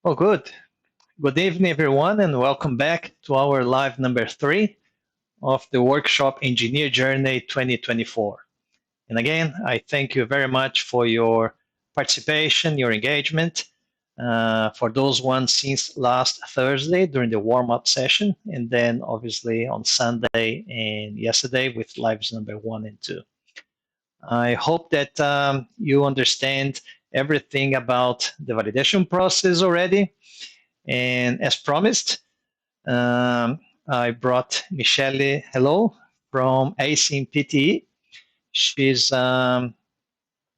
Oh, good. Good evening, everyone, and welcome back to our live number three of the workshop Engineer Journey 2024. And again, I thank you very much for your participation, your engagement, for those ones since last Thursday during the warm-up session, and then obviously on Sunday and yesterday with lives number one and two. I hope that you understand everything about the validation process already. And as promised, I brought Michele Hello from ACIM PTE. She's a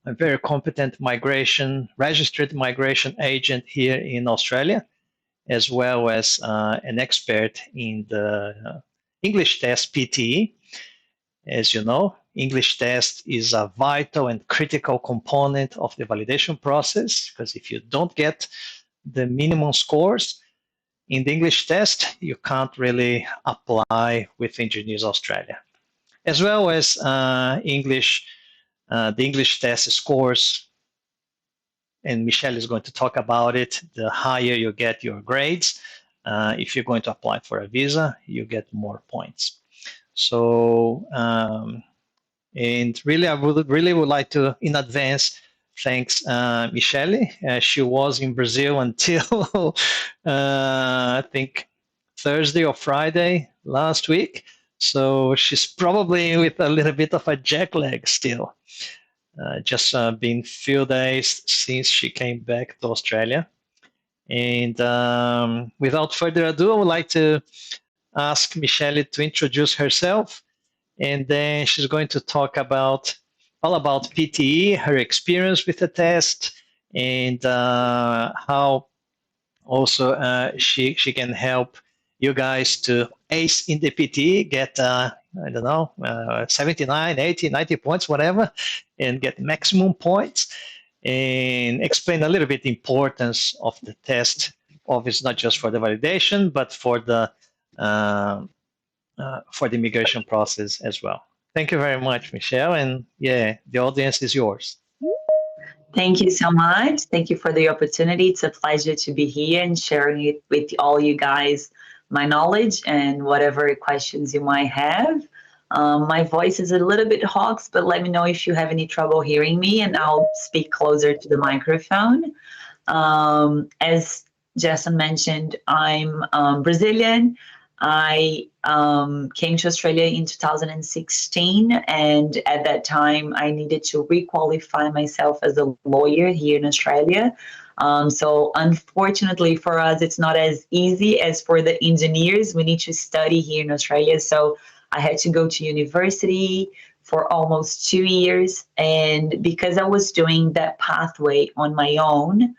very competent registered migration agent here in Australia, as well as an expert in the English test PTE. As you know, English test is a vital and critical component of the validation process, because if you don't get the minimum scores in the English test, you can't really apply with Engineers Australia. As well as the English test scores, and Michelle is going to talk about it, the higher you get your grades, if you're going to apply for a visa, you get more points. So, and really, I would like to, in advance, thanks Michele. She was in Brazil until I think Thursday or Friday last week. So she's probably with a little bit of a jet lag still. Just been few days since she came back to Australia. And without further ado, I would like to ask Michele to introduce herself, and then she's going to talk about all about PTE, her experience with the test, and how also she can help you guys to ace in the PTE, get I don't know 79, 80, 90 points, whatever, and get maximum points, and explain a little bit the importance of the test. Obviously, not just for the validation, but for the immigration process as well. Thank you very much, Michelle. And yeah, the audience is yours. Thank you so much. Thank you for the opportunity. It's a pleasure to be here and sharing it with all you guys, my knowledge and whatever questions you might have. My voice is a little bit hoarse, but let me know if you have any trouble hearing me and I'll speak closer to the microphone. As Jason mentioned, I'm Brazilian. I came to Australia in 2016, and at that time, I needed to requalify myself as a lawyer here in Australia. So, unfortunately for us, it's not as easy as for the engineers. We need to study here in Australia. So, I had to go to university for almost 2 years. And because I was doing that pathway on my own,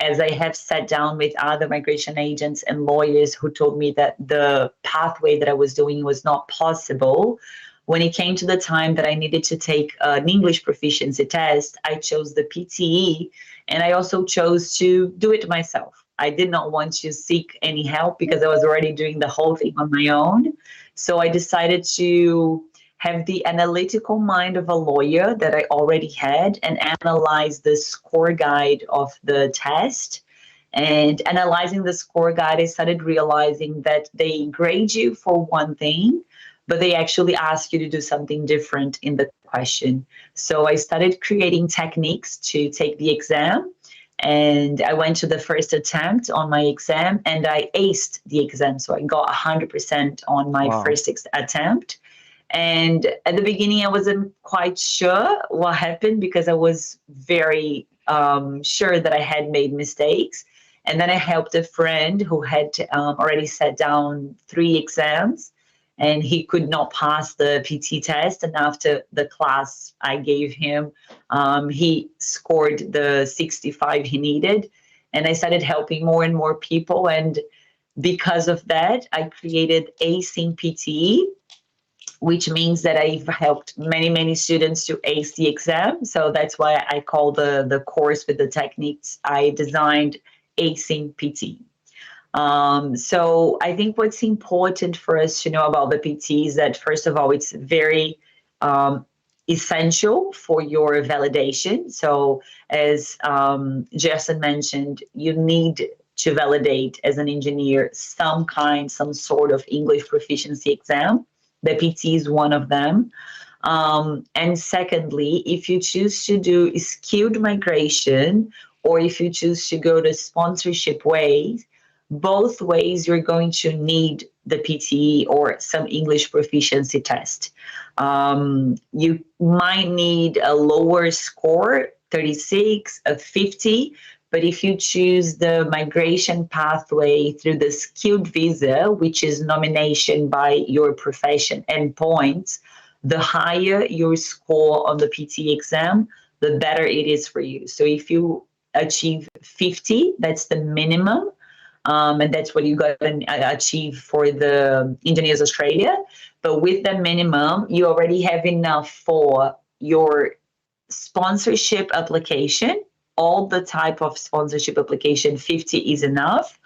as I have sat down with other migration agents and lawyers who told me that the pathway that I was doing was not possible, when it came to the time that I needed to take an English proficiency test, I chose the PTE, and I also chose to do it myself. I did not want to seek any help because I was already doing the whole thing on my own. So I decided to have the analytical mind of a lawyer that I already had and analyze the score guide of the test. And analyzing the score guide, I started realizing that they grade you for one thing, but they actually ask you to do something different in the question. So I started creating techniques to take the exam. And I went to the first attempt on my exam and I aced the exam. So I got 100% on my first attempt. And at the beginning, I wasn't quite sure what happened because I was very sure that I had made mistakes. And then I helped a friend who had already sat down 3 exams and he could not pass the PT test. And after the class I gave him, he scored the 65 he needed. And I started helping more and more people. And because of that, I created ACIM PTE, which means that I've helped many, many students to ace the exam. So that's why I call the course with the techniques I designed ACIM PT. So I think what's important for us to know about the PT is that, first of all, it's very essential for your validation. So as Jason mentioned, you need to validate as an engineer some sort of English proficiency exam. The PT is one of them. And secondly, if you choose to do skilled migration or if you choose to go the sponsorship ways, both ways you're going to need the PTE or some English proficiency test. You might need a lower score, 36, a 50, but if you choose the migration pathway through the skilled visa, which is nomination by your profession and points, the higher your score on the PT exam, the better it is for you. So if you achieve 50, that's the minimum. And that's what you got to achieve for the Engineers Australia. But with the minimum, you already have enough for your sponsorship application. All the type of sponsorship application, 50 is enough.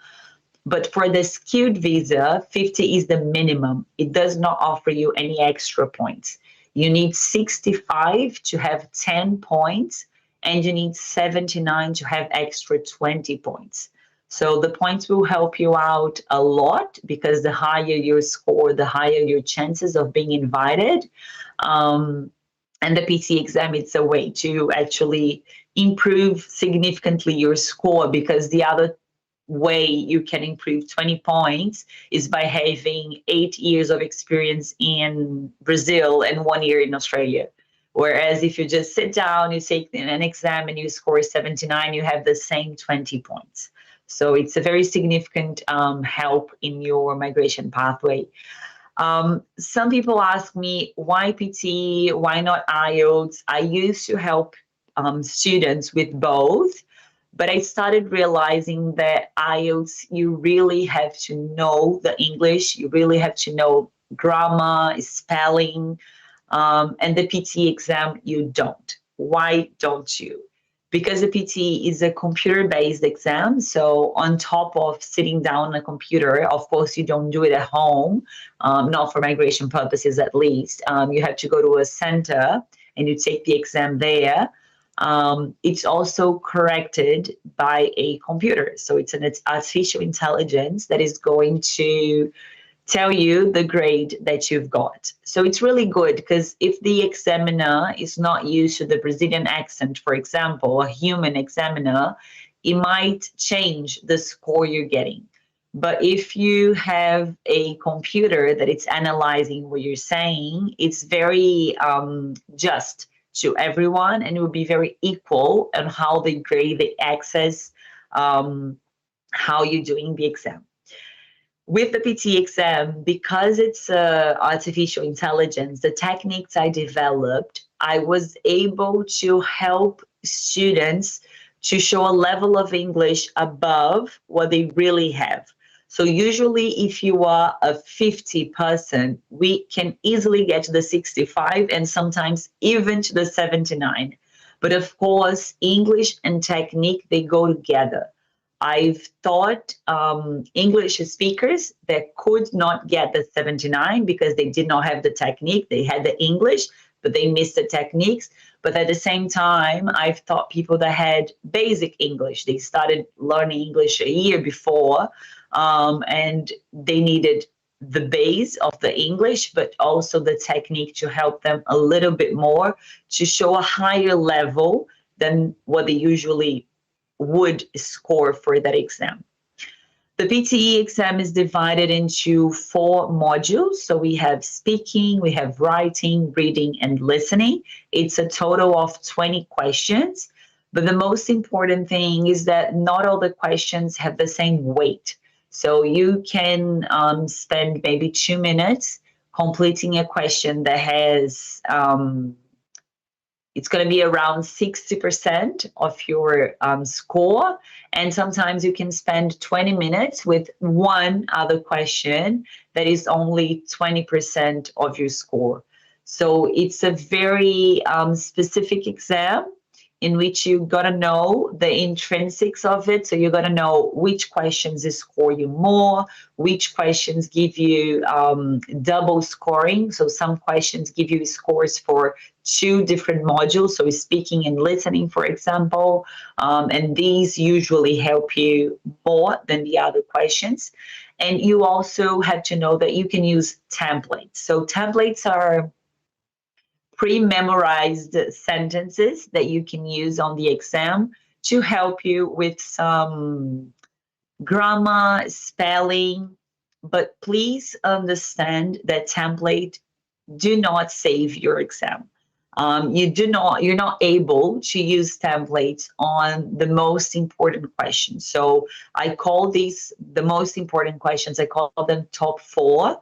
But for the skilled visa, 50 is the minimum. It does not offer you any extra points. You need 65 to have 10 points, and you need 79 to have extra 20 points. So the points will help you out a lot because the higher your score, the higher your chances of being invited. And the PT exam, it's a way to actually improve significantly your score because the other way you can improve 20 points is by having 8 years of experience in Brazil and 1 year in Australia. Whereas if you just sit down, you take an exam and you score 79, you have the same 20 points. So it's a very significant help in your migration pathway. Some people ask me, why PT? Why not IELTS? I used to help students with both, but I started realizing that IELTS, you really have to know the English, you really have to know grammar, spelling, and the PT exam, you don't. Why don't you? Because the PT is a computer-based exam, so on top of sitting down on a computer, of course, you don't do it at home, not for migration purposes at least. You have to go to a center and you take the exam there. It's also corrected by a computer. So it's an artificial intelligence that is going to tell you the grade that you've got. So it's really good because if the examiner is not used to the Brazilian accent, for example, a human examiner, it might change the score you're getting. But if you have a computer that it's analyzing what you're saying, it's very just to everyone and it will be very equal on how they grade the access, how you're doing the exam. With the PT exam, because it's artificial intelligence, the techniques I developed, I was able to help students to show a level of English above what they really have. So usually if you are a 50 person, we can easily get to the 65 and sometimes even to the 79. But of course, English and technique, they go together. I've taught English speakers that could not get the 79 because they did not have the technique. They had the English, but they missed the techniques. But at the same time, I've taught people that had basic English. They started learning English a year before, and they needed the base of the English, but also the technique to help them a little bit more to show a higher level than what they usually would score for that exam. The PTE exam is divided into 4 modules. So we have speaking, we have writing, reading, and listening. It's a total of 20 questions. But the most important thing is that not all the questions have the same weight. So you can spend maybe 2 minutes completing a question that has it's going to be around 60% of your score. And sometimes you can spend 20 minutes with one other question that is only 20% of your score. So it's a very specific exam. in which you got to know the intrinsics of it. So you got to know which questions score you more, which questions give you double scoring. So some questions give you scores for two different modules, so speaking and listening, for example, and these usually help you more than the other questions. And you also have to know that you can use templates. So templates are pre-memorized sentences that you can use on the exam to help you with some grammar, spelling. But please understand that template do not save your exam. You're not able to use templates on the most important questions. So I call these the most important questions. I call them top four.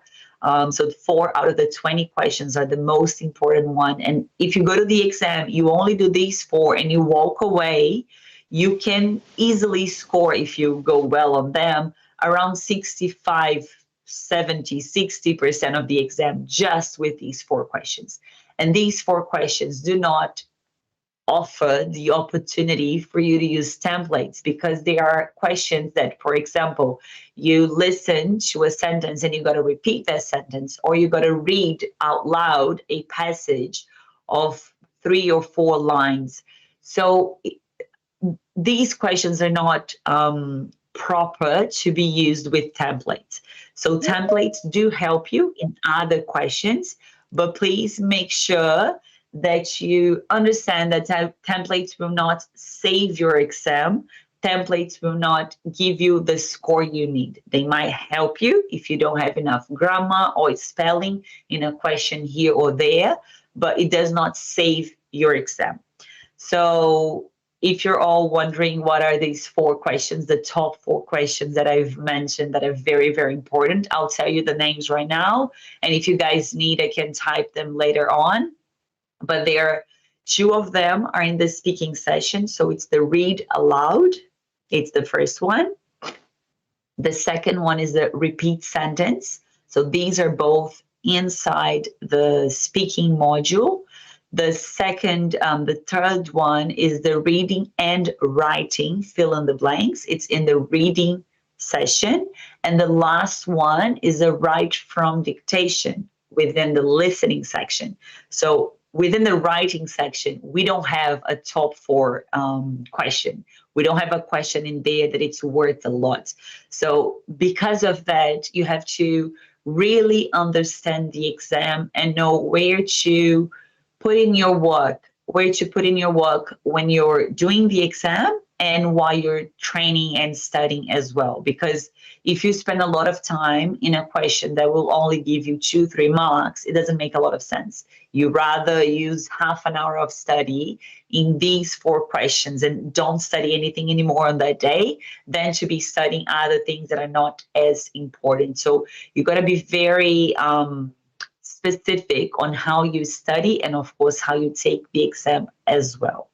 So 4 out of the 20 questions are the most important one. And if you go to the exam, you only do these four and you walk away, you can easily score, if you go well on them, around 65, 70, 60% of the exam just with these four questions. And these four questions do not offer the opportunity for you to use templates because they are questions that, for example, you listen to a sentence and you got to repeat that sentence, or you got to read out loud a passage of 3 or 4 lines. So these questions are not proper to be used with templates. So templates do help you in other questions, but please make sure that you understand that templates will not save your exam. Templates will not give you the score you need. They might help you if you don't have enough grammar or spelling in a question here or there, but it does not save your exam. So if you're all wondering what are these four questions, the top four questions that I've mentioned that are very, very important, I'll tell you the names right now. And if you guys need, I can type them later on. But two of them are in the speaking session. So it's the read aloud. It's the first one. The second one is the repeat sentence. So these are both inside the speaking module. The third one is the reading and writing, fill in the blanks. It's in the reading session. And the last one is the write from dictation within the listening section. So within the writing section, we don't have a top four question. We don't have a question in there that it's worth a lot. So because of that, you have to really understand the exam and know where to put in your work, when you're doing the exam and while you're training and studying as well. Because if you spend a lot of time in a question that will only give you 2-3 marks, it doesn't make a lot of sense. You rather use half an hour of study in these four questions and don't study anything anymore on that day than to be studying other things that are not as important. So you got to be very specific on how you study and of course how you take the exam as well.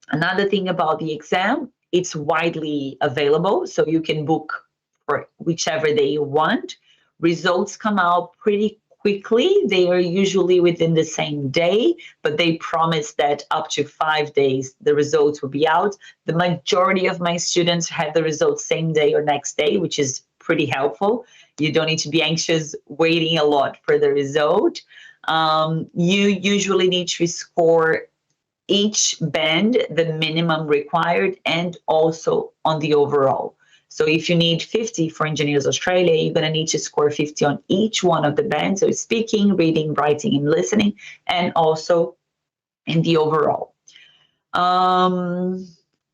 Another thing about the exam, it's widely available, so you can book for whichever day you want. Results come out pretty quickly. They are usually within the same day, but they promise that up to 5 days the results will be out. The majority of my students have the results same day or next day, which is pretty helpful. You don't need to be anxious waiting a lot for the result. You usually need to score each band, the minimum required, and also on the overall. So if you need 50 for Engineers Australia, you're going to need to score 50 on each one of the bands. So speaking, reading, writing, and listening, and also in the overall.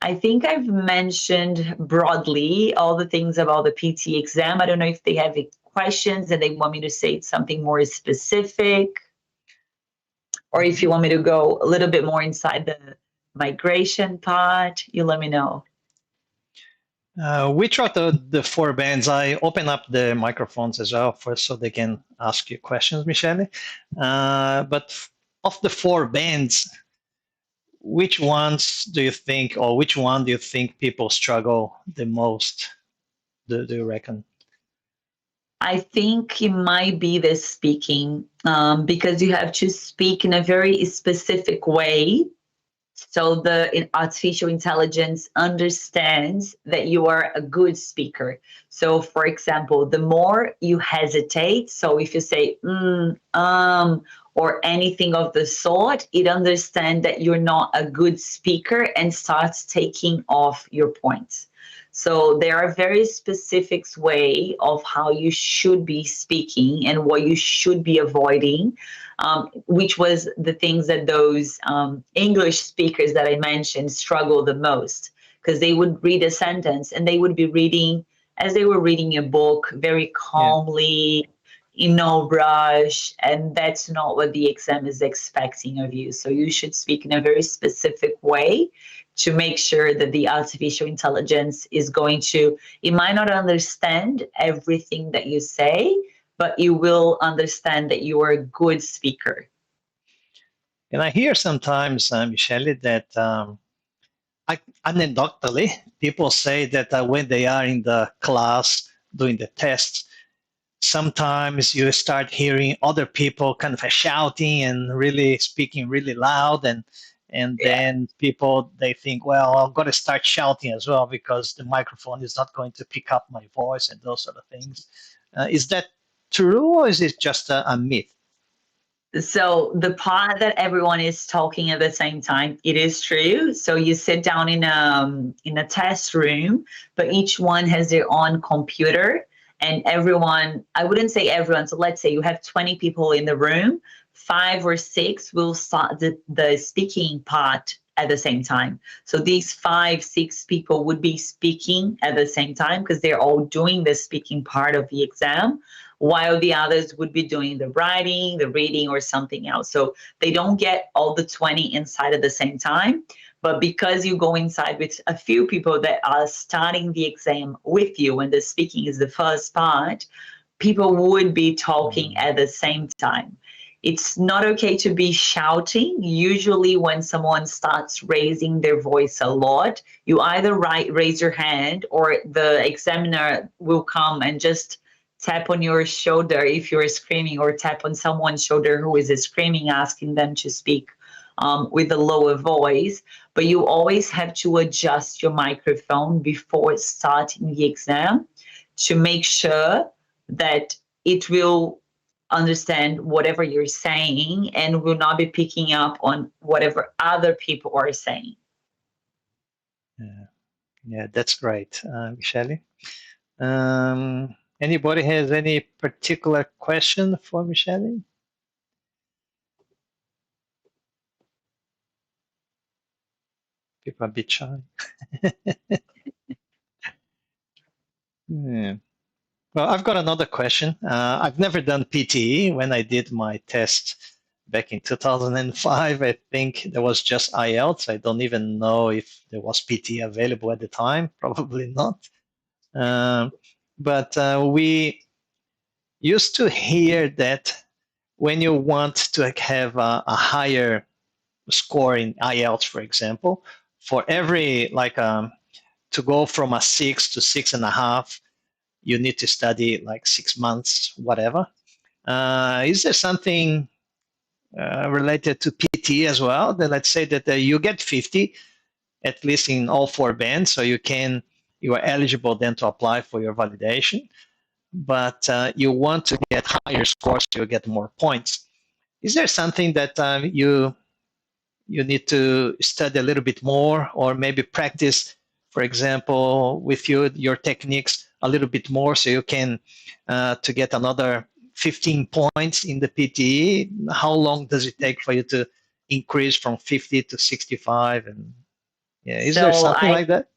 I think I've mentioned broadly all the things about the PT exam. I don't know if they have any questions and they want me to say something more specific, or if you want me to go a little bit more inside the migration part, you let me know. We tried the four bands. I open up the microphones as well so they can ask you questions, Michele. But of the four bands, which ones do you think, or which one do you think people struggle the most? Do you reckon? I think it might be the speaking, because you have to speak in a very specific way. So the artificial intelligence understands that you are a good speaker. So, for example, the more you hesitate, so if you say or anything of the sort, it understands that you're not a good speaker and starts taking off your points. So there are very specific way of how you should be speaking and what you should be avoiding, which was the things that those English speakers that I mentioned struggle the most, because they would read a sentence and they would be reading as they were reading a book very Yeah. calmly, in no rush, and that's not what the exam is expecting of you. So you should speak in a very specific way to make sure that the artificial intelligence is going to, it might not understand everything that you say, but you will understand that you are a good speaker. And I hear sometimes, Michele, that anecdotally, people say that when they are in the class doing the tests, sometimes you start hearing other people kind of shouting and really speaking really loud, and Yeah. then people they think, well, I'm going to start shouting as well because the microphone is not going to pick up my voice and those sort of things. Is that true, or is it just a myth? So the part that everyone is talking at the same time, it is true. So you sit down in a test room, but each one has their own computer, and everyone, I wouldn't say everyone. So let's say you have 20 people in the room, 5 or 6 will start the speaking part at the same time. So these 5, 6 people would be speaking at the same time because they're all doing the speaking part of the exam, while the others would be doing the writing, the reading, or something else. So they don't get all the 20 inside at the same time. But because you go inside with a few people that are starting the exam with you, and the speaking is the first part, people would be talking Mm. at the same time. It's not okay to be shouting. Usually, when someone starts raising their voice a lot, you either raise your hand, or the examiner will come and just tap on your shoulder if you're screaming, or tap on someone's shoulder who is screaming, asking them to speak with a lower voice. But you always have to adjust your microphone before starting the exam to make sure that it will understand whatever you're saying and will not be picking up on whatever other people are saying. Yeah, yeah, that's great, Michele. Anybody has any particular question for Michele? People are a bit shy. Yeah. Well, I've got another question. I've never done PTE. When I did my test back in 2005, I think there was just IELTS. I don't even know if there was PTE available at the time. Probably not. Um, but we used to hear that when you want to have a higher score in IELTS, for example, for every to go from a 6 to 6.5, you need to study like 6 months, whatever. Is there something related to PT as well? That let's say that you get 50, at least in all four bands, so you are eligible then to apply for your validation. But you want to get higher scores, so you get more points. Is there something that you need to study a little bit more, or maybe practice, for example, with your techniques a little bit more, so you can to get another 15 points in the PTE? How long does it take for you to increase from 50 to 65? And yeah, is there So something I like that?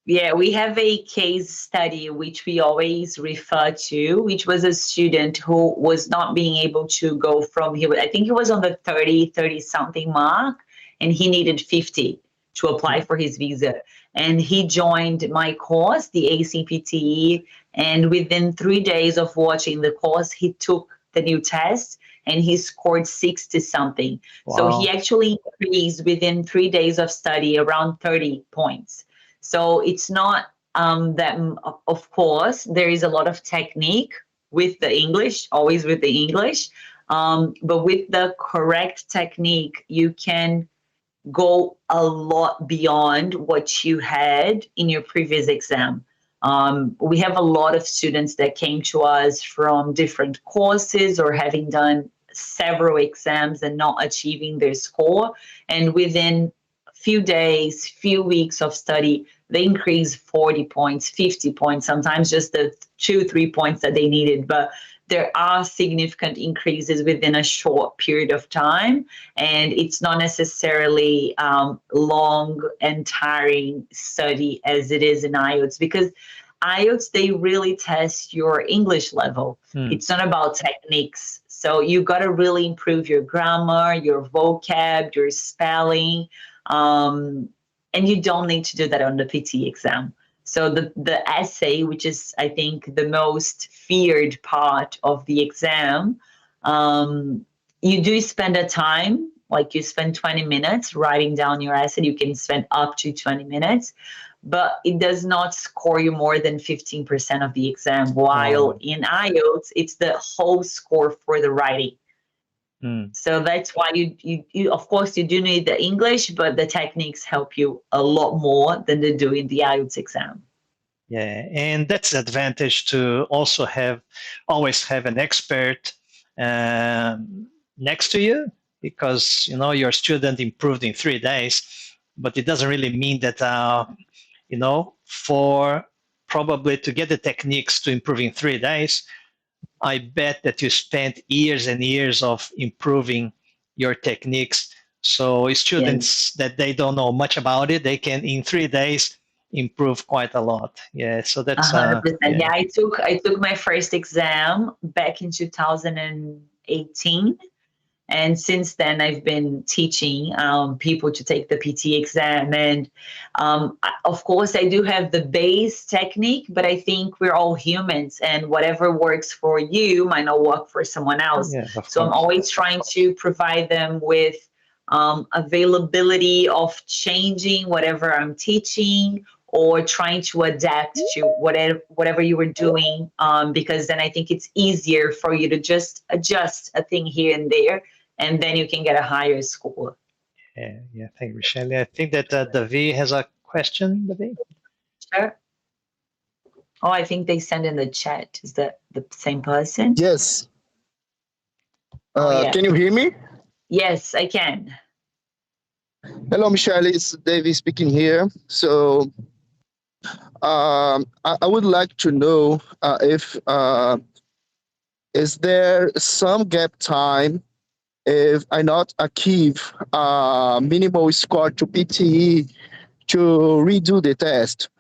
Yeah, we have a case study which we always refer to, which was a student who was not being able to go from here. I think he was on the 30 something mark, and he needed 50 to apply Yeah. for his visa. And he joined my course, the ACPTE, and within 3 days of watching the course, he took the new test and he scored 60 something. So he Wow. actually increased within 3 days of study around 30 points. So it's not that, of course, there is a lot of technique with the English, always with the English. But with the correct technique, you can go a lot beyond what you had in your previous exam. We have a lot of students that came to us from different courses or having done several exams and not achieving their score. And within a few days, few weeks of study, they increase 40 points, 50 points, sometimes just the 2, 3 points that they needed. But there are significant increases within a short period of time, and it's not necessarily long and tiring study as it is in IELTS, because IELTS, they really test your English level. It's not about techniques. So you got to really improve your grammar, your vocab, your spelling, and you don't need to do that on the PT exam. So the essay, which is, I think, the most feared part of the exam, you do spend a time, like you spend 20 minutes writing down your essay. You can spend up to 20 minutes, but it does not score you more than 15% of the exam, while in IELTS, it's the whole score for the writing. So that's why you of course you do need the English, but the techniques help you a lot more than they do in the IELTS exam. Yeah, and that's the advantage to also always have an expert next to you, because your student improved in 3 days, but it doesn't really mean that for probably to get the techniques to improve in 3 days. I bet that you spent years and years of improving your techniques. So students that they don't know much about it, they can in 3 days improve quite a lot. Yeah, so that's 100%. Yeah, I took my first exam back in 2018. And since then, I've been teaching people to take the PT exam. And of course, I do have the base technique, but I think we're all humans, and whatever works for you might not work for someone else. So I'm always trying to provide them with availability of changing whatever I'm teaching, or trying to adapt to whatever you were doing, because then I think it's easier for you to just adjust a thing here and there, and then you can get a higher score. Yeah, thank you, Michelle. I think that Davi has a question, Davi? Sure. Oh, I think they send in the chat. Is that the same person? Yes. Yeah. Can you hear me? Yes, I can. Hello, Michelle. It's David speaking here. So I would like to know if is there some gap time if I not achieve minimal score to PTE to redo the test?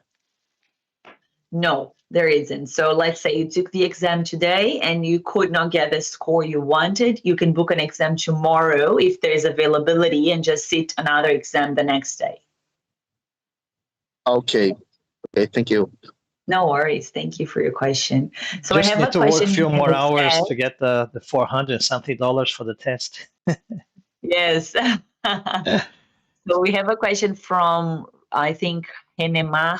No, there isn't. So let's say you took the exam today and you could not get the score you wanted. You can book an exam tomorrow if there's availability, and just sit another exam the next day. Okay. Okay, thank you. No worries. Thank you for your question. So Just I have need a to work question. a few more hours to get the $400 something for the test. Yes. So we have a question from, I think, Henemar,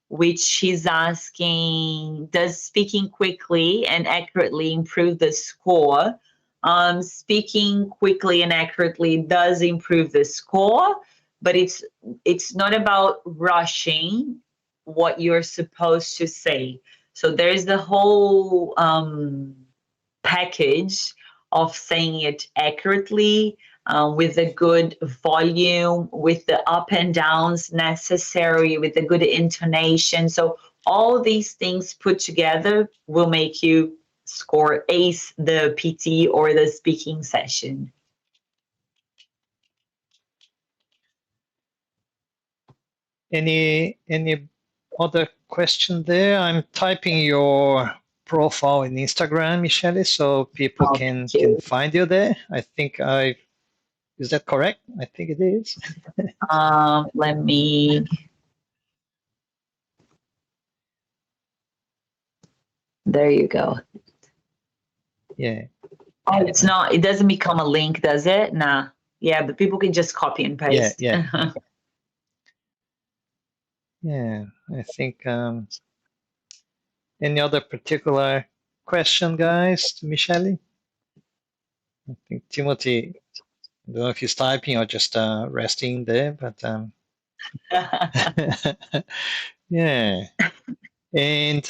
which she's asking, does speaking quickly and accurately improve the score? Speaking quickly and accurately does improve the score, but it's not about rushing what you're supposed to say. So there's the whole package of saying it accurately, with a good volume, with the up and downs necessary, with a good intonation. So all these things put together will make you ace the PT or the speaking session. Any other question there? I'm typing your profile in Instagram, Michelle, so people can find you there. I think is that correct? I think it is. Let me. There you go. Yeah. Oh, it's not. It doesn't become a link, does it? Nah. Yeah, but people can just copy and paste. Yeah. Yeah. I think any other particular question, guys, to Michele? I think Timothy, I don't know if he's typing or just resting there, but yeah. And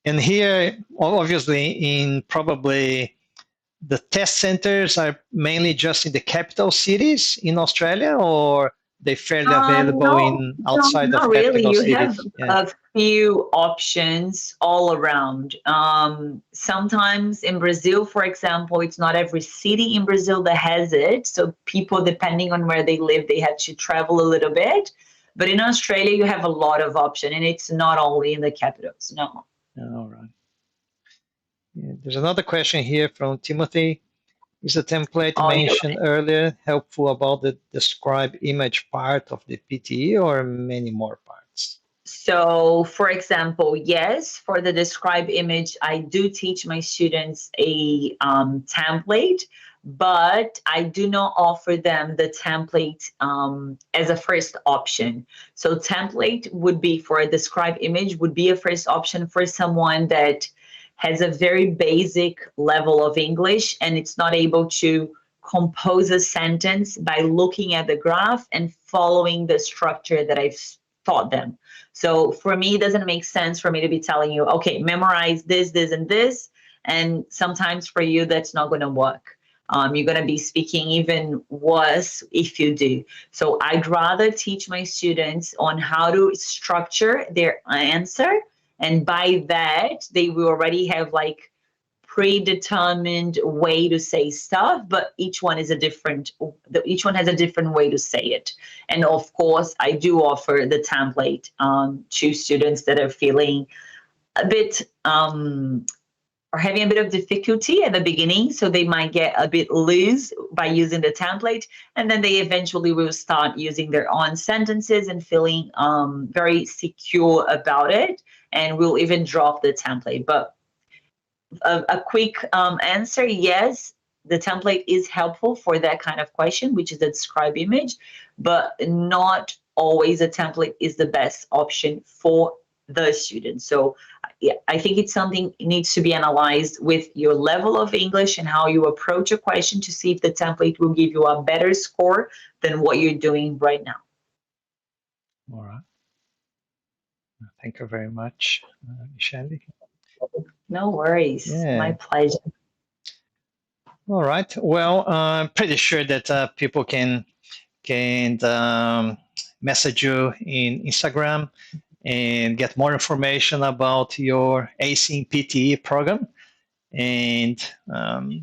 here, obviously, in probably the test centers are mainly just in the capital cities in Australia, or they fairly available No, in no, outside not of really. capital You have cities? Yeah. a few options all around. Sometimes in Brazil, for example, it's not every city in Brazil that has it. So people, depending on where they live, they have to travel a little bit. But in Australia, you have a lot of option, and it's not only in the capitals. No. All right. Yeah, there's another question here from Timothy. Is the template Oh, yeah. mentioned earlier helpful about the describe image part of the PTE or many more parts? So, for example, yes, for the describe image, I do teach my students a template, but I do not offer them the template as a first option. So, template would be for a describe image, would be a first option for someone that has a very basic level of English and it's not able to compose a sentence by looking at the graph and following the structure that I've taught them. So for me, it doesn't make sense for me to be telling you, okay, memorize this, this, and this. And sometimes for you, that's not going to work. You're going to be speaking even worse if you do. So I'd rather teach my students on how to structure their answer. And by that, they will already have like predetermined way to say stuff, but each one is a different, each one has a different way to say it. And of course, I do offer the template to students that are feeling a bit or having a bit of difficulty at the beginning, so they might get a bit loose by using the template, and then they eventually will start using their own sentences and feeling very secure about it, and will even drop the template. But a quick answer, yes, the template is helpful for that kind of question, which is the describe image, but not always a template is the best option for the student. So yeah, I think it's something needs to be analyzed with your level of English and how you approach a question to see if the template will give you a better score than what you're doing right now. All right. Thank you very much, Michele. No worries. Yeah. My pleasure. All right. Well, I'm pretty sure that people can message you in Instagram and get more information about your ACing PTE program. And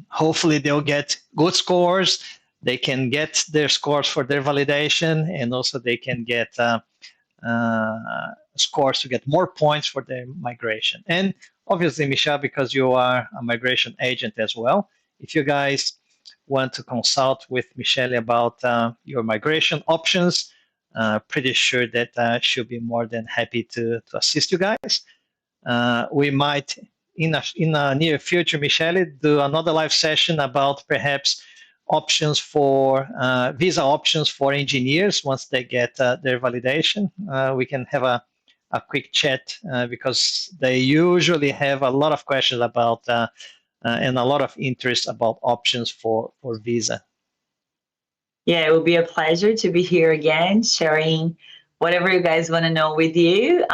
hopefully they'll get good scores. They can get their scores for their validation, and also they can get scores to get more points for their migration. And obviously, Michelle, because you are a migration agent as well, if you guys want to consult with Michelle about your migration options, pretty sure that she'll be more than happy to assist you guys. We might, in a near future, Michelle, do another live session about perhaps options for visa options for engineers once they get their validation. We can have a quick chat because they usually have a lot of questions about and a lot of interest about options for visa. Yeah, it will be a pleasure to be here again, sharing whatever you guys want to know with you.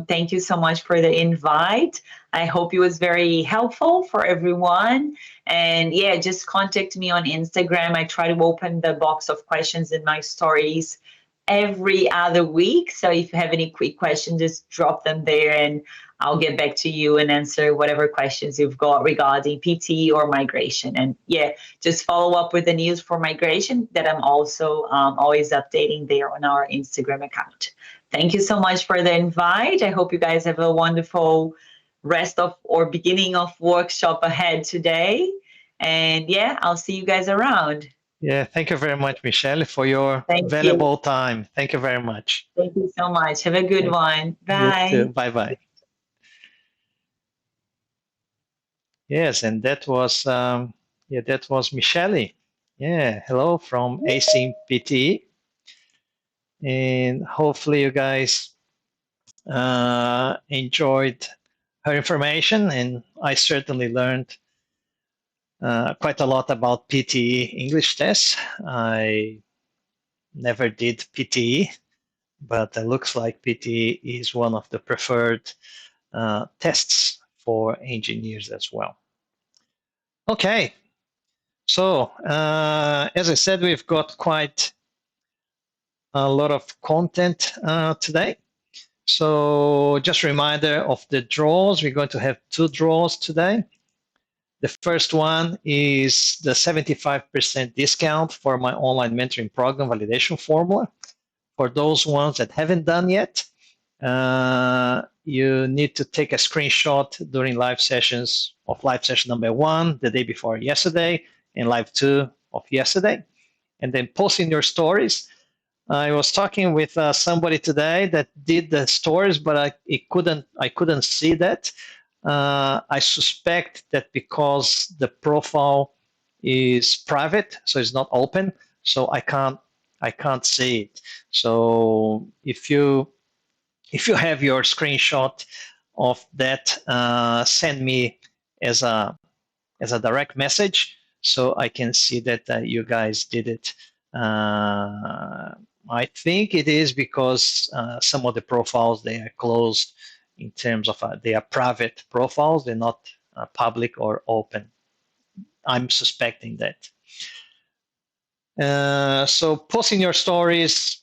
Thank you so much for the invite. I hope it was very helpful for everyone. And yeah, just contact me on Instagram. I try to open the box of questions in my stories every other week. So if you have any quick questions, just drop them there and I'll get back to you and answer whatever questions you've got regarding PT or migration. And yeah, just follow up with the news for migration that I'm also always updating there on our Instagram account. Thank you so much for the invite. I hope you guys have a wonderful rest of or beginning of workshop ahead today. And yeah, I'll see you guys around. Yeah, thank you very much, Michelle, for your Thank valuable you. time. Thank you very much. Thank you so much. Have a good one. You too. Bye. Bye bye. Yes, and that was Michele. Yeah, hello from ACing PTE, and hopefully you guys enjoyed her information, and I certainly learned quite a lot about PTE English tests. I never did PTE, but it looks like PTE is one of the preferred tests for engineers as well. Okay, so as I said, we've got quite a lot of content today. So just a reminder of the draws. We're going to have 2 draws today. The first one is the 75% discount for my online mentoring program validation formula. For those ones that haven't done yet, you need to take a screenshot during live sessions of live session number 1 the day before yesterday and live 2 of yesterday, and then post in your stories. I was talking with somebody today that did the stories, but I couldn't see that. I suspect that because the profile is private, so it's not open, so I can't see it. So if you have your screenshot of that, send me as a direct message so I can see that you guys did it. I think it is because some of the profiles, they are closed in terms of they are private profiles, they're not public or open. I'm suspecting that. So posting your stories,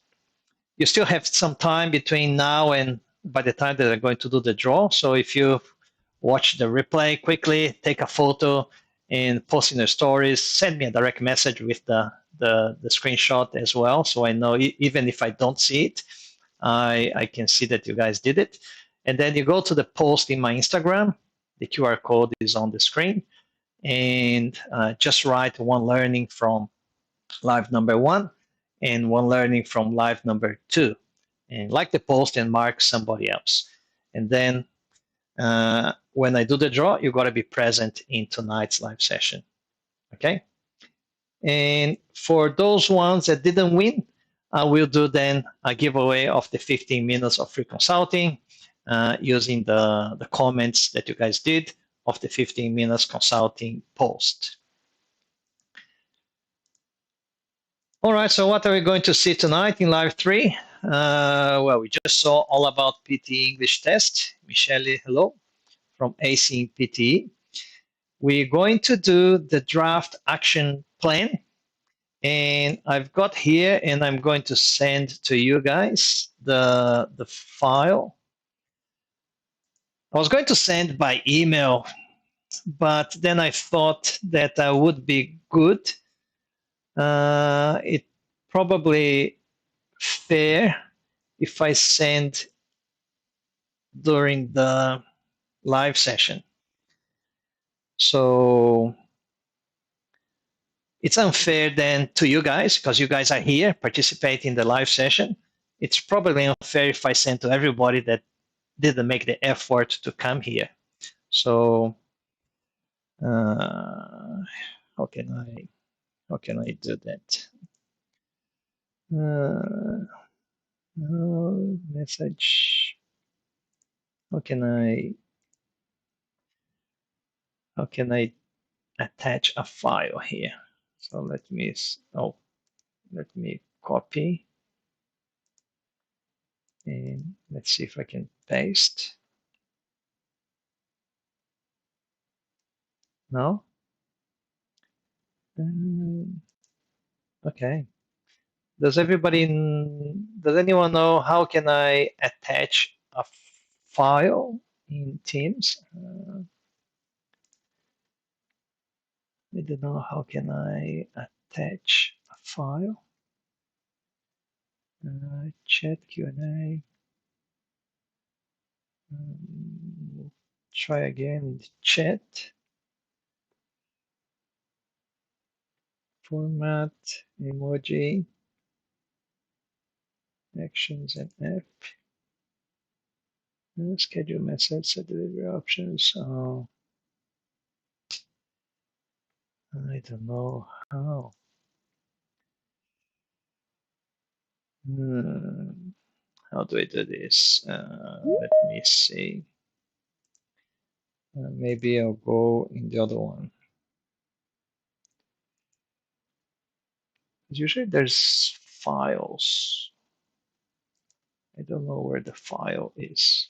you still have some time between now and by the time that I'm going to do the draw. So if you watch the replay quickly, take a photo and post in the stories, send me a direct message with the screenshot as well. So I know even if I don't see it, I can see that you guys did it. And then you go to the post in my Instagram. The QR code is on the screen. And just write one learning from live number 1 and one learning from live number 2. And like the post and mark somebody else. And then when I do the draw, you got to be present in tonight's live session. Okay? And for those ones that didn't win, I will do then a giveaway of the 15 minutes of free consulting using the comments that you guys did of the 15 minutes consulting post. All right, so what are we going to see tonight in live 3? Well, we just saw all about PTE English test. Michelle, hello, from AC in PTE. We're going to do the draft action plan. And I've got here, and I'm going to send to you guys the file. I was going to send by email, but then I thought that would be good. It probably fair if I send during the live session. So it's unfair then to you guys because you guys are here participating in the live session. It's probably unfair if I send to everybody that didn't make the effort to come here. So how can I do that? Message. How can I attach a file here? So let me copy and let's see if I can paste. No? Okay. Does anyone know how can I attach a file in Teams? I don't know how can I attach a file. Chat Q&A. Try again in the chat. Format, emoji, actions and app. Schedule message, set delivery options. Oh, I don't know how. How do I do this? Let me see. Maybe I'll go in the other one. Usually there's files. I don't know where the file is.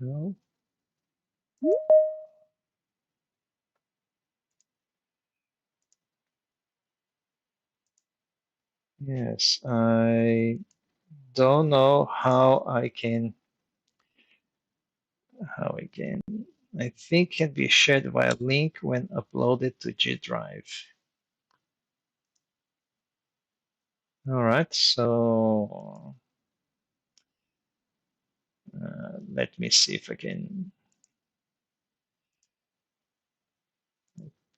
No. Yes, I don't know how I can. I think can be shared via link when uploaded to G Drive. All right, so let me see if I can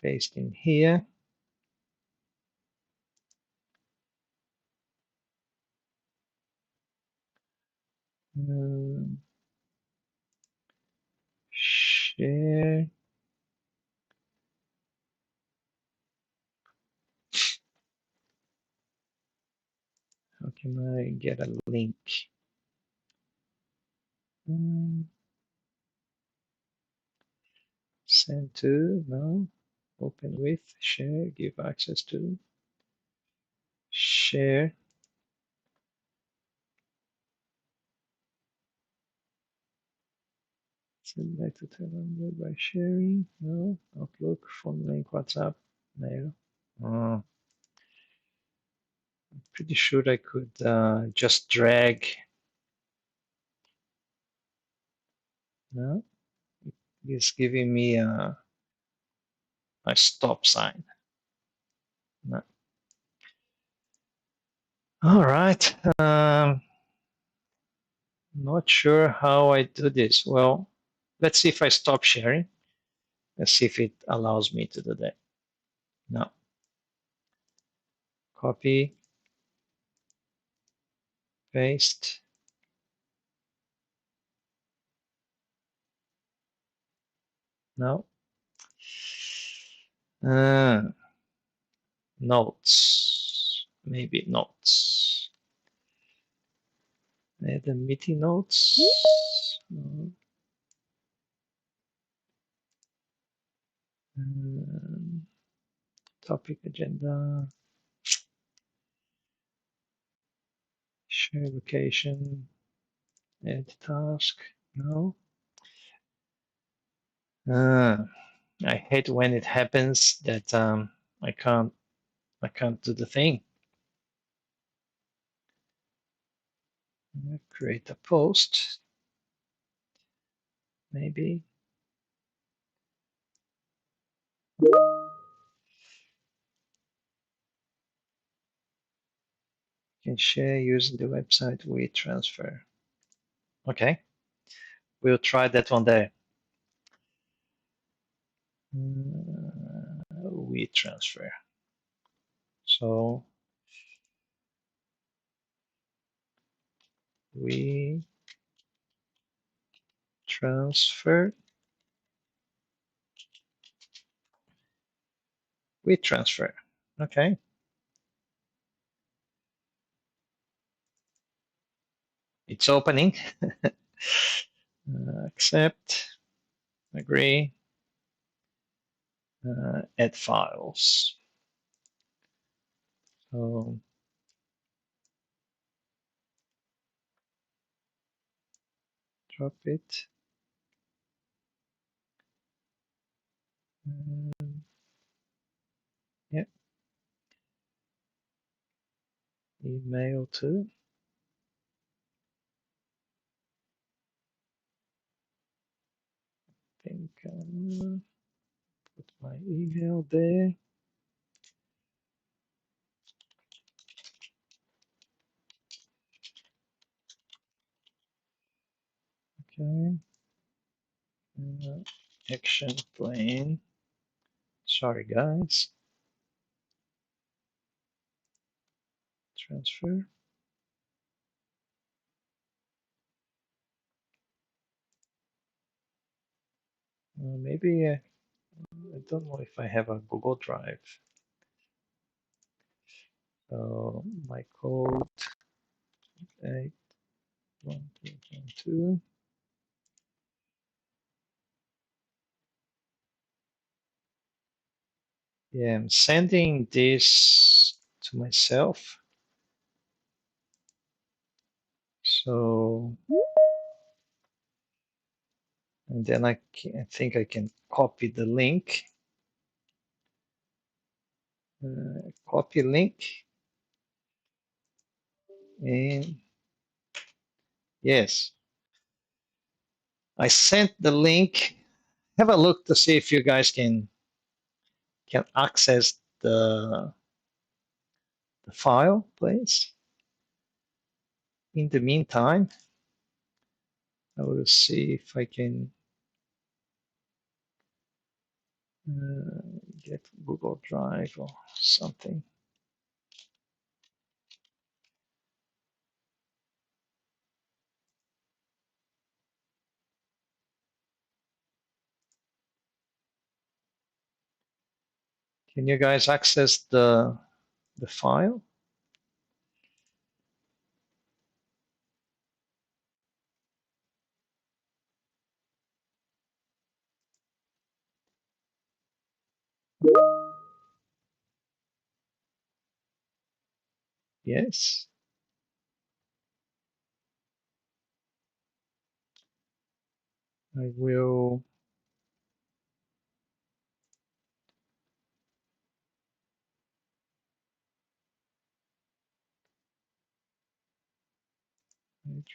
paste in here. Share. How can I get a link? Send to, no. Open with, share, give access to, share. Select to download by sharing, no. Outlook, phone link, WhatsApp, mail. I'm pretty sure I could just drag. No, it's giving me a stop sign. No. All right. Not sure how I do this. Well, let's see if I stop sharing. Let's see if it allows me to do that. No. Copy, paste. No. Notes. Maybe notes. Add the meeting notes. Topic agenda. Share location. Add task. No. I hate when it happens that I can't do the thing. Create a post. Maybe. Can share using the website WeTransfer. Okay, we'll try that one day. WeTransfer. So we transfer. WeTransfer. Okay. It's opening. Accept. Agree. Add files. So drop it. Yeah. Email to. I think put my email there. Okay. Action plan. Sorry, guys. Transfer. Maybe I don't know if I have a Google Drive. So my code 8 Two. Yeah, I'm sending this to myself. So, and then I think I can copy the link. Copy link. And yes, I sent the link. Have a look to see if you guys can access the file, please. In the meantime, I will see if I can get Google Drive or something. Can you guys access the file? Yes. I will.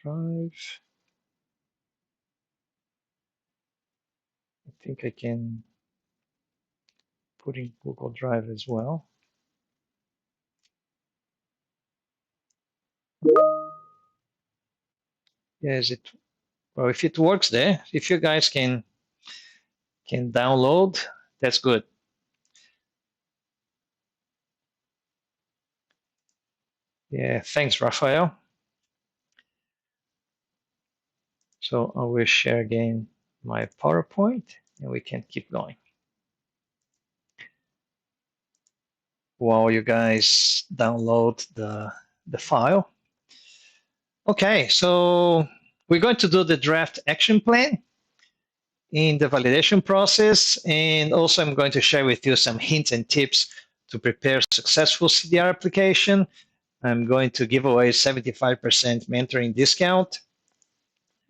Drive. I think I can put in Google Drive as well. Yes, it. Well, if it works there, if you guys can download, that's good. Yeah, thanks, Raphael. So I will share again my PowerPoint and we can keep going. While you guys download the file. Okay, so we're going to do the draft action plan in the validation process, and also I'm going to share with you some hints and tips to prepare successful CDR application. I'm going to give away 75% mentoring discount,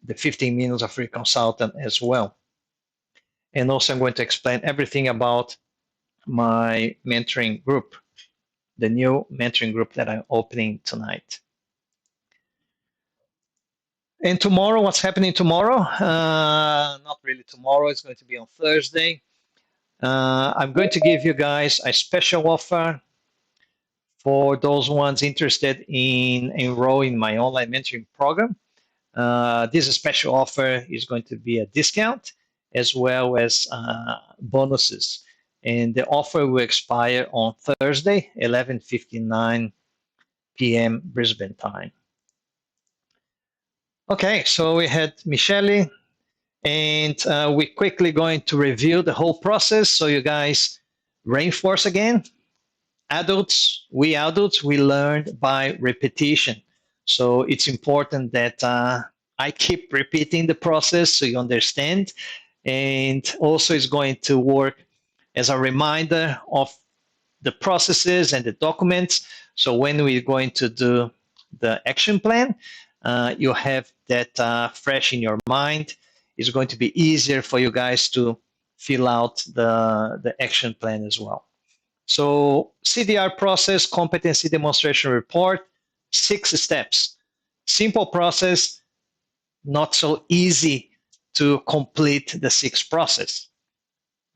the 15 minutes of free consultant as well. And also I'm going to explain everything about my mentoring group, the new mentoring group that I'm opening tonight. And tomorrow, what's happening tomorrow? Not really tomorrow, it's going to be on Thursday. I'm going to give you guys a special offer for those ones interested in enrolling my online mentoring program. This special offer is going to be a discount as well as bonuses. And the offer will expire on Thursday, 11:59 p.m. Brisbane time. Okay, so we had Michele, and we're quickly going to review the whole process so you guys reinforce again. We adults, we learned by repetition. So it's important that I keep repeating the process so you understand. And also it's going to work as a reminder of the processes and the documents. So when we're going to do the action plan, you have that fresh in your mind. It's going to be easier for you guys to fill out the action plan as well. So CDR process, competency demonstration report, 6 steps. Simple process, not so easy to complete the 6 process.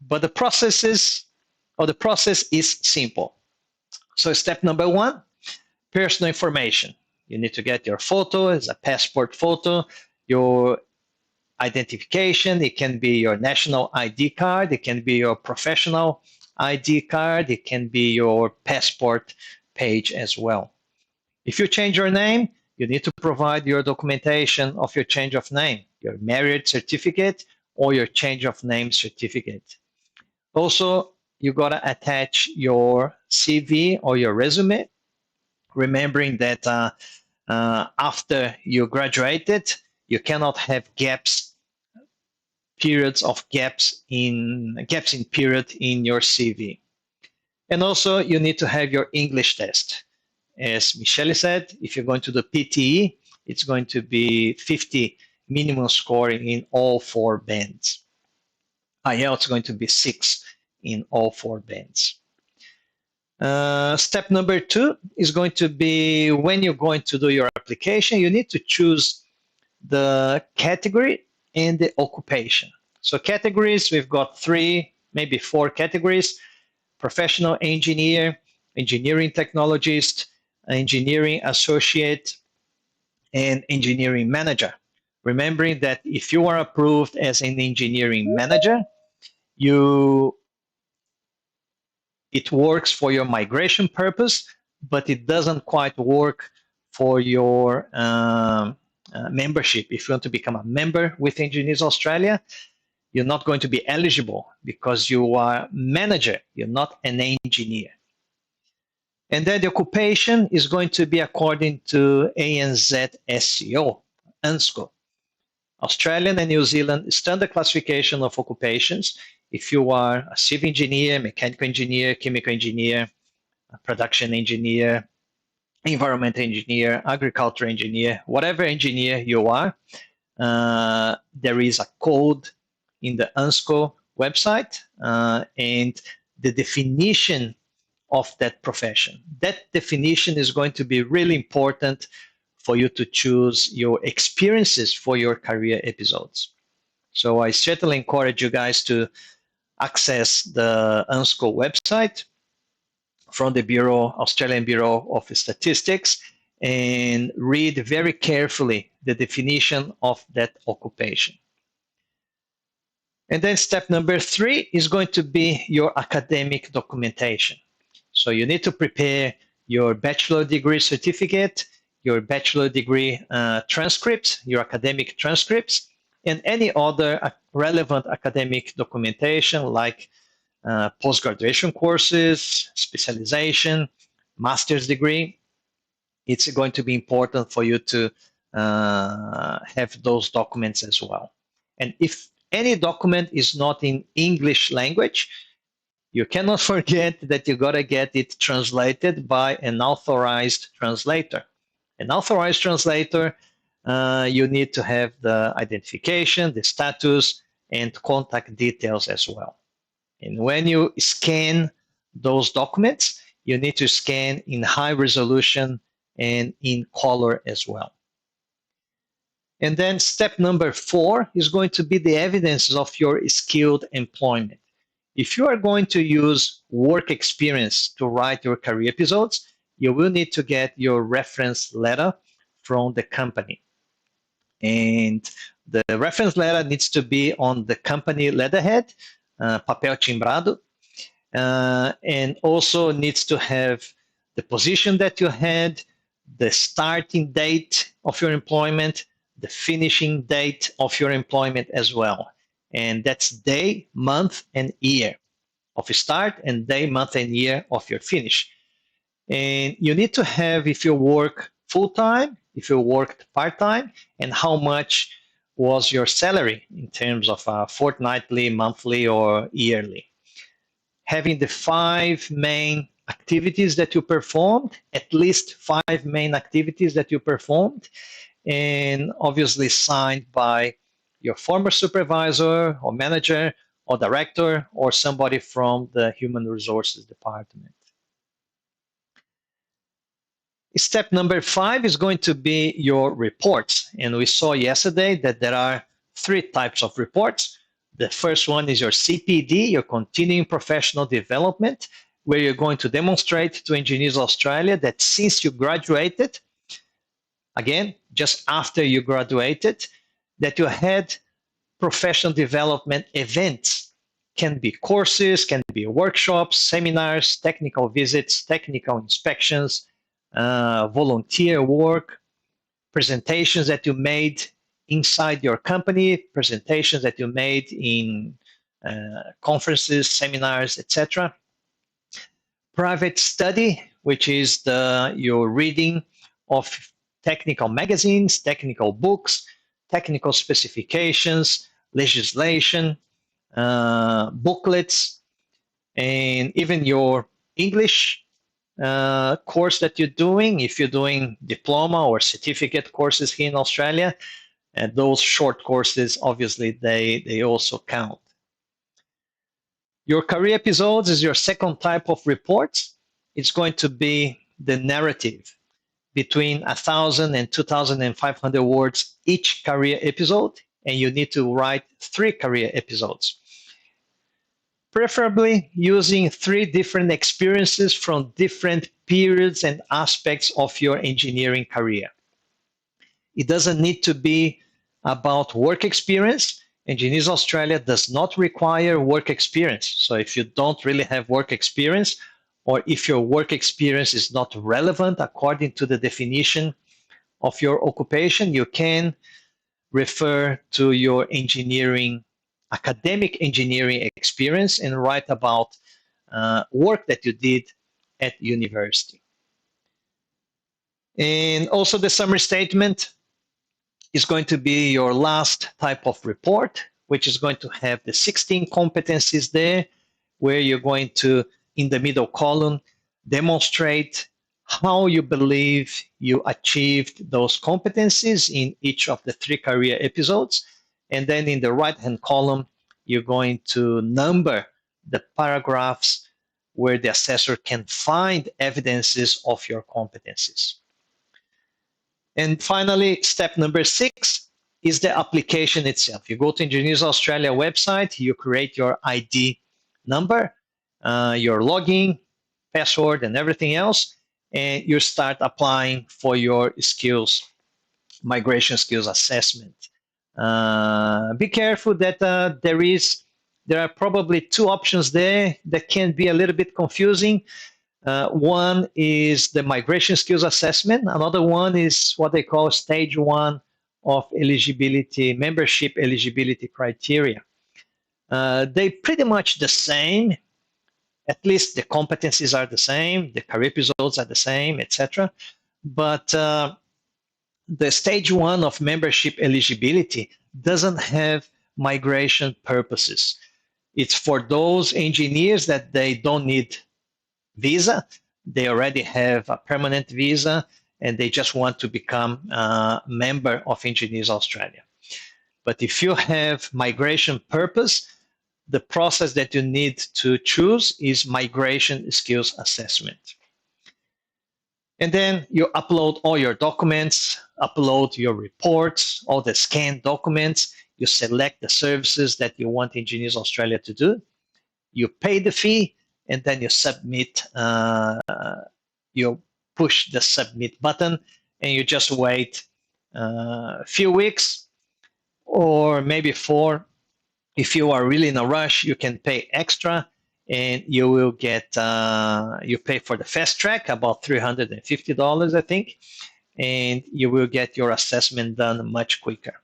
But the process is simple. So step number 1, personal information. You need to get your photo as a passport photo, your identification. It can be your national ID card. It can be your professional ID card. It can be your passport page as well. If you change your name, you need to provide your documentation of your change of name, your marriage certificate or your change of name certificate. Also, you got to attach your CV or your resume, remembering that after you graduated, You cannot have periods of gaps in period in your CV. And also you need to have your English test. As Michele said, if you're going to do PTE, it's going to be 50 minimum scoring in all 4 bands. IELTS is going to be 6 in all 4 bands. Step number 2 is going to be when you're going to do your application, you need to choose the category and the occupation. So categories, we've got 3, maybe 4 categories: professional engineer, engineering technologist, engineering associate, and engineering manager. Remembering that if you are approved as an engineering manager, it works for your migration purpose, but it doesn't quite work for your membership. If you want to become a member with Engineers Australia, you're not going to be eligible because you are a manager, you're not an engineer. And then the occupation is going to be according to ANZ SEO, ANSCO, Australian and New Zealand standard classification of occupations. If you are a civil engineer, mechanical engineer, chemical engineer, a production engineer, environmental engineer, agriculture engineer, whatever engineer you are, there is a code in the ANSCO website and the definition of that profession. That definition is going to be really important for you to choose your experiences for your career episodes. So I certainly encourage you guys to access the ANSCO website from the Australian Bureau of Statistics, and read very carefully the definition of that occupation. And then step number 3 is going to be your academic documentation. So you need to prepare your bachelor degree certificate, your bachelor degree transcripts, your academic transcripts, and any other relevant academic documentation like post-graduation courses, specialization, master's degree. It's going to be important for you to have those documents as well. And if any document is not in English language, you cannot forget that you got to get it translated by an authorized translator. An authorized translator, you need to have the identification, the status, and contact details as well. And when you scan those documents, you need to scan in high resolution and in color as well. And then step number 4 is going to be the evidences of your skilled employment. If you are going to use work experience to write your career episodes, you will need to get your reference letter from the company. And the reference letter needs to be on the company letterhead, papel timbrado, and also needs to have the position that you had, the starting date of your employment, the finishing date of your employment as well. And that's day, month, and year of start, and day, month, and year of your finish. And you need to have if you work full-time, if you worked part-time, and how much was your salary in terms of fortnightly, monthly, or yearly. Having the 5 main activities that you performed, at least 5 main activities that you performed, and obviously signed by your former supervisor or manager or director or somebody from the human resources department. Step number 5 is going to be your reports. And we saw yesterday that there are 3 types of reports. The first one is your CPD, your continuing professional development, where you're going to demonstrate to Engineers Australia that since you graduated, again, just after you graduated, that you had professional development events. Can be courses, can be workshops, seminars, technical visits, technical inspections, volunteer work, presentations that you made inside your company, presentations that you made in conferences, seminars, etc. Private study, which is your reading of technical magazines, technical books, technical specifications, legislation, booklets, and even your English course that you're doing, if you're doing diploma or certificate courses here in Australia, and those short courses, obviously, they also count. Your career episodes is your second type of reports. It's going to be the narrative between 1,000 and 2,500 words each career episode, and you need to write 3 career episodes. Preferably using 3 different experiences from different periods and aspects of your engineering career. It doesn't need to be about work experience. Engineers Australia does not require work experience. So if you don't really have work experience, or if your work experience is not relevant according to the definition of your occupation, you can refer to your academic engineering experience and write about work that you did at university. And also the summary statement is going to be your last type of report, which is going to have the 16 competencies there, where you're going to, in the middle column, demonstrate how you believe you achieved those competencies in each of the 3 career episodes. And then in the right-hand column, you're going to number the paragraphs where the assessor can find evidences of your competencies. And finally, step number 6 is the application itself. You go to Engineers Australia website, you create your ID number, your login, password, and everything else, and you start applying for your skills, migration skills assessment. Be careful that there are probably 2 options there that can be a little bit confusing. One is the migration skills assessment. Another one is what they call stage 1 of eligibility, membership eligibility criteria. They're pretty much the same. At least the competencies are the same, the career episodes are the same, etc. But the stage 1 of membership eligibility doesn't have migration purposes. It's for those engineers that they don't need visa. They already have a permanent visa and they just want to become a member of Engineers Australia. But if you have migration purpose, the process that you need to choose is migration skills assessment. And then you upload all your documents, upload your reports, all the scanned documents. You select the services that you want Engineers Australia to do. You pay the fee, and then you submit, you push the submit button, and you just wait a few weeks or maybe 4. If you are really in a rush, you can pay extra, and you will get, you pay for the fast track, about $350, I think, and you will get your assessment done much quicker.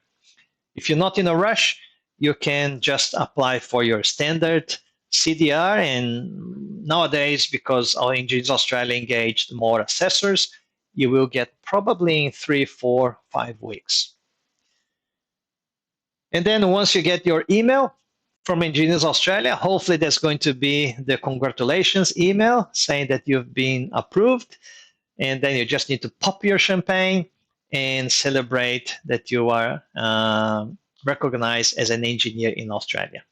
If you're not in a rush, you can just apply for your standard CDR, and nowadays, because our Engineers Australia engaged more assessors, you will get probably in 3, 4, 5 weeks. And then once you get your email from Engineers Australia, hopefully there's going to be the congratulations email saying that you've been approved. And then you just need to pop your champagne and celebrate that you are recognized as an engineer in Australia.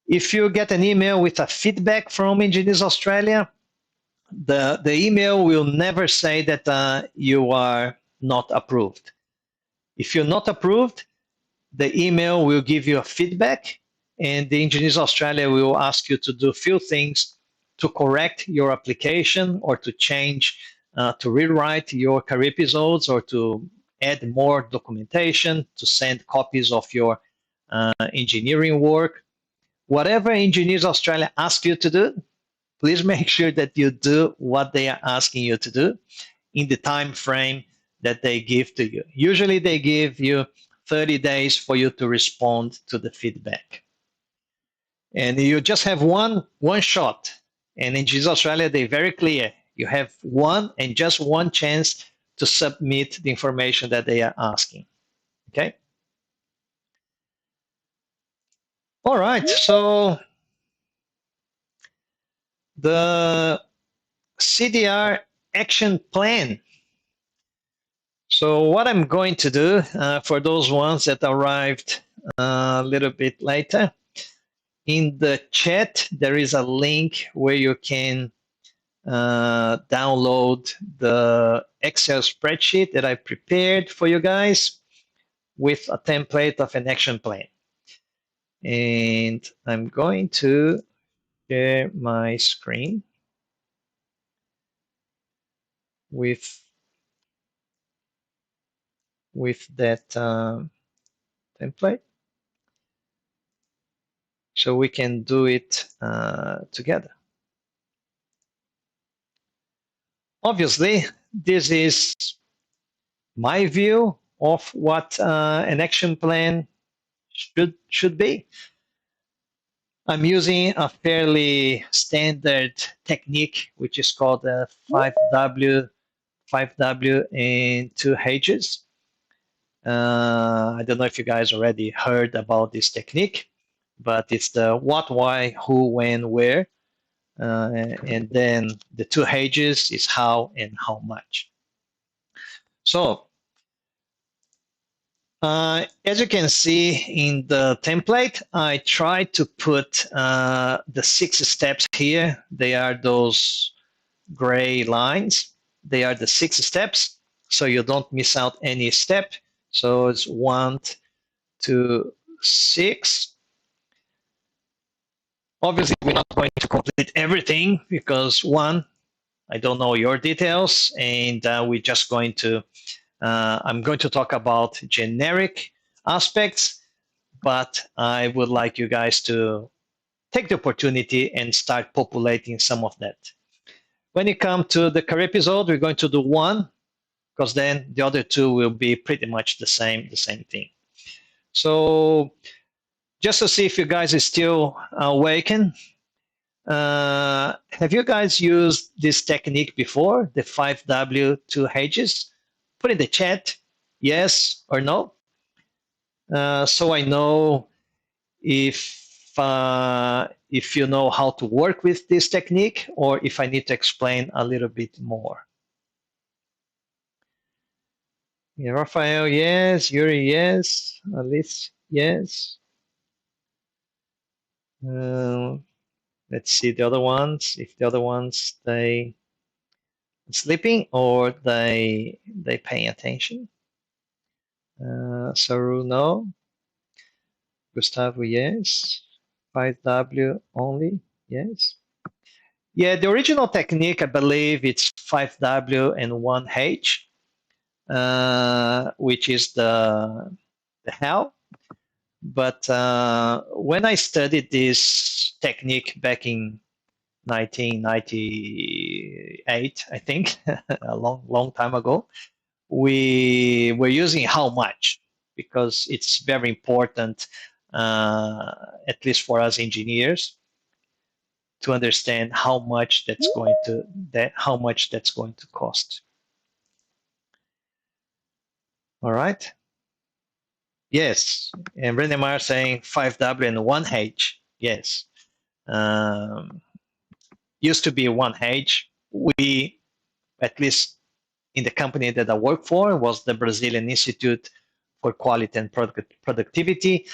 If you get an email with a feedback from Engineers Australia, the email will never say that you are not approved. If you're not approved, the email will give you a feedback, and the Engineers Australia will ask you to do a few things to correct your application or to change, to rewrite your career episodes or to add more documentation, to send copies of your engineering work. Whatever Engineers Australia asks you to do, please make sure that you do what they are asking you to do in the time frame that they give to you. Usually they give you 30 days for you to respond to the feedback. And you just have one shot. And in Engineers Australia, they're very clear. You have one and just one chance to submit the information that they are asking. Okay. All right. So the CDR action plan. So what I'm going to do for those ones that arrived a little bit later, in the chat, there is a link where you can download the Excel spreadsheet that I prepared for you guys with a template of an action plan. And I'm going to share my screen with that template so we can do it together. Obviously, this is my view of what an action plan should be. I'm using a fairly standard technique, which is called 5W, and 2H's. I don't know if you guys already heard about this technique, but it's the what, why, who, when, where. And then the 2H's is how and how much. So as you can see in the template, I tried to put the 6 steps here. They are those gray lines. They are the 6 steps, so you don't miss out any step. So it's 1, 2, 6. Obviously, we're not going to complete everything because one, I don't know your details, and we're just going to, I'm going to talk about generic aspects, but I would like you guys to take the opportunity and start populating some of that. When you come to the career episode, we're going to do one, because then the other two will be pretty much the same thing. So just to see if you guys are still awakened, have you guys used this technique before, the 5W 2H's? Put in the chat, yes or no, so I know if you know how to work with this technique or if I need to explain a little bit more. Yeah, Raphael, yes. Yuri, yes. Alice, yes. Let's see the other ones. If the other ones they sleeping or they paying attention. Saru, no. Gustavo, yes. 5W only, yes. Yeah, the original technique, I believe it's 5W and 1H, which is the how. But when I studied this technique back in 1998, I think, a long time ago, we were using how much because it's very important, at least for us engineers, to understand how much that's going to cost. All right. Yes, and Brenemar saying 5W and 1H. Yes. Used to be 1H. We, at least in the company that I work for, was the Brazilian Institute for Quality and Productivity.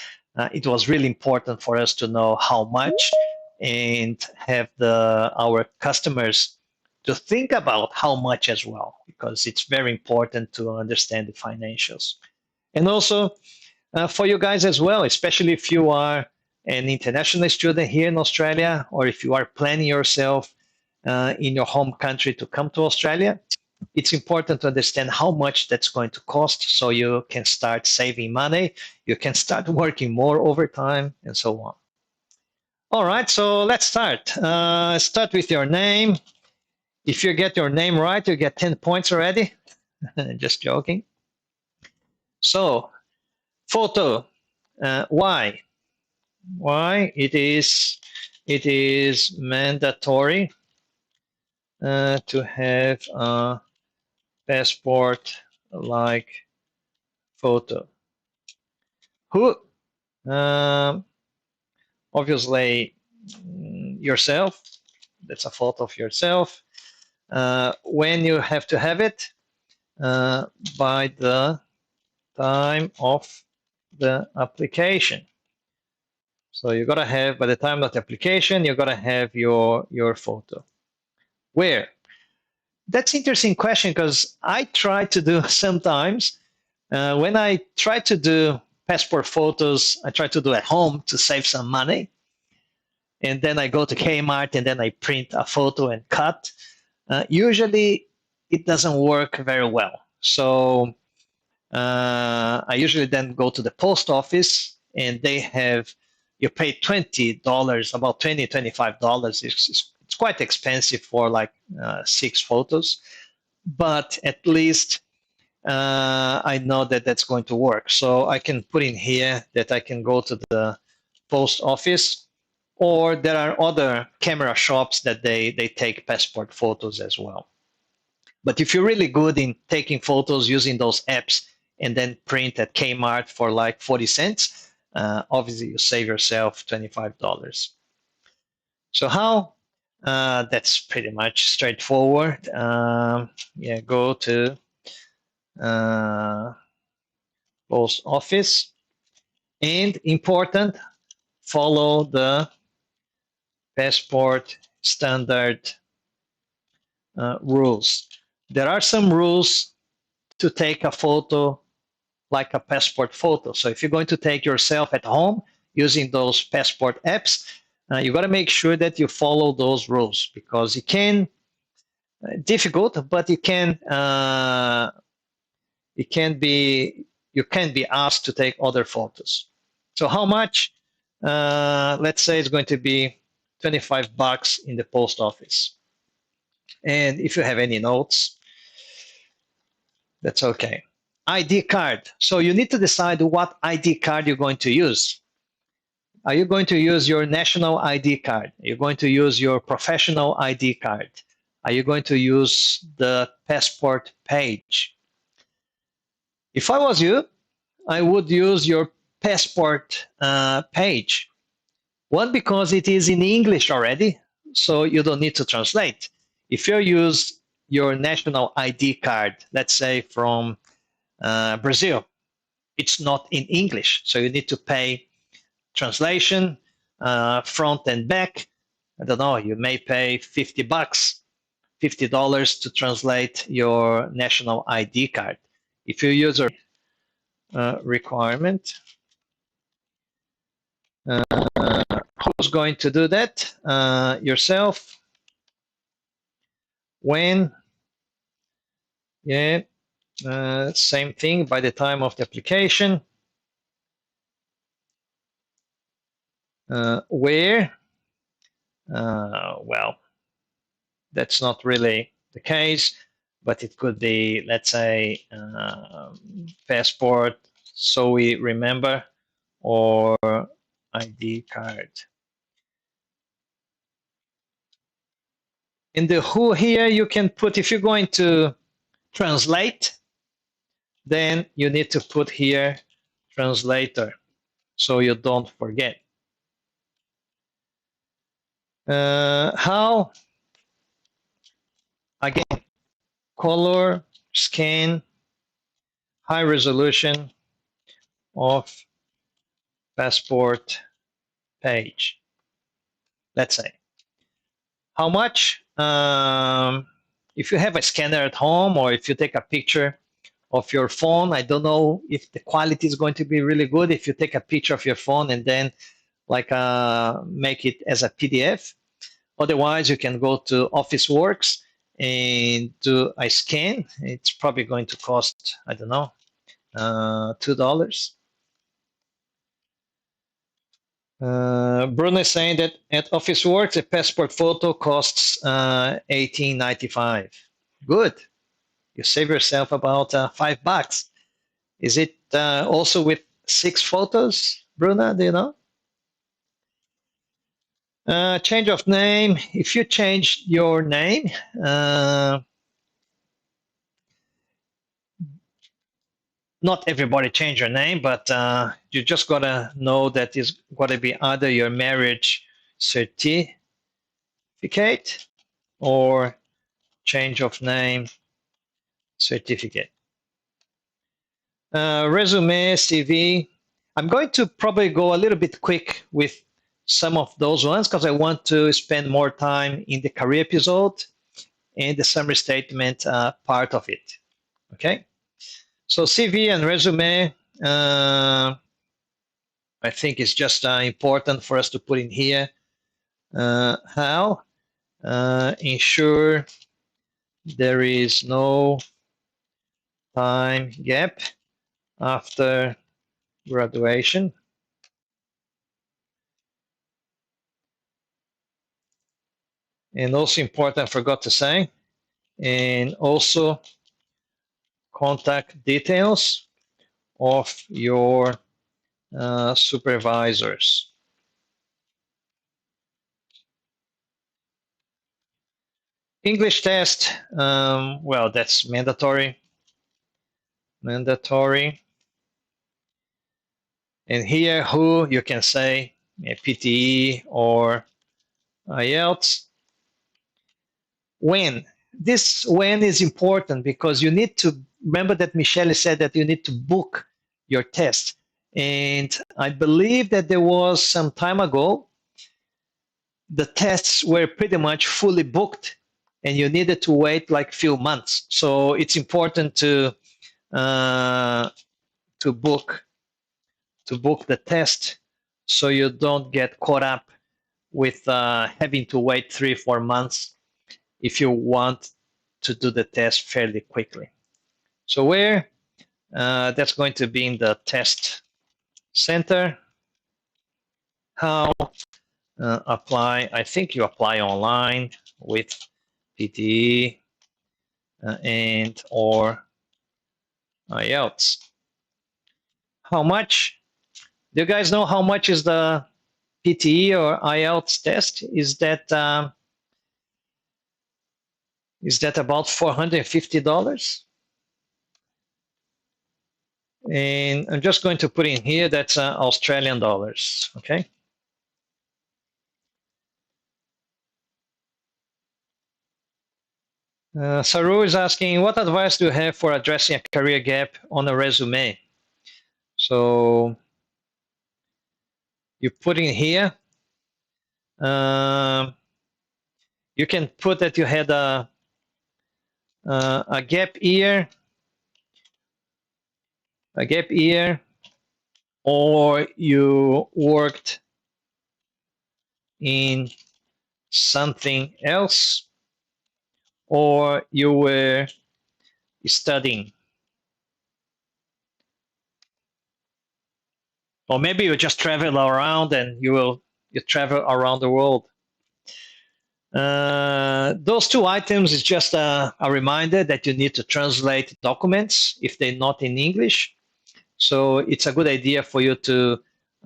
It was really important for us to know how much and have our customers to think about how much as well, because it's very important to understand the financials. And also for you guys as well, especially if you are an international student here in Australia, or if you are planning yourself in your home country to come to Australia, it's important to understand how much that's going to cost so you can start saving money, you can start working more overtime, and so on. All right, so let's start. Start with your name. If you get your name right, you get 10 points already. Just joking. So, photo. Why? Why? It is mandatory to have a passport-like photo. Who? Um, Obviously, yourself. That's a photo of yourself. When you have to have it, by the time of the application. So you gotta have, by the time of the application, you gotta have your photo. Where? That's interesting question because I try to do sometimes when I try to do passport photos, I try to do at home to save some money. And then I go to Kmart and then I print a photo and cut. Usually it doesn't work very well. So I usually then go to the post office and they have, you pay $20, about $25. It's quite expensive for like 6 photos, but at least I know that that's going to work. So I can put in here that I can go to the post office, or there are other camera shops that they take passport photos as well. But if you're really good in taking photos using those apps and then print at Kmart for like 40 cents, obviously you save yourself $25. So how? That's pretty much straightforward. Yeah, go to post office, and important, follow the passport standard rules. There are some rules to take a photo like a passport photo. So if you're going to take yourself at home using those passport apps, you got to make sure that you follow those rules, because it can difficult, but it can be, you can be asked to take other photos. So how much? Let's say it's going to be $25 in the post office. And if you have any notes, that's okay. ID card. So you need to decide what ID card you're going to use. Are you going to use your national ID card? Are you going to use your professional ID card? Are you going to use the passport page? If I was you, I would use your passport page. One, because it is in English already, so you don't need to translate. If you use your national ID card, let's say from Brazil, it's not in English, so you need to pay translation, front and back. I don't know, you may pay $50, $50 to translate your national ID card. If you use a requirement, who's going to do that? Yourself. When? Yeah, same thing by the time of the application. Where? Well, that's not really the case, but it could be, let's say, passport, so we remember, or ID card. In the who here, you can put, if you're going to translate, then you need to put here translator, so you don't forget. How? Again, color, scan, high resolution of passport page. Let's say. How much? If you have a scanner at home, or if you take a picture of your phone, I don't know if the quality is going to be really good if you take a picture of your phone and then like make it as a PDF. Otherwise, you can go to Officeworks and do a scan. It's probably going to cost, I don't know, $2. Bruno is saying that at Officeworks, a passport photo costs $18.95. Good. You save yourself about $5. Is it also with 6 photos, Bruna? Do you know? Change of name. If you change your name, Not everybody change your name, but you just gotta know that it's gotta be either your marriage certificate or change of name certificate. Resume, CV. I'm going to probably go a little bit quick with some of those ones because I want to spend more time in the career episode and the summary statement part of it. Okay, so CV and resume, I think it's just important for us to put in here how ensure there is no time gap after graduation. And also important, I forgot to say, and also contact details of your supervisors. English test, well, that's mandatory. Mandatory. And here, who you can say PTE or IELTS. When. This when is important because you need to remember that Michelle said that you need to book your test. And I believe that there was some time ago, the tests were pretty much fully booked and you needed to wait like few months. So it's important uh, to book the test so you don't get caught up with having to wait 3 or 4 months if you want to do the test fairly quickly. So where that's going to be in the test center. How apply? I think you apply online with PTE and or IELTS. How much? Do you guys know how much is the PTE or IELTS test? Is that about $450? And I'm just going to put in here that's Australian dollars. Okay. Saru is asking, what advice do you have for addressing a career gap on a resume? So you put in here. You can put that you had a gap year, or you worked in something else, or you were studying. Or maybe you just travel around and you travel around the world. Those two items is just a reminder that you need to translate documents if they're not in English. So it's a good idea for you to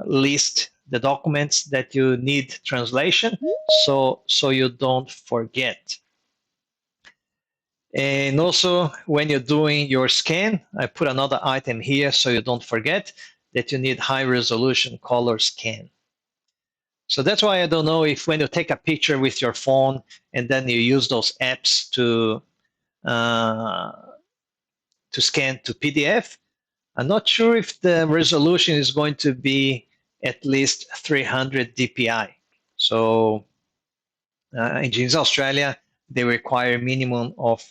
list the documents that you need translation so you don't forget. And also when you're doing your scan, I put another item here so you don't forget that you need high resolution color scan. So that's why I don't know if when you take a picture with your phone and then you use those apps to scan to PDF, I'm not sure if the resolution is going to be at least 300 dpi. So in Jeans Australia, they require minimum of,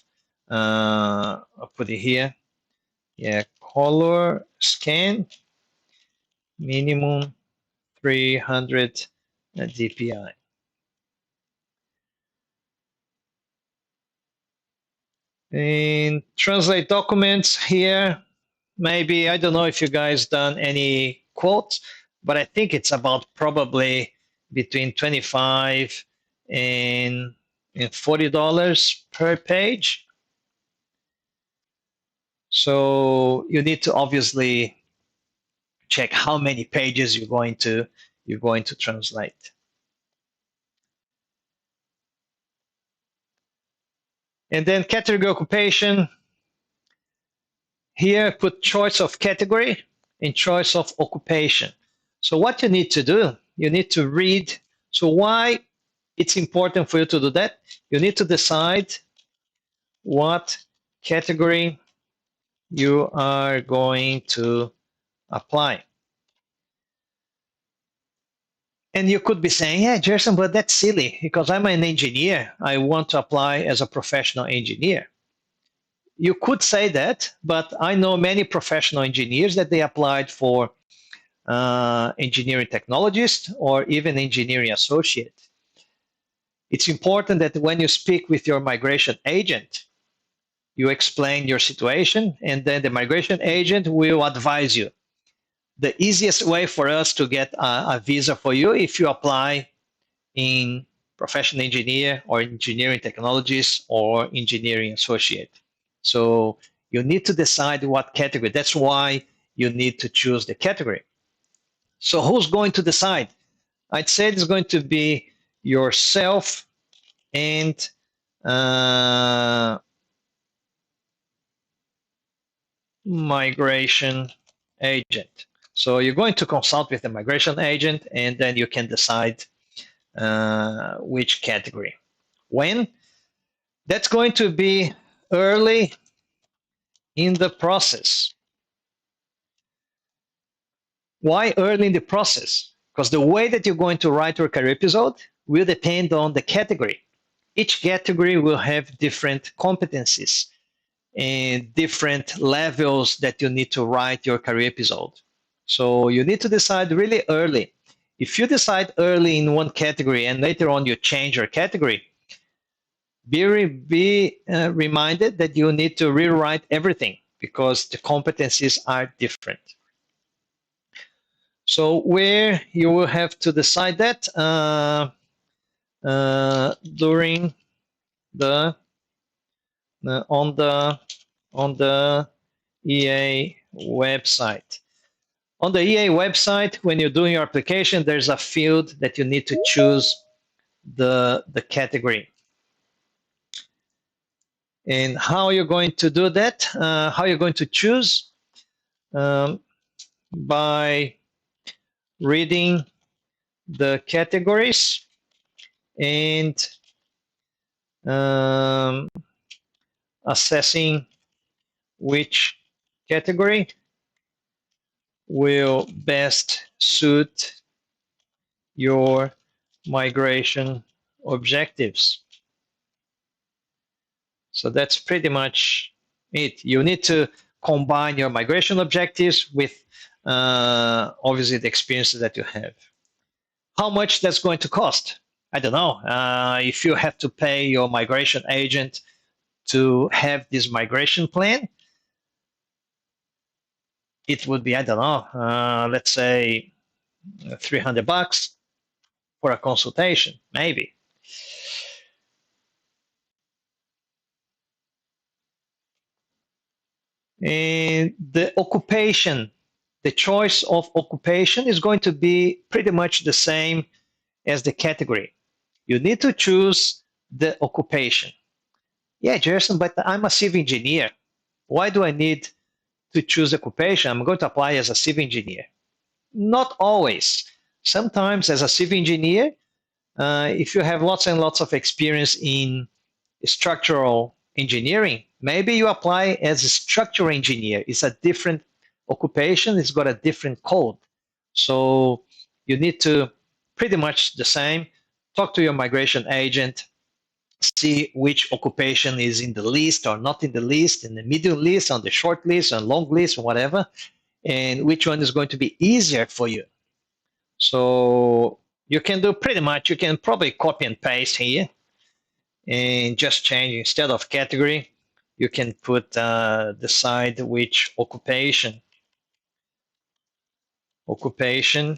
I'll put it here, yeah, color scan, minimum 300 dpi. And translate documents here, maybe, I don't know if you guys done any quotes, but I think it's about probably between 25 and $40 per page. So you need to obviously check how many pages you're going to translate. And then category occupation. Here, put choice of category and choice of occupation. So what you need to do, you need to read. So why it's important for you to do that? You need to decide what category you are going to apply. And you could be saying, yeah, Jason, but that's silly because I'm an engineer. I want to apply as a professional engineer. You could say that, but I know many professional engineers that they applied for engineering technologist or even engineering associate. It's important that when you speak with your migration agent, you explain your situation, and then the migration agent will advise you. The easiest way for us to get a visa for you if you apply in professional engineer or engineering technologies or engineering associate. So you need to decide what category. That's why you need to choose the category. So who's going to decide? I'd say it's going to be yourself and migration agent. So you're going to consult with the migration agent, and then you can decide which category. When? That's going to be early in the process. Why early in the process? Because the way that you're going to write your career episode will depend on the category. Each category will have different competencies and different levels that you need to write your career episode. So you need to decide really early. If you decide early in one category and later on you change your category, be reminded that you need to rewrite everything because the competencies are different. So where you will have to decide that during the on the EA website. On the EA website, when you're doing your application, there's a field that you need to choose the category. And how you're going to do that, how you're going to choose, by reading the categories and assessing which category will best suit your migration objectives. So that's pretty much it. You need to combine your migration objectives with obviously the experiences that you have. How much that's going to cost? I don't know. If you have to pay your migration agent to have this migration plan, it would be, I don't know, let's say $300 for a consultation, maybe. And the occupation, the choice of occupation is going to be pretty much the same as the category. You need to choose the occupation. Yeah, Jason, but I'm a civil engineer. Why do I need to choose occupation? I'm going to apply as a civil engineer. Not always. Sometimes as a civil engineer, if you have lots and lots of experience in structural engineering, maybe you apply as a structural engineer. It's a different occupation. It's got a different code. So you need to pretty much the same. Talk to your migration agent, see which occupation is in the list or not in the list, in the medium list, on the short list, on long list, whatever, and which one is going to be easier for you. So you can do pretty much, you can probably copy and paste here and just change instead of category, you can put decide which occupation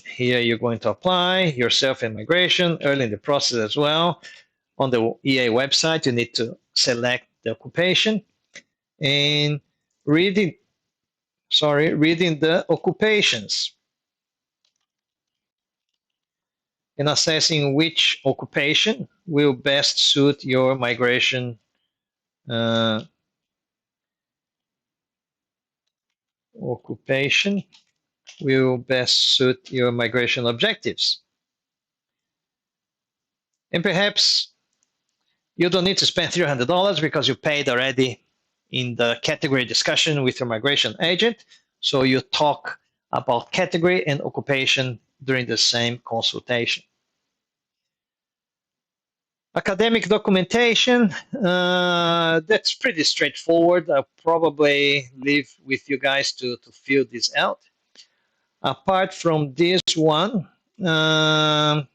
here you're going to apply yourself in migration early in the process as well. On the EA website, you need to select the occupation and reading the occupations and assessing which occupation will best suit your migration occupation will best suit your migration objectives. And perhaps you don't need to spend $300 because you paid already in the category discussion with your migration agent. So you talk about category and occupation during the same consultation. Academic documentation, that's pretty straightforward. I'll probably leave with you guys to fill this out. Apart from this one, a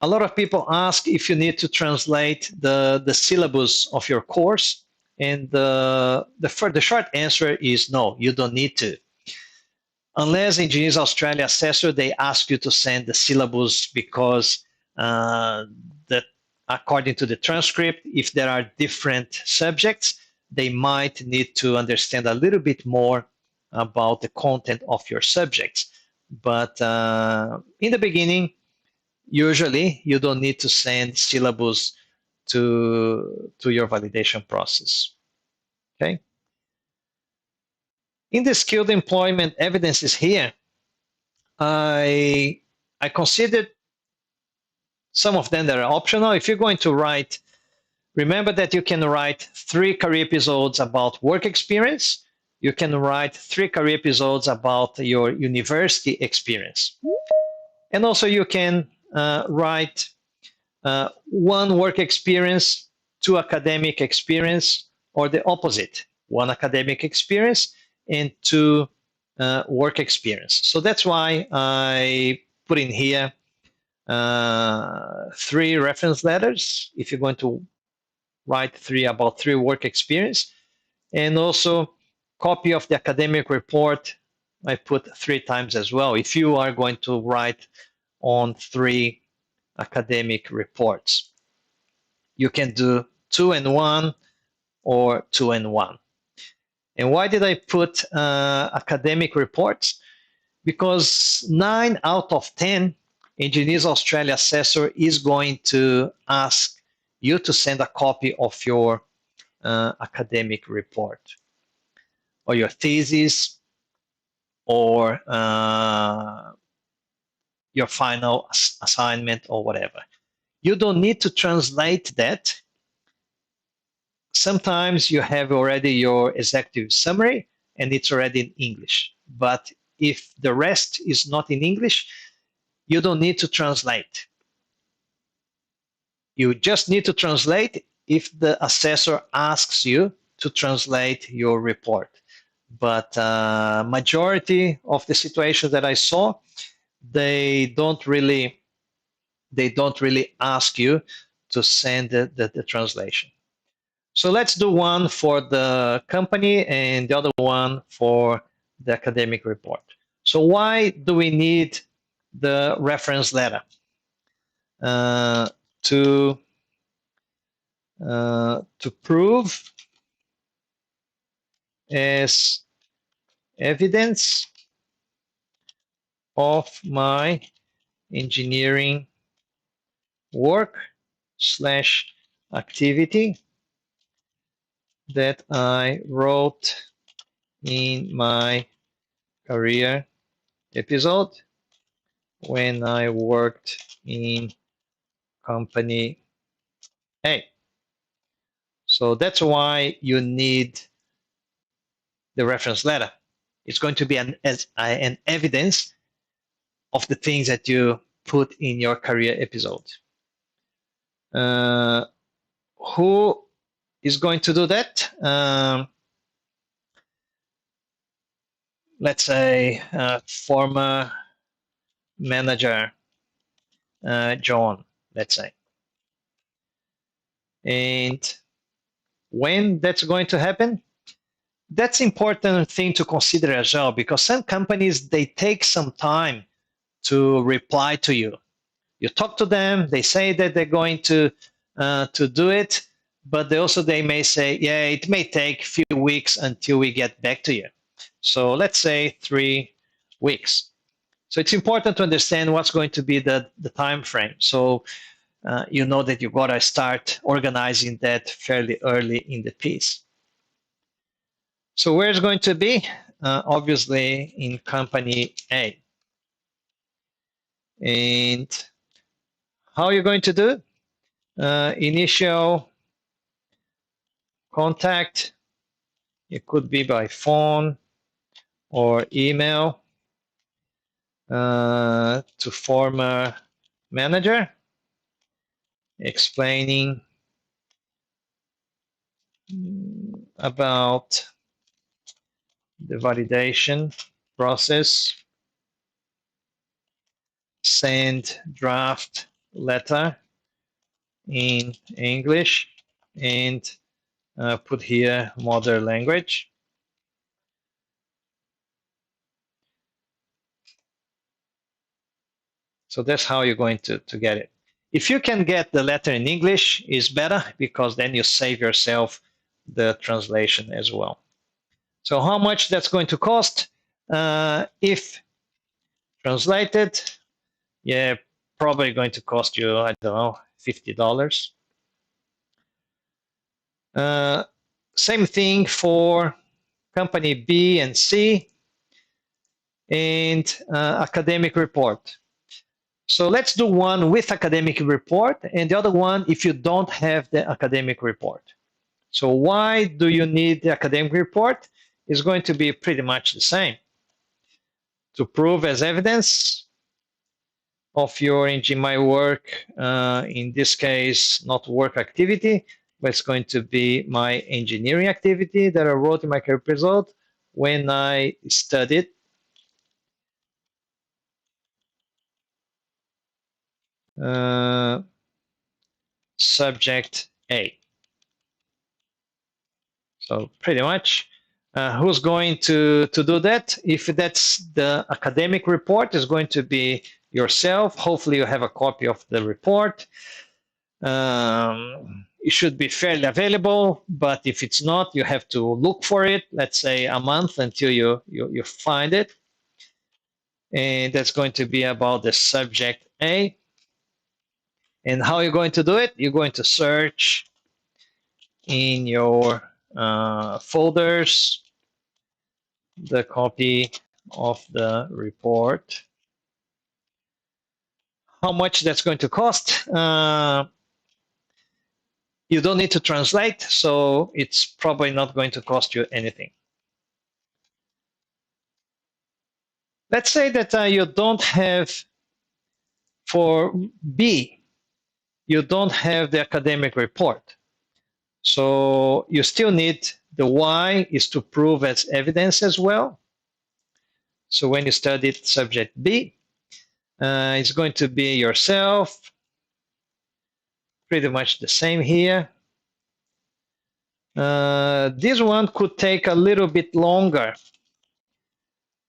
lot of people ask if you need to translate the syllabus of your course, and the short answer is no, you don't need to. Unless Engineers Australia Assessor, they ask you to send the syllabus because that according to the transcript, if there are different subjects, they might need to understand a little bit more about the content of your subjects. But in the beginning, usually you don't need to send syllabus to your validation process. Okay. In the skilled employment evidences here, I considered some of them that are optional. If you're going to write, remember that you can write 3 career episodes about work experience. You can write 3 career episodes about your university experience. And also you can write 1 work experience, 2 academic experience, or the opposite, 1 academic experience and 2 work experience. So that's why I put in here 3 reference letters if you're going to write 3 about 3 work experience, and also copy of the academic report I put 3 times as well if you are going to write on 3 academic reports. You can do 2 and 1 or 2 and 1. And why did I put academic reports? Because 9 out of 10 Engineers Australia Assessor is going to ask you to send a copy of your academic report or your thesis or your final assignment or whatever. You don't need to translate that. Sometimes you have already your executive summary and it's already in English. But if the rest is not in English, you don't need to translate. You just need to translate if the assessor asks you to translate your report. But majority of the situations that I saw, they don't really ask you to send the translation. So let's do one for the company and the other one for the academic report. So why do we need the reference letter? To prove as evidence of my engineering work / activity that I wrote in my career episode when I worked in company A. So that's why you need the reference letter. It's going to be an evidence of the things that you put in your career episode. Who is going to do that? Let's say former manager John, let's say. And when that's going to happen? That's important thing to consider as well, because some companies, they take some time to reply to you. You talk to them, they say that they're going to do it, but they may say, yeah, it may take a few weeks until we get back to you. So let's say 3 weeks. So it's important to understand what's going to be the time frame. So you know that you got to start organizing that fairly early in the piece. So where it's going to be? Obviously in company A. And how are you going to do? Initial contact, it could be by phone or email to former manager, explaining about the validation process, send draft letter in English, and put here mother language. So that's how you're going to get it. If you can get the letter in English, is better, because then you save yourself the translation as well. So how much that's going to cost? If translated, yeah, probably going to cost you, I don't know, $50. Same thing for company B and C, and academic report. So let's do one with academic report, and the other one if you don't have the academic report. So why do you need the academic report? It's going to be pretty much the same. To prove as evidence of your my work, in this case, not work activity, but it's going to be my engineering activity that I wrote in my career result when I studied subject A. So pretty much, who's going to do that? If that's the academic report, is going to be yourself. Hopefully you have a copy of the report. It should be fairly available, but if it's not, you have to look for it, let's say a month until you find it. And that's going to be about the subject A. And how you're going to do it? You're going to search in your folders the copy of the report. How much that's going to cost? You don't need to translate, so it's probably not going to cost you anything. Let's say that you don't have, for B, you don't have the academic report. So you still need the Y is to prove as evidence as well. So when you study subject B, it's going to be yourself, pretty much the same here. This one could take a little bit longer,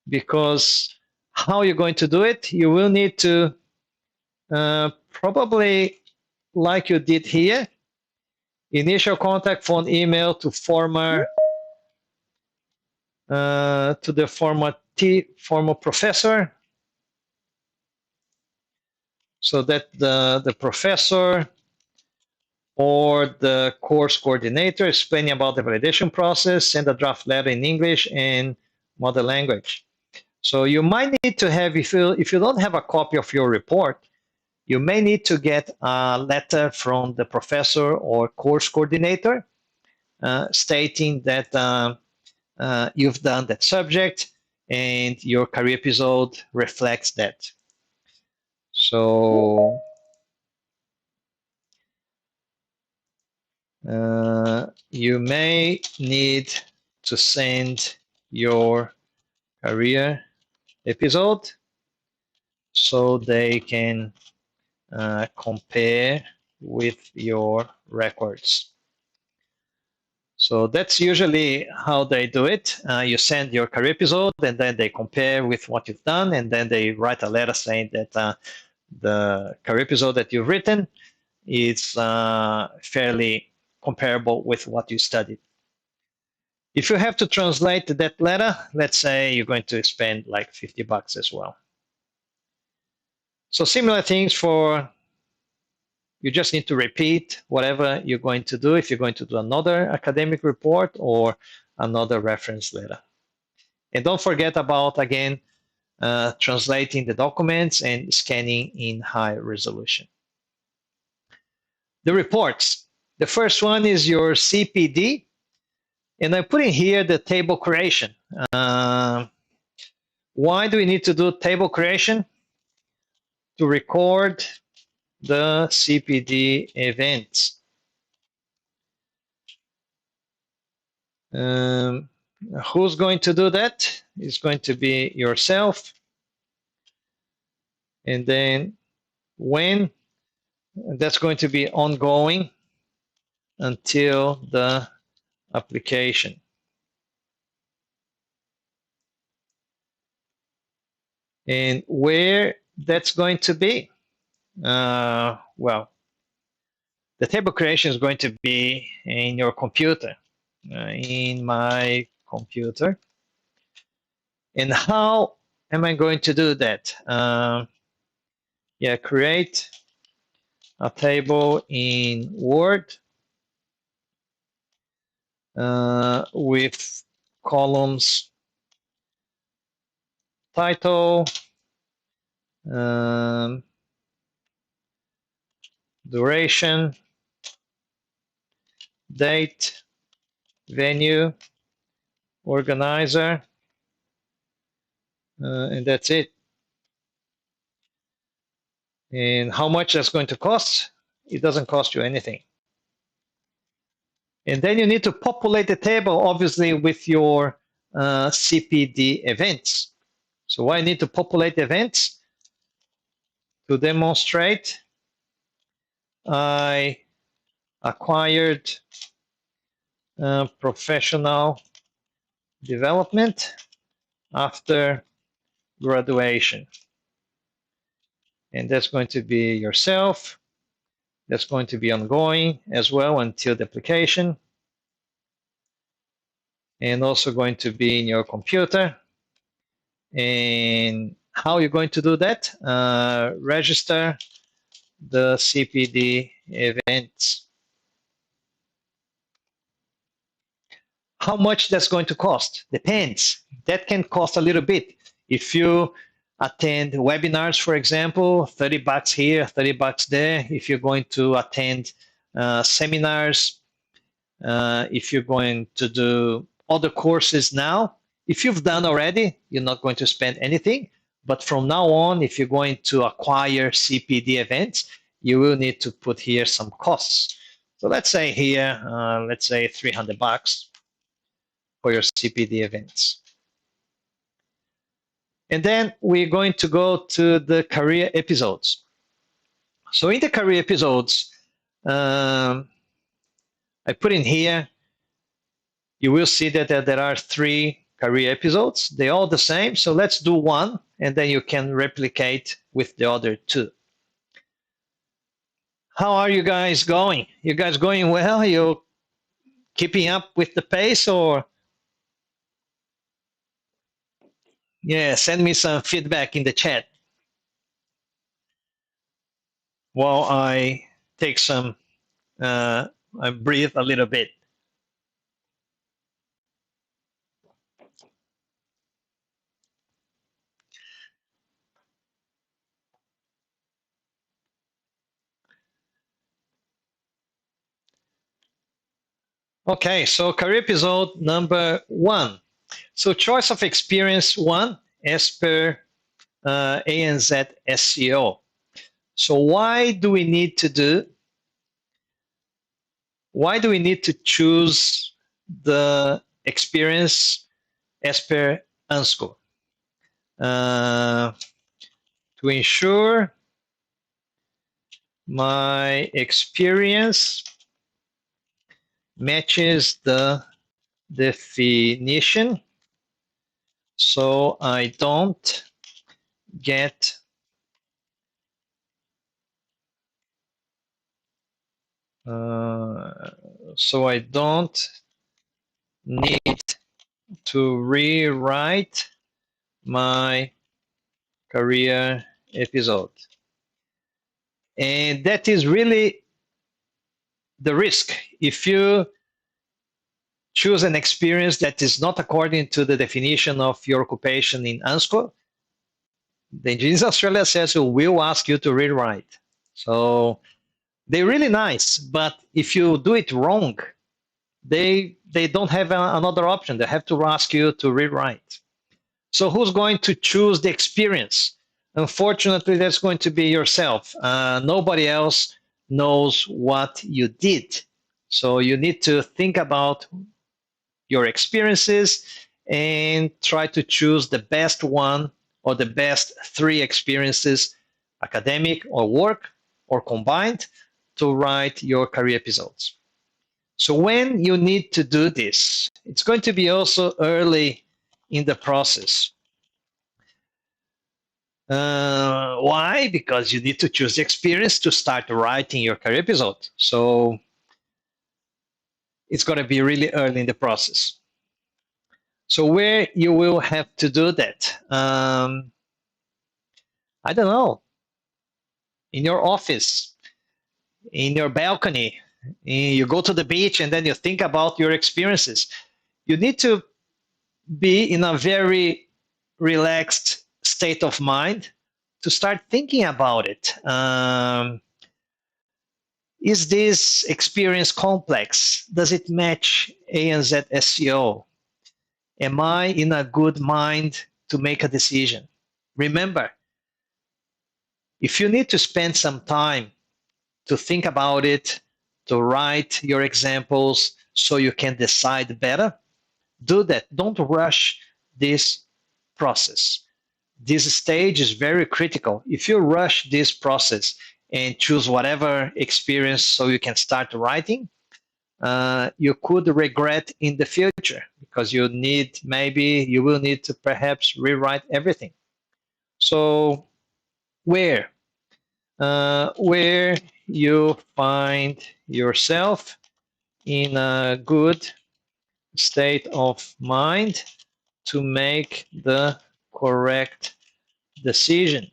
because how you're going to do it, you will need to probably, like you did here, initial contact, phone, email to former to the former professor, so that the professor or the course coordinator explaining about the validation process, send a draft letter in English and mother language. So you might need to have, if you don't have a copy of your report, you may need to get a letter from the professor or course coordinator stating that you've done that subject and your career episode reflects that. So you may need to send your career episode so they can compare with your records. So that's usually how they do it. You send your career episode, and then they compare with what you've done, and then they write a letter saying that the career episode that you've written is fairly comparable with what you studied. If you have to translate that letter, let's say you're going to spend like $50 as well. So similar things for, you just need to repeat whatever you're going to do. If you're going to do another academic report or another reference letter. And don't forget about, again, translating the documents and scanning in high resolution. The reports. The first one is your CPD, and I'm putting here the table creation. Why do we need to do table creation? To record the CPD events. Who's going to do that? It's going to be yourself. And then when? That's going to be ongoing until the application. And where that's going to be? Well, the table creation is going to be in your computer, in my computer. And how am I going to do that? Yeah, create a table in Word with columns title, duration, date, venue, organizer, and that's it. And how much that's going to cost? It doesn't cost you anything. And then you need to populate the table, obviously, with your CPD events. So why I need to populate events? To demonstrate, I acquired professional development after graduation. And that's going to be yourself. That's going to be ongoing as well until the application. And also going to be in your computer. And how are you going to do that? Register the CPD events. How much that's going to cost? Depends. That can cost a little bit. If you attend webinars, for example, $30 here, $30 there. If you're going to attend seminars, if you're going to do other courses now, if you've done already, you're not going to spend anything. But from now on, if you're going to acquire CPD events, you will need to put here some costs. So let's say here, let's say $300 for your CPD events. And then we're going to go to the career episodes. So in the career episodes, I put in here, you will see that there are 3 career episodes. They're all the same. So let's do one, and then you can replicate with the other 2. How are you guys going? You guys going well? You keeping up with the pace, or? Yeah, send me some feedback in the chat while I take some, I breathe a little bit. Okay, so career episode number 1. So choice of experience 1 as per ANZ SEO. So why do we need to choose the experience as per ANSCO? To ensure my experience matches the definition, so I don't get so I don't need to rewrite my career episode. And that is really the risk. If you choose an experience that is not according to the definition of your occupation in ANSCO, the Engineers Australia Assessor will ask you to rewrite. So they're really nice, but if you do it wrong, they don't have another option. They have to ask you to rewrite. So who's going to choose the experience? Unfortunately, that's going to be yourself. Nobody else knows what you did. So you need to think about your experiences and try to choose the best one or the best three experiences, academic or work or combined, to write your career episodes. So when you need to do this, it's going to be also early in the process. Why? Because you need to choose the experience to start writing your career episode. So it's going to be really early in the process. So where you will have to do that? I don't know. In your office, in your balcony, you go to the beach and then you think about your experiences. You need to be in a very relaxed state of mind to start thinking about it. Is this experience complex? Does it match ANZ SEO? Am I in a good mind to make a decision? Remember, if you need to spend some time to think about it, to write your examples so you can decide better, do that. Don't rush this process. This stage is very critical. If you rush this process and choose whatever experience so you can start writing, you could regret in the future because you will need to perhaps rewrite everything. So where you find yourself in a good state of mind to make the correct decision.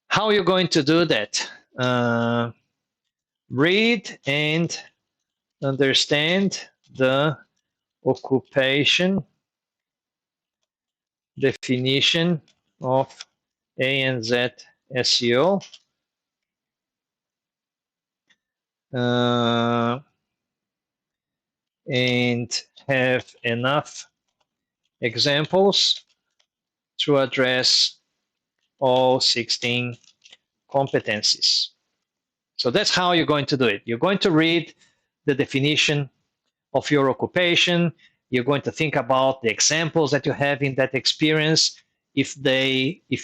How are you going to do that? Read and understand the occupation definition of ANZ SEO. And have enough examples to address all 16 competencies. So that's how you're going to do it. You're going to read the definition of your occupation. You're going to think about the examples that you have in that experience, if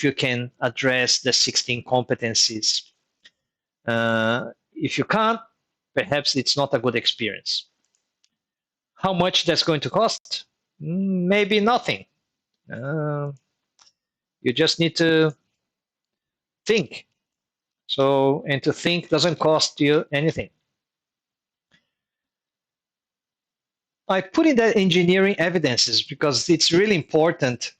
you can address the 16 competencies. If you can't, perhaps it's not a good experience. How much that's going to cost? Maybe nothing. You just need to think. And to think doesn't cost you anything. I put in the engineering evidences because it's really important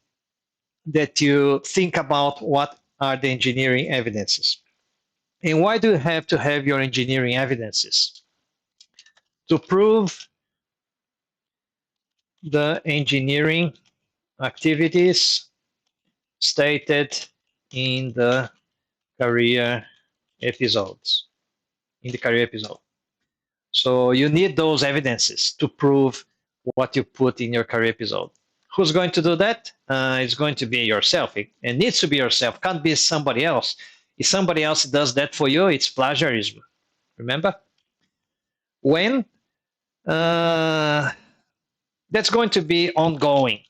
that you think about what are the engineering evidences. And why do you have to have your engineering evidences? To prove the engineering activities stated in the career episodes, in the career episode. So you need those evidences to prove what you put in your career episode. Who's going to do that? It's going to be yourself. It needs to be yourself. Can't be somebody else. If somebody else does that for you, it's plagiarism. Remember? When? That's going to be ongoing.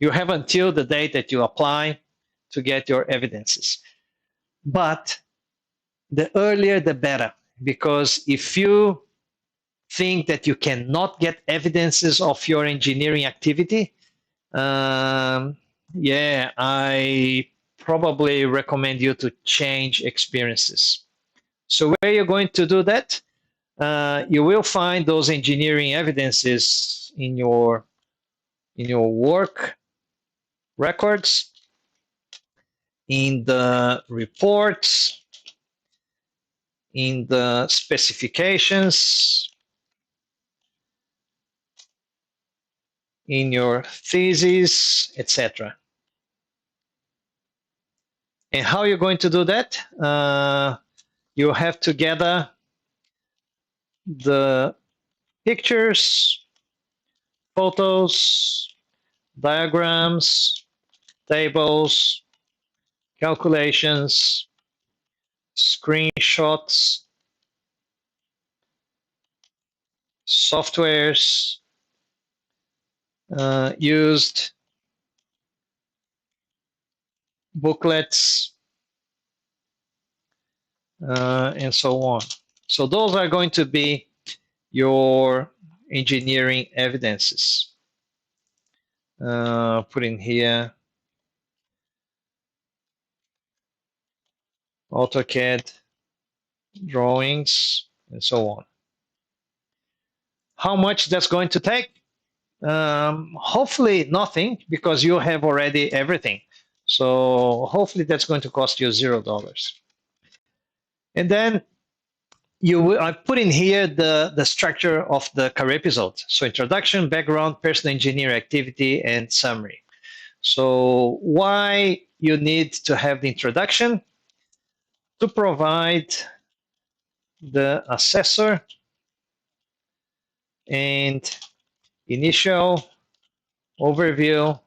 You have until the date that you apply to get your evidences. But the earlier, the better. Because if you think that you cannot get evidences of your engineering activity, yeah, I probably recommend you to change experiences. So where you're going to do that, you will find those engineering evidences in your work records, in the reports, in the specifications, in your thesis, etc. And how you're going to do that? You have to gather the pictures, photos, diagrams, tables, calculations, screenshots, softwares used, booklets, and so on. So those are going to be your engineering evidences. Put in here AutoCAD drawings and so on. How much that's going to take? Hopefully nothing, because you have already everything. So hopefully that's going to cost you $0. And then I put in here the structure of the career episode. So introduction, background, personal engineering activity, and summary. So why you need to have the introduction? To provide the assessor and initial overview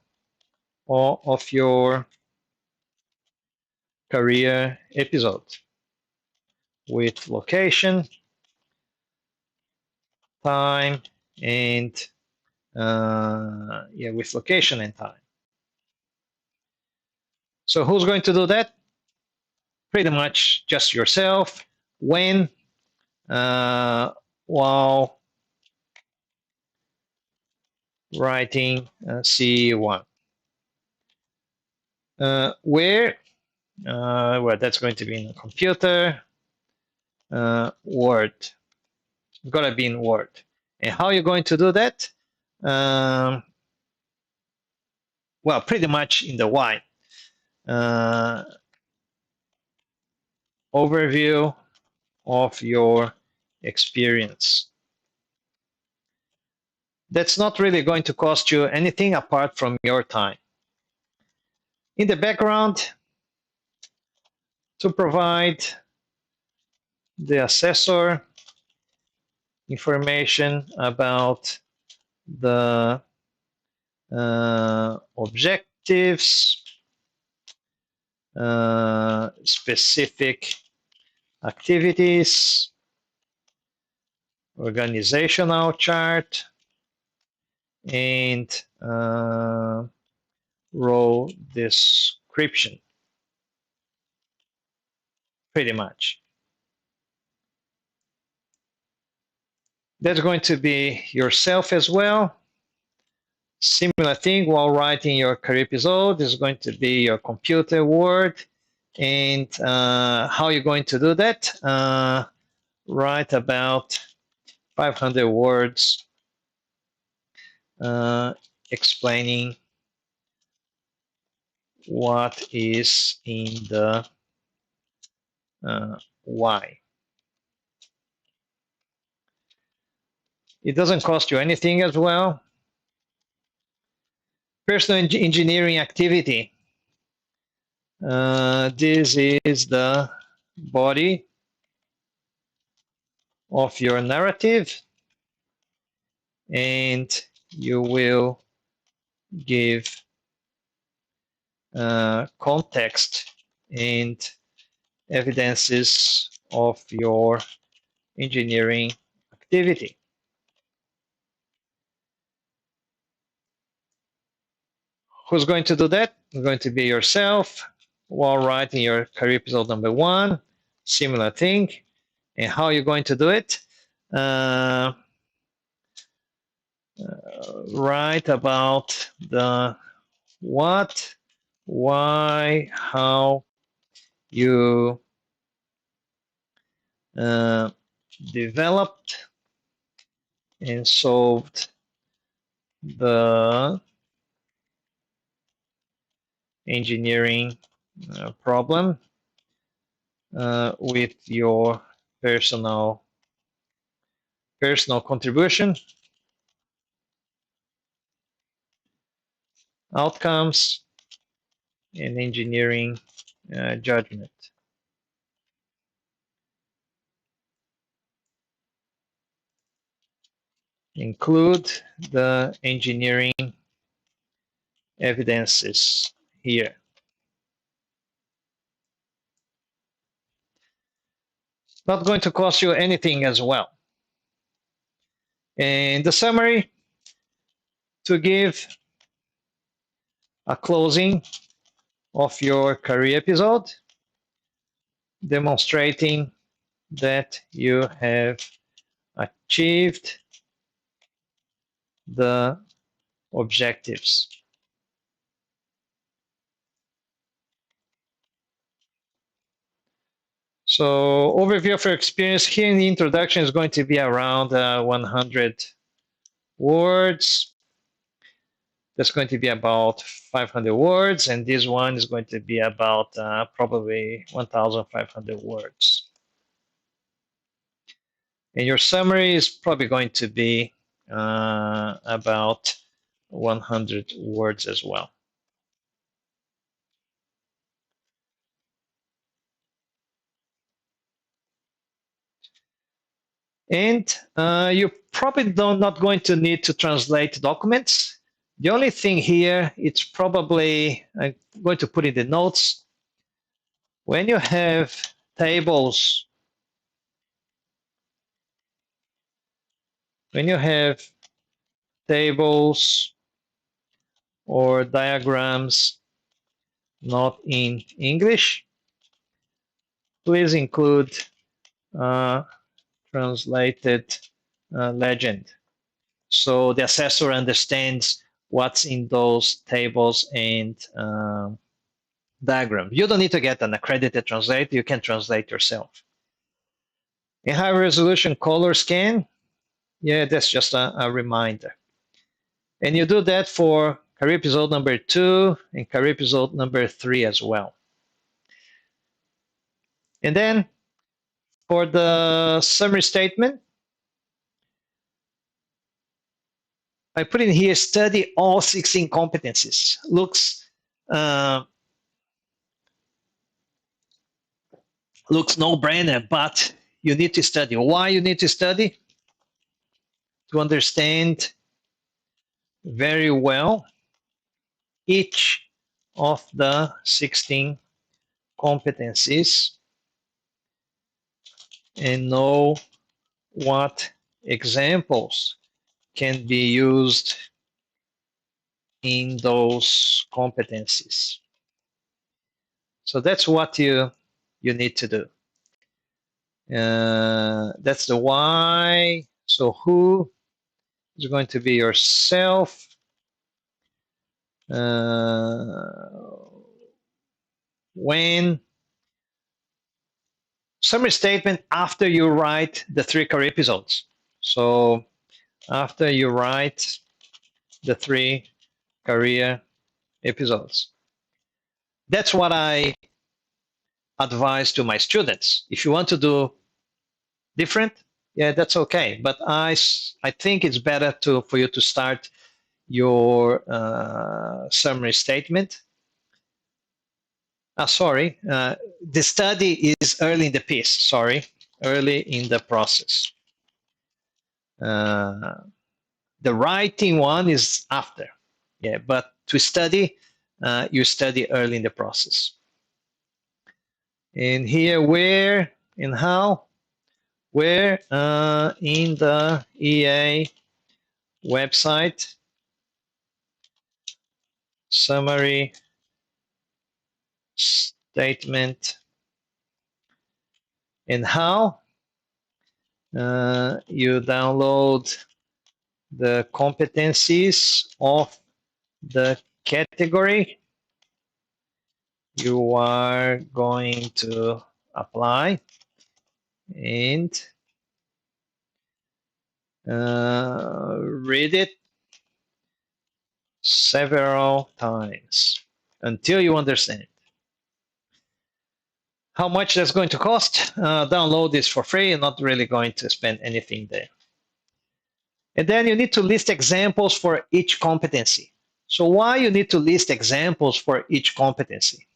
of your career episode with location, time, and with location and time. So who's going to do that? Pretty much just yourself. When? While writing C1. Where? Well, that's going to be in a computer. Word. It's got to be in Word. And how are you going to do that? Well, pretty much in the Y. Overview of your experience. That's not really going to cost you anything apart from your time. In the background, to provide the assessor information about the objectives, specific activities, organizational chart, and role description, pretty much. That's going to be yourself as well. Similar thing while writing your career episode is going to be your computer Word. And how you're going to do that? Write about 500 words explaining what is in the why. It doesn't cost you anything as well. Personal engineering activity. This is the body of your narrative, and you will give context and evidences of your engineering activity. Who's going to do that? It's going to be yourself while writing your career episode number 1. Similar thing. And how you're going to do it? Write about the what, why, how you developed and solved the engineering problem with your personal contribution, outcomes, and engineering judgment. Include the engineering evidences here. Not going to cost you anything as well. And the summary, to give a closing of your career episode, demonstrating that you have achieved the objectives. So overview of your experience here in the introduction is going to be around 100 words. That's going to be about 500 words, and this one is going to be about probably 1,500 words. And your summary is probably going to be about 100 words as well. And you probably not going to need to translate documents. The only thing here, it's probably, I'm going to put in the notes, when you have tables, or diagrams not in English, please include translated legend. So the assessor understands what's in those tables and diagrams. You don't need to get an accredited translator. You can translate yourself. In high resolution color scan, yeah, that's just a reminder. And you do that for career episode number 2 and career episode number 3 as well. And then for the summary statement, I put in here, study all 16 competencies. Looks no-brainer, but you need to study. Why you need to study? To understand very well each of the 16 competencies and know what examples can be used in those competencies. So that's what you need to do. That's the why. So who is going to be yourself? When? Summary statement after you write the 3 career episodes. So after you write the 3 career episodes. That's what I advise to my students. If you want to do different, yeah, that's okay. But I think it's better for you to start your summary statement. Sorry, the study is early in the piece. Sorry, early in the process. The writing one is after. Yeah, but to study, you study early in the process. And here, where and how? Where in the EA website, summary statement, and how you download the competencies of the category you are going to apply, and read it several times until you understand. How much that's going to cost? Download this for free. You're not really going to spend anything there. And then you need to list examples for each competency. So why you need to list examples for each competency?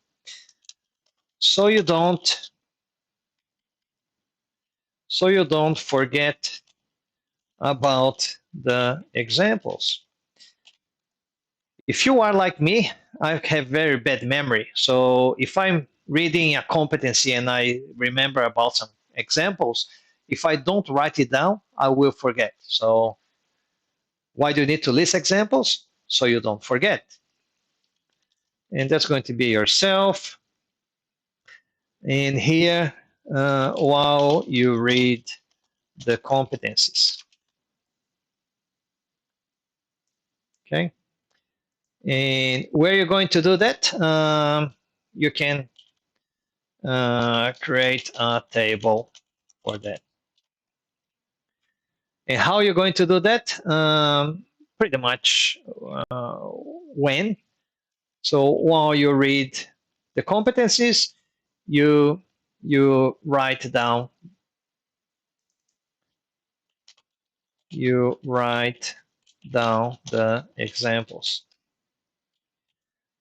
So you don't forget about the examples. If you are like me, I have very bad memory. So if I'm reading a competency and I remember about some examples, if I don't write it down, I will forget. So why do you need to list examples? So you don't forget. And that's going to be yourself. And here, while you read the competencies. Okay. And where you're going to do that, you can create a table for that. And how you're going to do that? Pretty much when. So while you read the competencies, you write down the examples.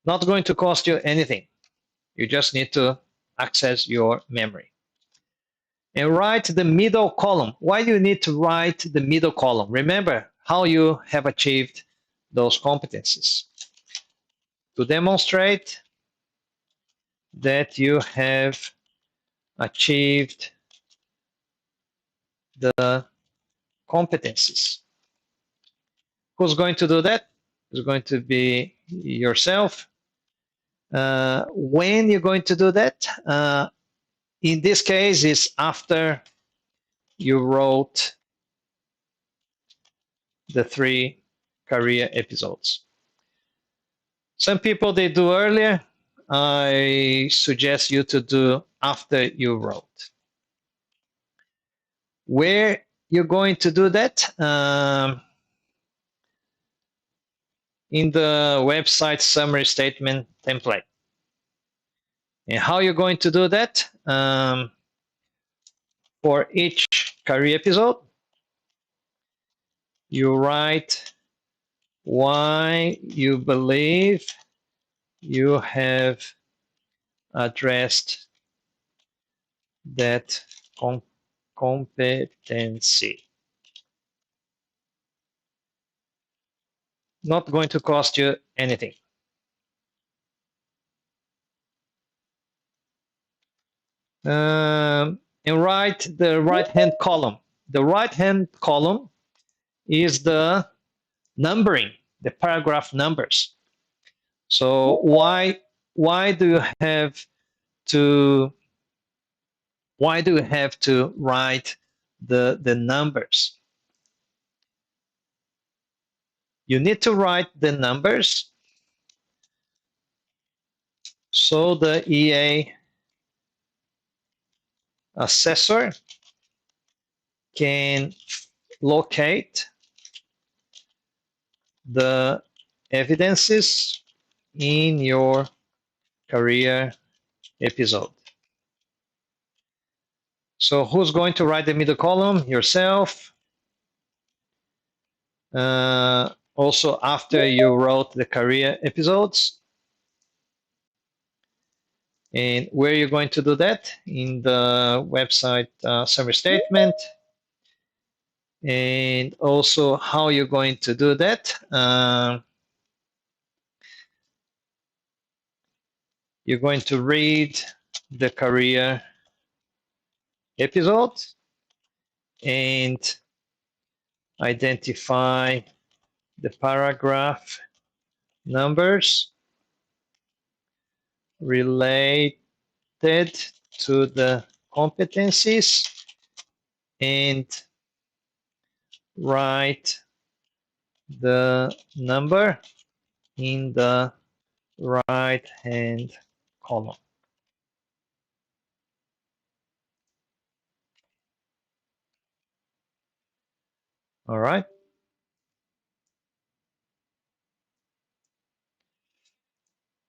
Not going to cost you anything. You just need to access your memory. And write the middle column. Why do you need to write the middle column? Remember how you have achieved those competencies. To demonstrate that you have achieved the competencies. Who's going to do that? It's going to be yourself. When you're going to do that? In this case, is after you wrote the 3 career episodes. Some people, they do earlier. I suggest you to do after you wrote. Where you're going to do that? In the website summary statement template. And how you're going to do that? For each career episode, you write why you believe you have addressed that competency. Not going to cost you anything. And write the right-hand column. The right-hand column is the numbering, the paragraph numbers. So why do you have to write the numbers? You need to write the numbers so the EA assessor can locate the evidences in your career episode. So who's going to write the middle column? Yourself. Also, after you wrote the career episodes. And where you're going to do that? In the website summary statement. And also how you're going to do that. You're going to read the career episode and identify the paragraph numbers related to the competencies and write the number in the right hand column. All right.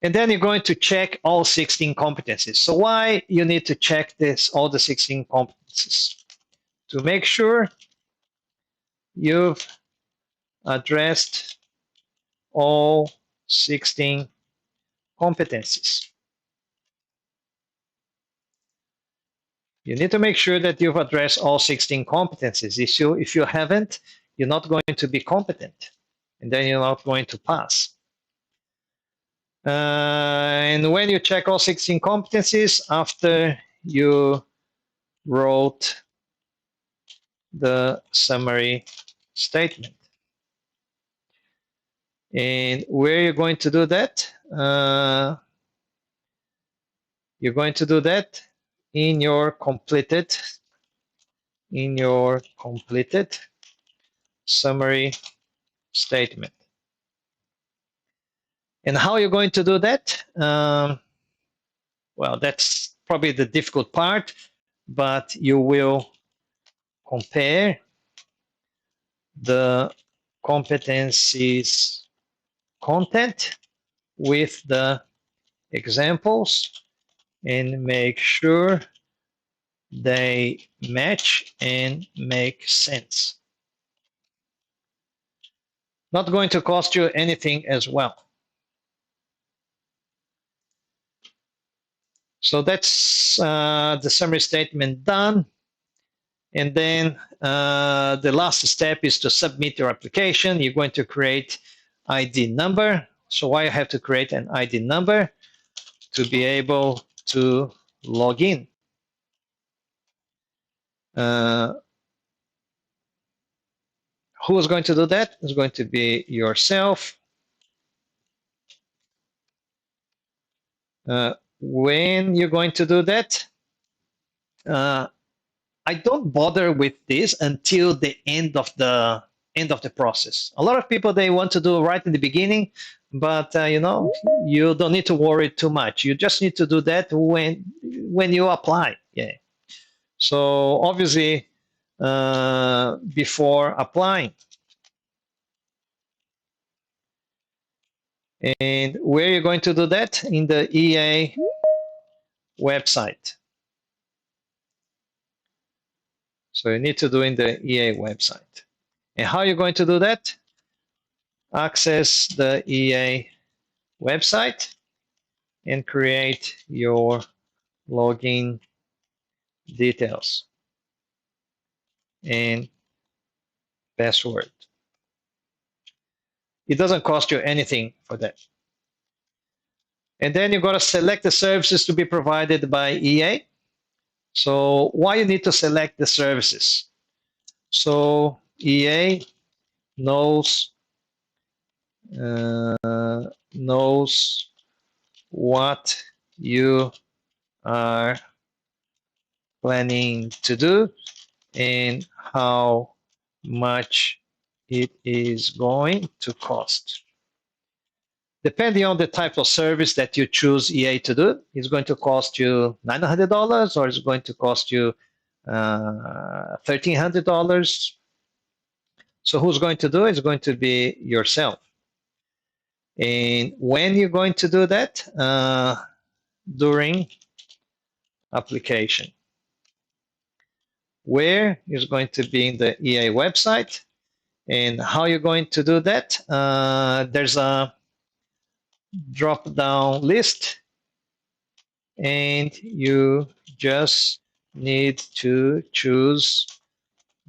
And then you're going to check all 16 competencies. So why you need to check all the 16 competencies? To make sure you've addressed all 16 competencies. You need to make sure that you've addressed all 16 competencies. If you haven't, you're not going to be competent, and then you're not going to pass. And when you check all 16 competencies, after you wrote the summary statement. And where you're going to do that? You're going to do that in your completed summary statement. And how you're going to do that? Well, that's probably the difficult part, but you will compare the competencies content with the examples and make sure they match and make sense. Not going to cost you anything as well. So that's the summary statement done. And then the last step is to submit your application. You're going to create ID number. So why you have to create an ID number? To be able to log in. Who is going to do that? It's going to be yourself. When you're going to do that, I don't bother with this until the end of the process. A lot of people, they want to do right in the beginning, but you know, you don't need to worry too much. You just need to do that when you apply. Yeah. So obviously, before applying. And where you're going to do that? In the EA website. So you need to do in the EA website. And how are you going to do that? Access the EA website and create your login details and password. It doesn't cost you anything for that. And then you've got to select the services to be provided by EA. So why you need to select the services? So EA knows what you are planning to do and how much it is going to cost. Depending on the type of service that you choose EA to do, it's going to cost you $900 or it's going to cost you $1,300. So who's going to do it? It's going to be yourself. And when you're going to do that? During application. Where is going to be in the EA website. And how you're going to do that? There's a drop-down list. And you just need to choose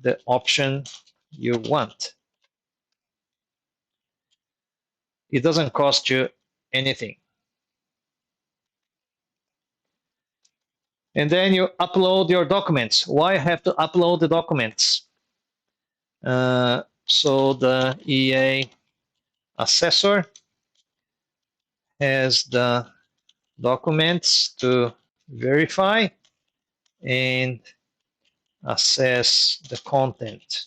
the option you want. It doesn't cost you anything. And then you upload your documents. Why have to upload the documents? So the EA assessor has the documents to verify and assess the content.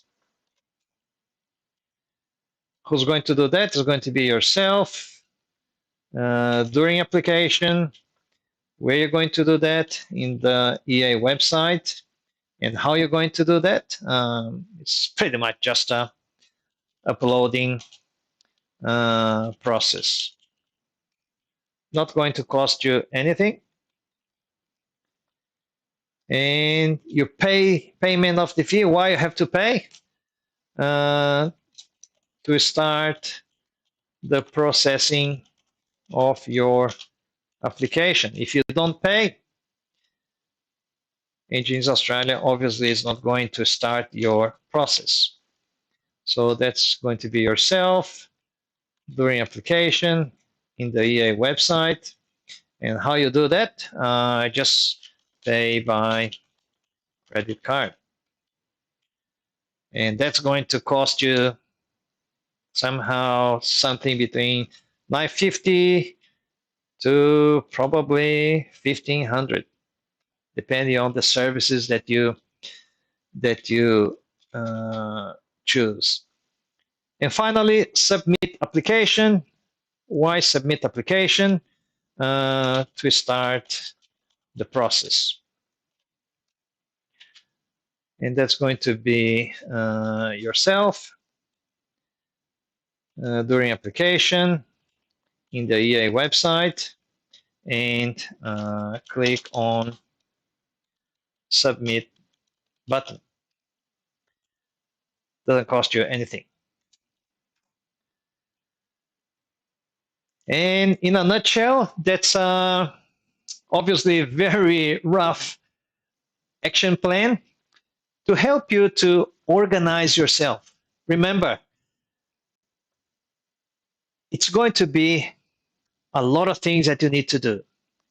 Who's going to do that? It's going to be yourself. During application, where you're going to do that? In the EA website. And how you're going to do that? It's pretty much just a uploading process. not going to cost you anything. And you pay payment of the fee. Why you have to pay? To start the processing of your application. If you don't pay, Engines Australia obviously is not going to start your process. So that's going to be yourself during application in the EA website. And how you do that? Just pay by credit card. And that's going to cost you somehow something between $950 to probably $1,500, depending on the services that you choose. And finally, submit application. Why submit application? To start the process. And that's going to be yourself during application in the EA website, and click on submit button. Doesn't cost you anything. And in a nutshell, that's obviously a very rough action plan to help you to organize yourself. Remember, it's going to be a lot of things that you need to do.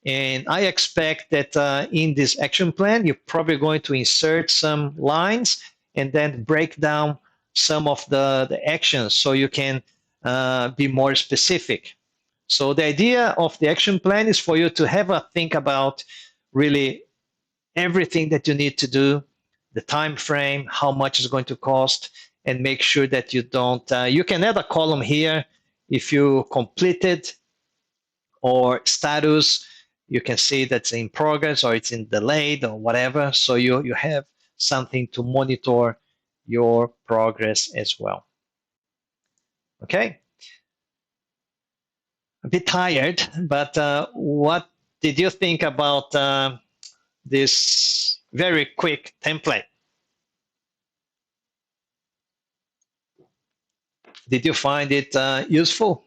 And I expect that in this action plan, you're probably going to insert some lines and then break down some of the actions so you can be more specific. So the idea of the action plan is for you to have a think about really everything that you need to do, the time frame, how much is going to cost, and make sure that you don't, you can add a column here if you completed or status. You can see that's in progress or it's in delayed or whatever. So you have something to monitor your progress as well. Okay. A bit tired, but what did you think about this very quick template? Did you find it useful?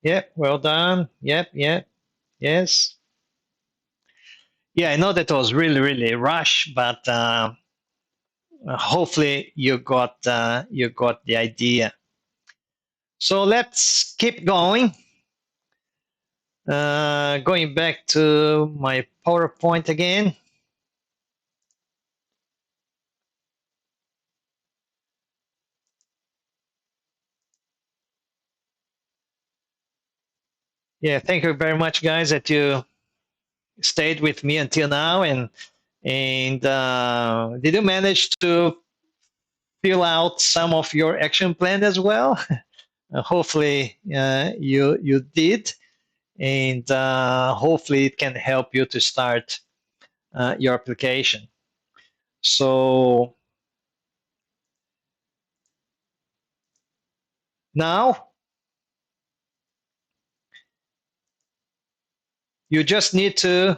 Yep, well done. Yep, yes. Yeah, I know that was really rush, but hopefully you got the idea. So let's keep going. Going back to my PowerPoint again. Yeah, thank you very much, guys, that you stayed with me until now. And did you manage to fill out some of your action plan as well? Hopefully you did, and hopefully it can help you to start your application. So now you just need to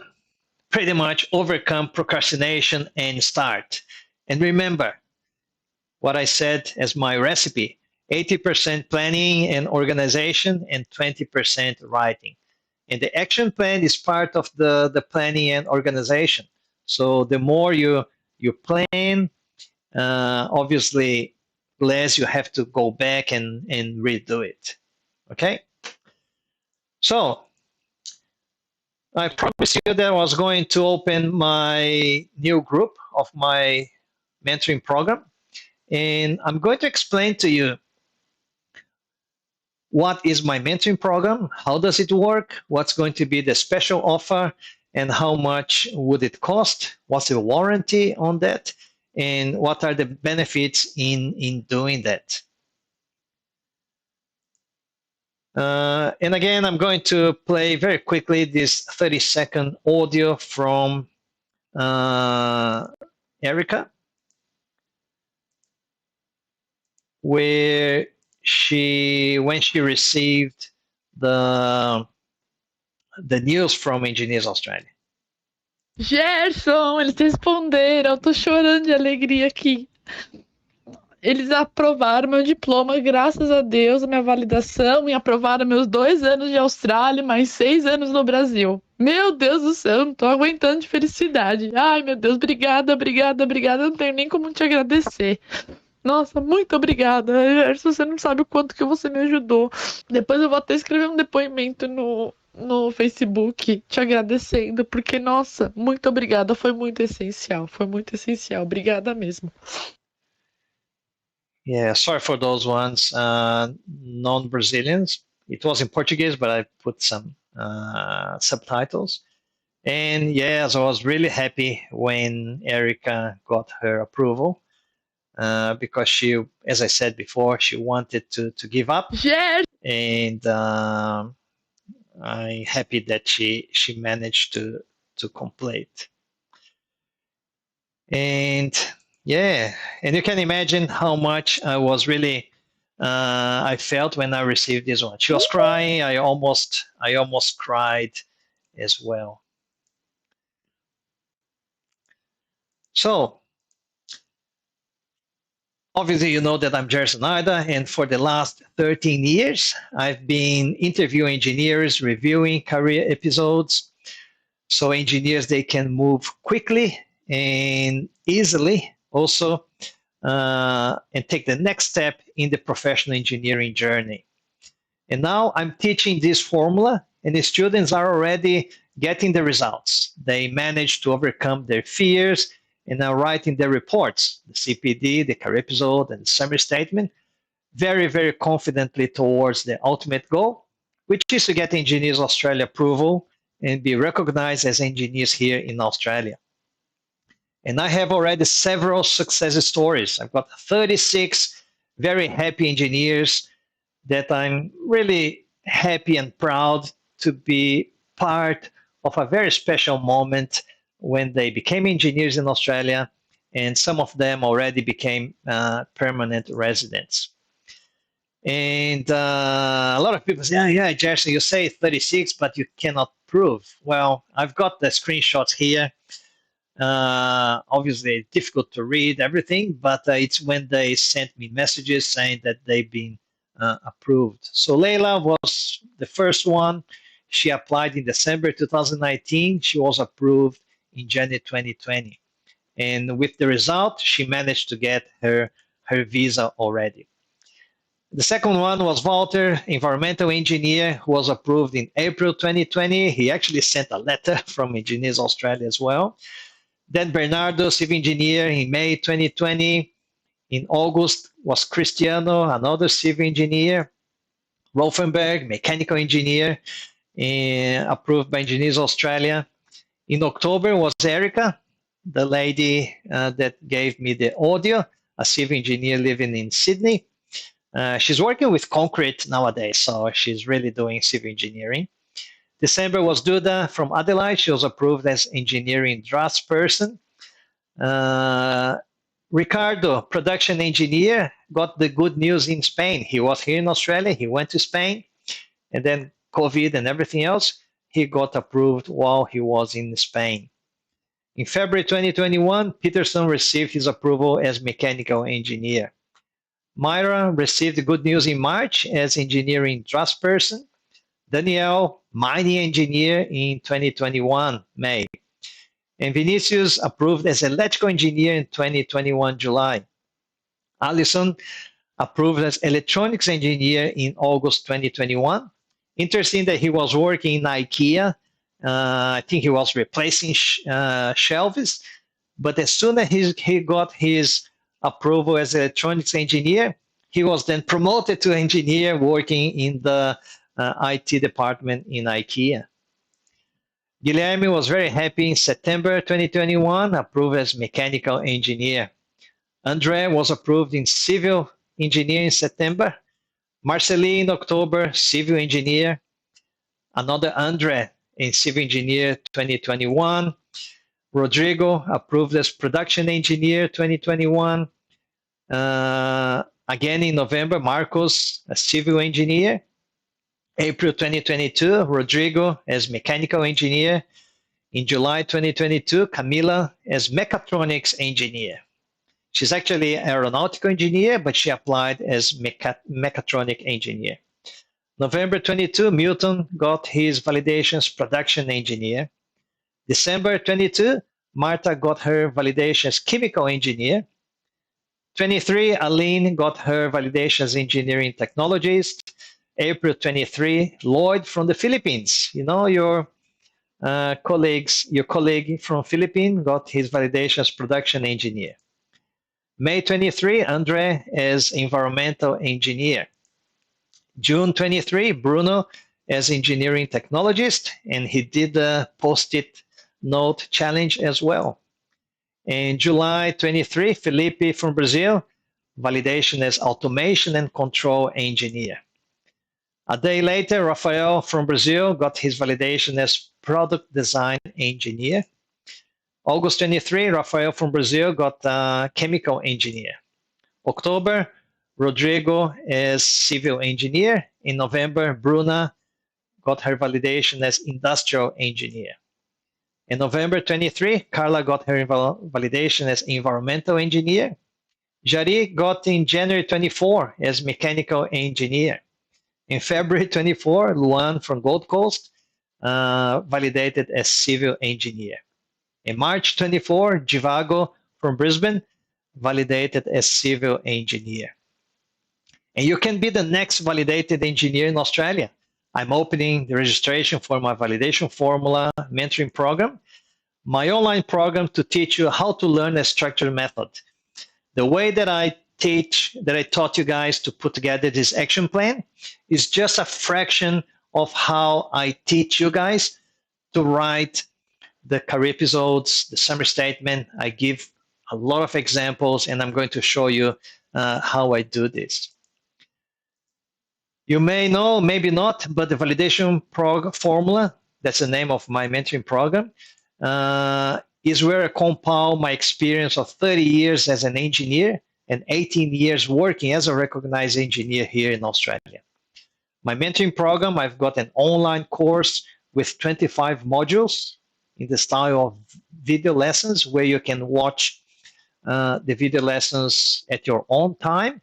pretty much overcome procrastination and start. And remember what I said as my recipe: 80% planning and organization and 20% writing. And the action plan is part of the planning and organization. So the more you plan, obviously less you have to go back and redo it. Okay? So I promised you that I was going to open my new group of my mentoring program. And I'm going to explain to you what is my mentoring program, how does it work, what's going to be the special offer, and how much would it cost? What's the warranty on that? And what are the benefits in doing that? And again, I'm going to play very quickly this 30-second audio from Erica, where when she received the news from Engineers Australia. Gerson, eles responderam, eu tô chorando de alegria aqui. Eles aprovaram meu diploma, graças a Deus, a minha validação, e aprovaram meus 2 anos de Austrália, mais 6 anos no Brasil. Meu Deus do céu, eu não tô aguentando de felicidade. Ai, meu Deus, obrigada, obrigada, obrigada, eu não tenho nem como te agradecer. Nossa, muito obrigada, Gerson, você não sabe o quanto que você me ajudou. Depois eu vou até escrever um depoimento no Facebook te agradecendo, porque, nossa, muito obrigada, foi muito essencial, obrigada mesmo. Yeah, sorry for those ones, non-Brazilians. It was in Portuguese, but I put some subtitles. And yes, I was really happy when Erica got her approval because she, as I said before, she wanted to give up. Yes. And I'm happy that she managed to complete. And yeah, and you can imagine how much I was really I felt when I received this one. She was crying. I almost cried as well. So obviously, you know that I'm Gerson Ida, and for the last 13 years, I've been interviewing engineers, reviewing career episodes, so engineers they can move quickly and easily also and take the next step in the professional engineering journey. And now I'm teaching this formula, and the students are already getting the results. They manage to overcome their fears and are writing their reports, the CPD, the career episode, and the summary statement, very, very confidently towards the ultimate goal, which is to get Engineers Australia approval and be recognized as engineers here in Australia. And I have already several success stories. I've got 36 very happy engineers that I'm really happy and proud to be part of a very special moment when they became engineers in Australia, and some of them already became permanent residents. And a lot of people say, yeah, Jason, you say 36, but you cannot prove. Well, I've got the screenshots here. Obviously, it's difficult to read everything, but it's when they sent me messages saying that they've been approved. So Leila was the first one. She applied in December 2019. She was approved in January 2020. And with the result, she managed to get her visa already. The second one was Walter, environmental engineer, who was approved in April 2020. He actually sent a letter from Engineers Australia as well. Then Bernardo, civil engineer, in May 2020. In August was Cristiano, another civil engineer. Rolfenberg, mechanical engineer, approved by Engineers Australia. In October was Erica, the lady that gave me the audio, a civil engineer living in Sydney. She's working with concrete nowadays, so she's really doing civil engineering. December was Duda from Adelaide. She was approved as engineering draftsperson. Ricardo, production engineer, got the good news in Spain. He was here in Australia. He went to Spain, and then COVID and everything else, he got approved while he was in Spain. In February 2021, Peterson received his approval as mechanical engineer. Myra received good news in March as engineering draftsperson. Danielle, mining engineer in 2021, May. And Vinicius approved as electrical engineer in 2021, July. Alison approved as electronics engineer in August 2021. Interesting that he was working in IKEA. I think he was replacing shelves. But as soon as he got his approval as electronics engineer, he was then promoted to engineer working in the IT department in IKEA. Guilherme was very happy in September 2021, approved as mechanical engineer. Andre was approved in civil engineer in September. Marceli in October, civil engineer. Another Andre in civil engineer 2021. Rodrigo approved as production engineer 2021. Again in November, Marcos, a civil engineer. April 2022, Rodrigo as mechanical engineer. In July 2022, Camila as mechatronics engineer. She's actually an aeronautical engineer, but she applied as mechatronic engineer. November 22, Milton got his validations production engineer. December 22, Marta got her validations chemical engineer. 23, Aline got her validations engineering technologist. April 23, Lloyd from the Philippines. You know, your colleague from Philippines got his validations production engineer. May 23, Andre as environmental engineer. June 23, Bruno as engineering technologist, and he did the post-it note challenge as well. In July 23, Felipe from Brazil, validation as automation and control engineer. A day later, Rafael from Brazil got his validation as product design engineer. August 23, Rafael from Brazil got chemical engineer. October, Rodrigo as civil engineer. In November, Bruna got her validation as industrial engineer. In November 23, Carla got her validation as environmental engineer. Jari got in January 24 as mechanical engineer. In February 24, Luan from Gold Coast validated as civil engineer. In March 24, Jivago from Brisbane validated as civil engineer. And you can be the next validated engineer in Australia. I'm opening the registration for my validation formula mentoring program, my online program to teach you how to learn a structured method. The way that I taught you guys to put together this action plan is just a fraction of how I teach you guys to write the career episodes, the summary statement. I give a lot of examples, and I'm going to show you how I do this. You may know, maybe not, but the validation formula, that's the name of my mentoring program, is where I compile my experience of 30 years as an engineer and 18 years working as a recognized engineer here in Australia. My mentoring program, I've got an online course with 25 modules in the style of video lessons where you can watch the video lessons at your own time.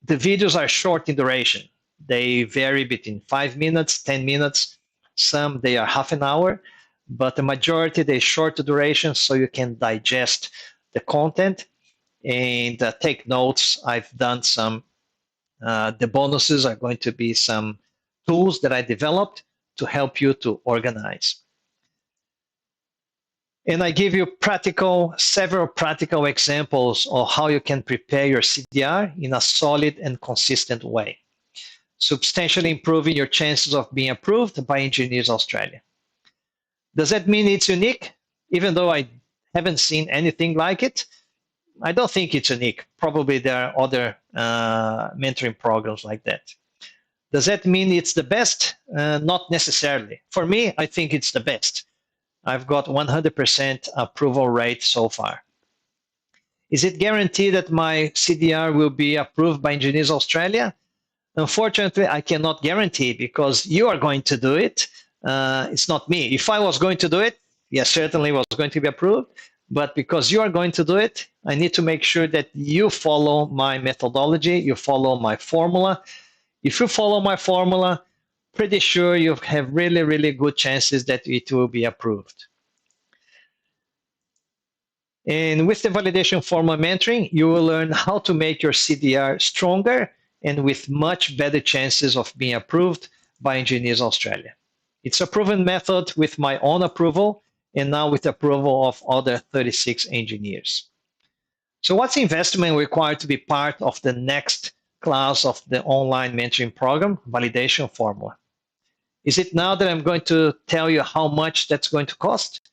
The videos are short in duration. They vary between 5 minutes, 10 minutes. Some, they are half an hour, but the majority, they're short duration, so you can digest the content and take notes. I've done some, the bonuses are going to be some tools that I developed to help you to organize. And I give you several practical examples of how you can prepare your CDR in a solid and consistent way, substantially improving your chances of being approved by Engineers Australia. Does that mean it's unique? Even though I haven't seen anything like it, I don't think it's unique. Probably there are other mentoring programs like that. Does that mean it's the best? Not necessarily. For me, I think it's the best. I've got 100% approval rate so far. Is it guaranteed that my CDR will be approved by Engineers Australia? Unfortunately, I cannot guarantee because you are going to do it. It's not me. If I was going to do it, yes, certainly was going to be approved. But because you are going to do it, I need to make sure that you follow my methodology, you follow my formula. If you follow my formula, pretty sure you have really, really good chances that it will be approved. And with the validation formula mentoring, you will learn how to make your CDR stronger and with much better chances of being approved by Engineers Australia. It's a proven method with my own approval and now with the approval of other 36 engineers. So what's the investment required to be part of the next class of the online mentoring program, validation formula? Is it now that I'm going to tell you how much that's going to cost?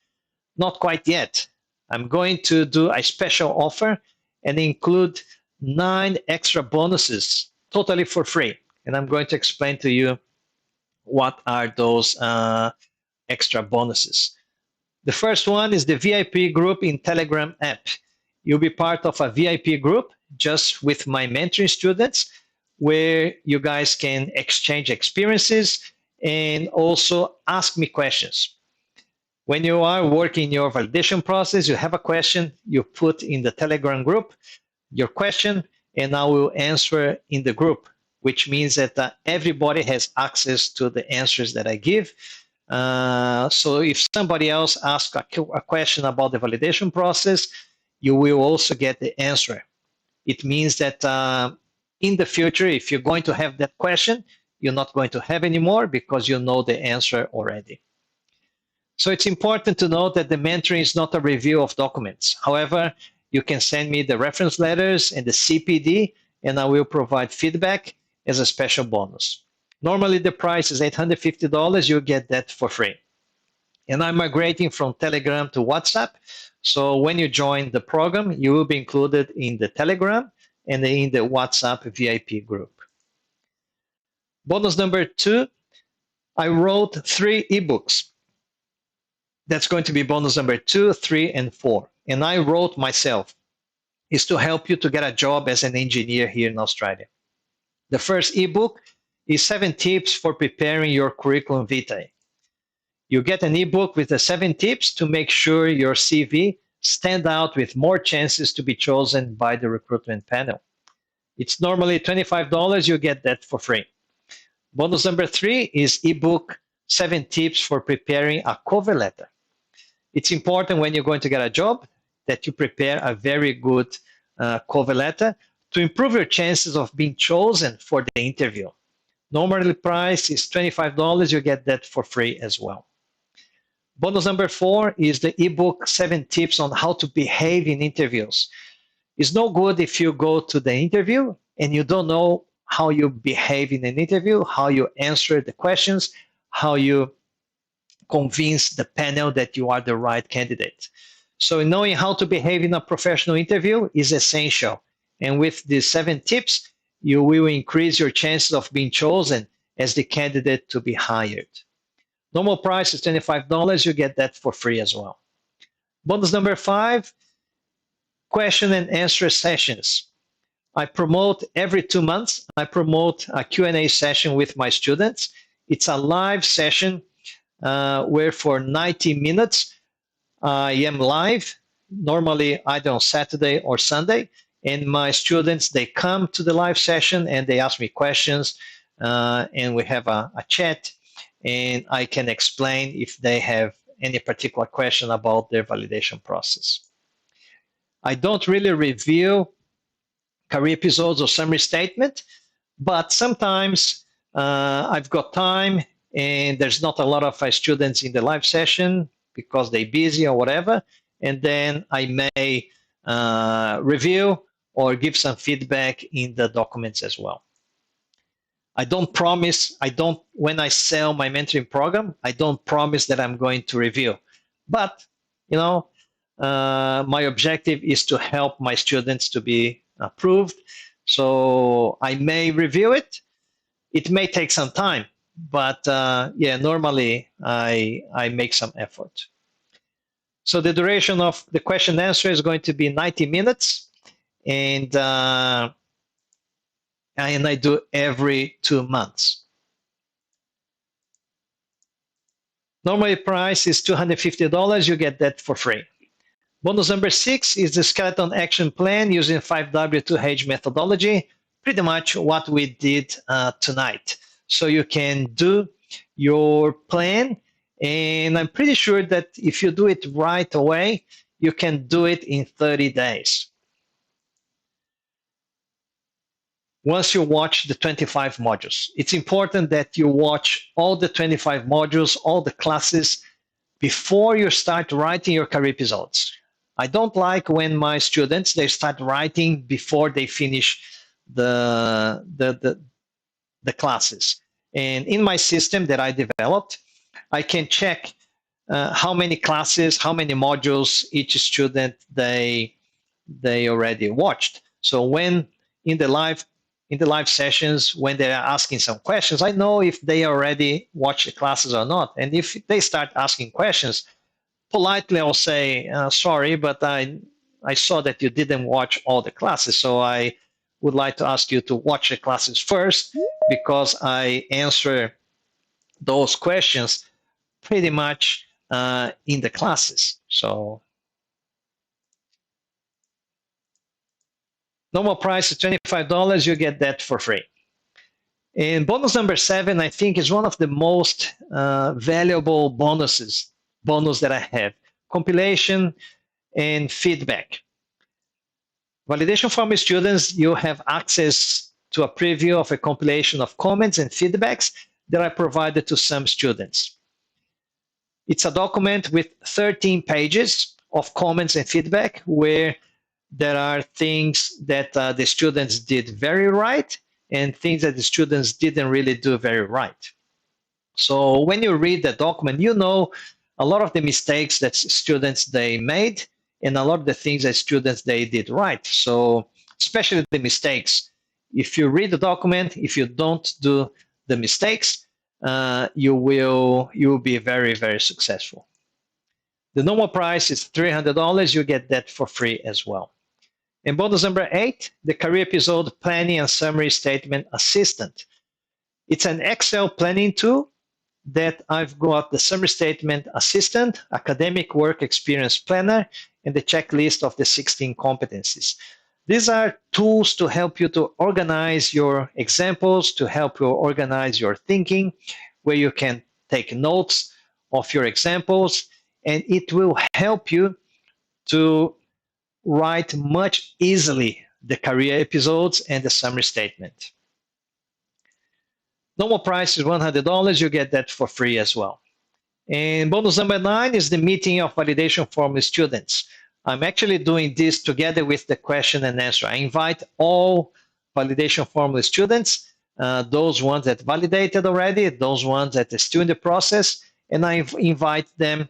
Not quite yet. I'm going to do a special offer and include 9 extra bonuses totally for free. And I'm going to explain to you what are those extra bonuses. The first one is the VIP group in Telegram app. You'll be part of a VIP group just with my mentoring students where you guys can exchange experiences and also ask me questions. When you are working your validation process, you have a question, you put in the Telegram group your question, and I will answer in the group, which means that everybody has access to the answers that I give. So if somebody else asks a question about the validation process, you will also get the answer. It means that in the future, if you're going to have that question, you're not going to have anymore because you know the answer already. So it's important to note that the mentoring is not a review of documents. However, you can send me the reference letters and the CPD, and I will provide feedback as a special bonus. Normally, the price is $850. You get that for free. And I'm migrating from Telegram to WhatsApp. So when you join the program, you will be included in the Telegram and in the WhatsApp VIP group. Bonus number 2, I wrote 3 ebooks. That's going to be bonus number 2, 3, and 4. And I wrote myself. Is to help you to get a job as an engineer here in Australia. The first ebook is 7 tips for preparing your curriculum vitae. You get an ebook with the 7 tips to make sure your CV stand out with more chances to be chosen by the recruitment panel. It's normally $25. You get that for free. Bonus number 3 is ebook 7 tips for preparing a cover letter. It's important when you're going to get a job that you prepare a very good cover letter to improve your chances of being chosen for the interview. Normally the price is $25. You get that for free as well. Bonus number 4 is the ebook 7 tips on how to behave in interviews. It's no good if you go to the interview and you don't know how you behave in an interview, how you answer the questions, how you convince the panel that you are the right candidate. So knowing how to behave in a professional interview is essential. And with these 7 tips, you will increase your chances of being chosen as the candidate to be hired. Normal price is $25. You get that for free as well. Bonus number 5, question and answer sessions. I promote every 2 months, I promote a Q&A session with my students. It's a live session where for 90 minutes, I am live, normally either on Saturday or Sunday, and my students, they come to the live session and they ask me questions, and we have a chat, and I can explain if they have any particular question about their validation process. I don't really review career episodes or summary statement, but sometimes I've got time and there's not a lot of students in the live session because they're busy or whatever, and then I may review or give some feedback in the documents as well. I don't promise, when I sell my mentoring program, I don't promise that I'm going to review. But, my objective is to help my students to be approved. So I may review it. It may take some time, but normally I make some effort. So the duration of the question and answer is going to be 90 minutes, and I do every 2 months. Normally price is $250. You get that for free. Bonus number 6 is the skeleton action plan using 5W2H methodology, pretty much what we did tonight. So you can do your plan, and I'm pretty sure that if you do it right away, you can do it in 30 days. Once you watch the 25 modules, it's important that you watch all the 25 modules, all the classes, before you start writing your career episodes. I don't like when my students, they start writing before they finish the classes. And in my system that I developed, I can check how many classes, how many modules each student they already watched. So when in the live sessions, when they are asking some questions, I know if they already watched the classes or not. And if they start asking questions, politely I'll say, sorry, but I saw that you didn't watch all the classes, so I would like to ask you to watch the classes first, because I answer those questions pretty much in the classes. So normal price is $25. You get that for free. And bonus number 7, I think, is one of the most valuable bonus that I have: compilation and feedback. Validation from students, you have access to a preview of a compilation of comments and feedbacks that are provided to some students. It's a document with 13 pages of comments and feedback, where there are things that the students did very right and things that the students didn't really do very right. So when you read the document, you know a lot of the mistakes that students they made and a lot of the things that students they did right. So especially the mistakes. If you read the document, if you don't do the mistakes, you will be very, very successful. The normal price is $300. You get that for free as well. And bonus number 8, the Career Episode Planning and Summary Statement Assistant. It's an Excel planning tool that I've got the Summary Statement Assistant, Academic Work Experience Planner, and the checklist of the 16 competencies. These are tools to help you to organize your examples, to help you organize your thinking, where you can take notes of your examples, and it will help you to write much easily the career episodes and the summary statement. Normal price is $100. You get that for free as well. And bonus number 9 is the meeting of validation form students. I'm actually doing this together with the question and answer. I invite all validation formula students, those ones that validated already, those ones that are still in the process, and I invite them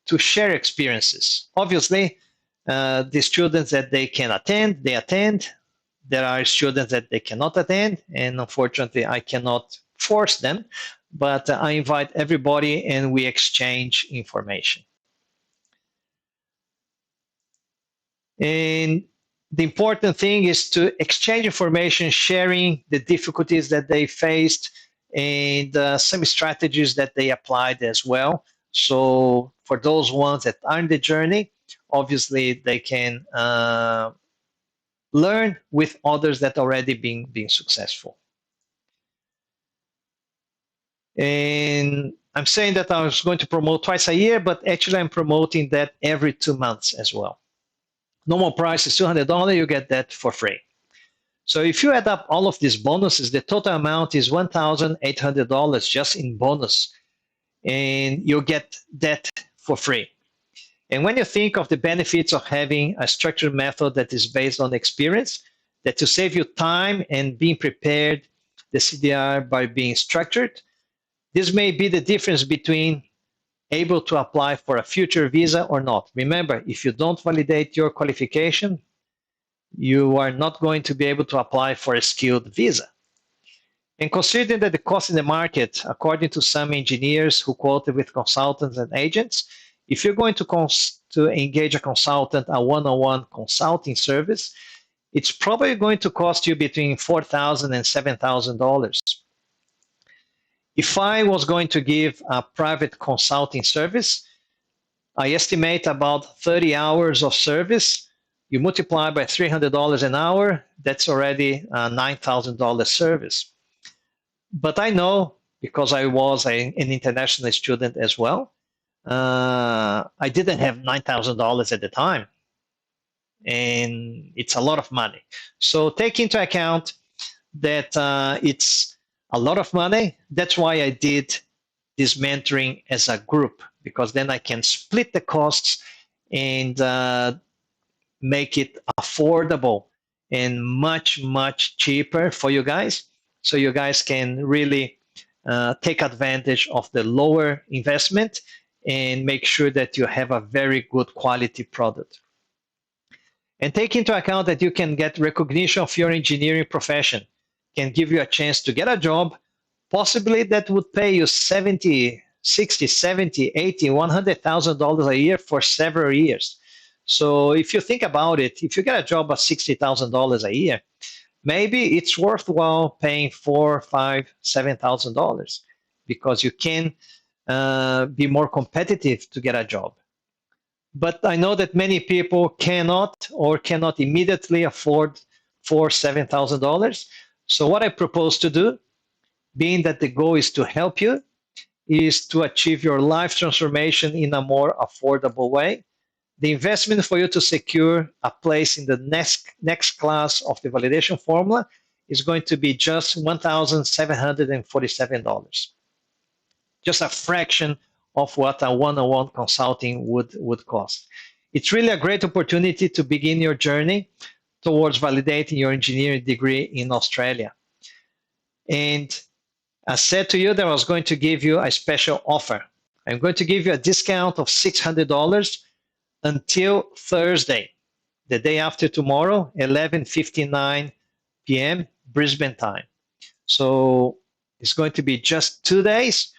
to share experiences. Obviously, the students that they can attend, they attend. There are students that they cannot attend, and unfortunately, I cannot force them, but I invite everybody and we exchange information. And the important thing is to exchange information, sharing the difficulties that they faced and some strategies that they applied as well. So for those ones that are in the journey, obviously they can learn with others that already been successful. And I'm saying that I was going to promote twice a year, but actually I'm promoting that every 2 months as well. Normal price is $200. You get that for free. So if you add up all of these bonuses, the total amount is $1,800 just in bonus, and you get that for free. And when you think of the benefits of having a structured method that is based on experience, that to save you time and being prepared, the CDR by being structured, this may be the difference between able to apply for a future visa or not. Remember, if you don't validate your qualification, you are not going to be able to apply for a skilled visa. And considering that the cost in the market, according to some engineers who quoted with consultants and agents, if you're going to engage a consultant, a one-on-one consulting service, it's probably going to cost you between $4,000 and $7,000. If I was going to give a private consulting service, I estimate about 30 hours of service. You multiply by $300 an hour, that's already a $9,000 service. But I know, because I was an international student as well, I didn't have $9,000 at the time. And it's a lot of money. So take into account that it's a lot of money. That's why I did this mentoring as a group, because then I can split the costs and make it affordable and much, much cheaper for you guys. So you guys can really take advantage of the lower investment and make sure that you have a very good quality product. And take into account that you can get recognition of your engineering profession, can give you a chance to get a job, possibly that would pay you 70, 60, 70, 80, $100,000 a year for several years. So if you think about it, if you get a job of $60,000 a year, maybe it's worthwhile paying $4,000, $5,000, $7,000 because you can be more competitive to get a job. But I know that many people cannot immediately afford $4,000, $7,000. So what I propose to do, being that the goal is to help you, is to achieve your life transformation in a more affordable way. The investment for you to secure a place in the next class of the validation formula is going to be just $1,747. Just a fraction of what a one-on-one consulting would cost. It's really a great opportunity to begin your journey towards validating your engineering degree in Australia. And I said to you that I was going to give you a special offer. I'm going to give you a discount of $600 until Thursday, the day after tomorrow, 11:59 p.m. Brisbane time. So it's going to be just 2 days,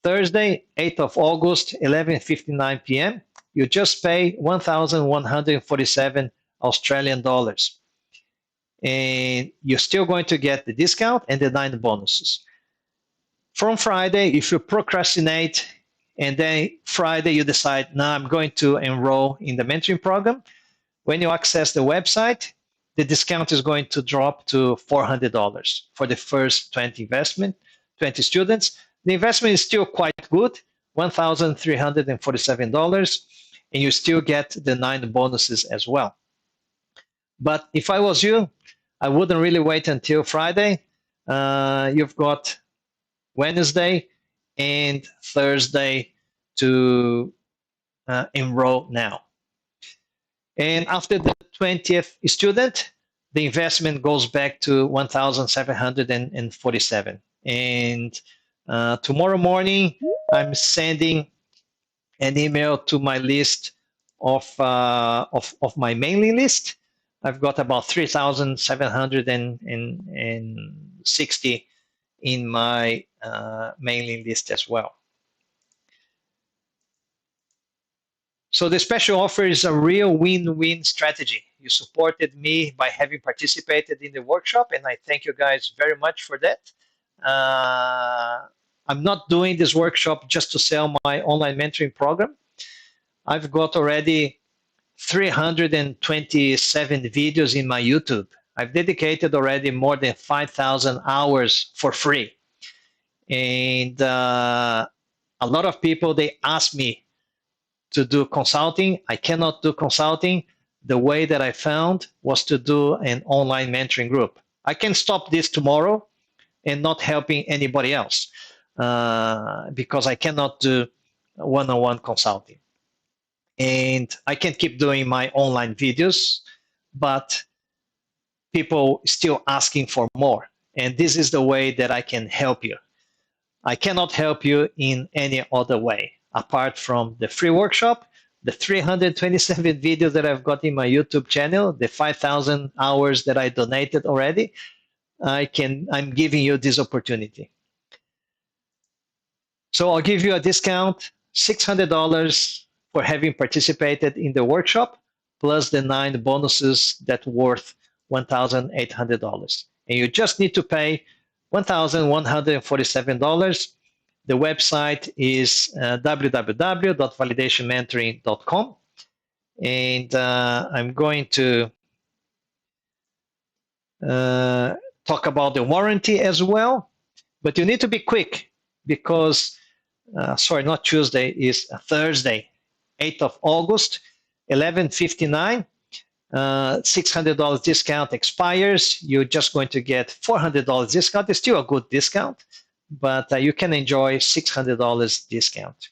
Thursday, 8th of August, 11:59 p.m. You just pay 1,147 Australian dollars. And you're still going to get the discount and the 9 bonuses. From Friday, if you procrastinate and then Friday you decide, now I'm going to enroll in the mentoring program, when you access the website, the discount is going to drop to $400 for the first 20 students. The investment is still quite good, $1,347, and you still get the 9 bonuses as well. But if I was you, I wouldn't really wait until Friday. You've got Wednesday and Thursday to enroll now. And after the 20th student, the investment goes back to 1,747. And tomorrow morning, I'm sending an email to my list of my mailing list. I've got about 3,760 in my mailing list as well. So the special offer is a real win-win strategy. You supported me by having participated in the workshop, and I thank you guys very much for that. I'm not doing this workshop just to sell my online mentoring program. I've got already 327 videos in my YouTube. I've dedicated already more than 5,000 hours for free. And a lot of people, they ask me to do consulting. I cannot do consulting. The way that I found was to do an online mentoring group. I can stop this tomorrow and not helping anybody else because I cannot do one-on-one consulting. And I can keep doing my online videos, but people still asking for more. And this is the way that I can help you. I cannot help you in any other way, apart from the free workshop, the 327 videos that I've got in my YouTube channel, the 5,000 hours that I donated already. I'm giving you this opportunity. So I'll give you a discount, $600 for having participated in the workshop, plus the 9 bonuses that worth $1,800. And you just need to pay $1,147. The website is www.validationmentoring.com. And I'm going to talk about the warranty as well. But you need to be quick because, sorry, not Tuesday, is Thursday, 8th of August, 11:59. $600 discount expires. You're just going to get $400 discount. It's still a good discount, but you can enjoy $600 discount.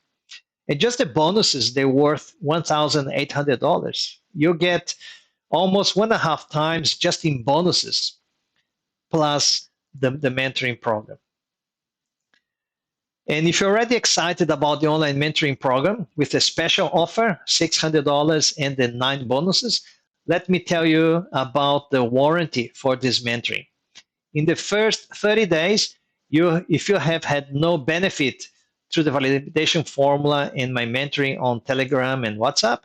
And just the bonuses, they're worth $1,800. You get almost 1.5 times just in bonuses, plus the mentoring program. And if you're already excited about the online mentoring program with a special offer, $600 and the 9 bonuses, let me tell you about the warranty for this mentoring. In the first 30 days, if you have had no benefit through the validation formula in my mentoring on Telegram and WhatsApp,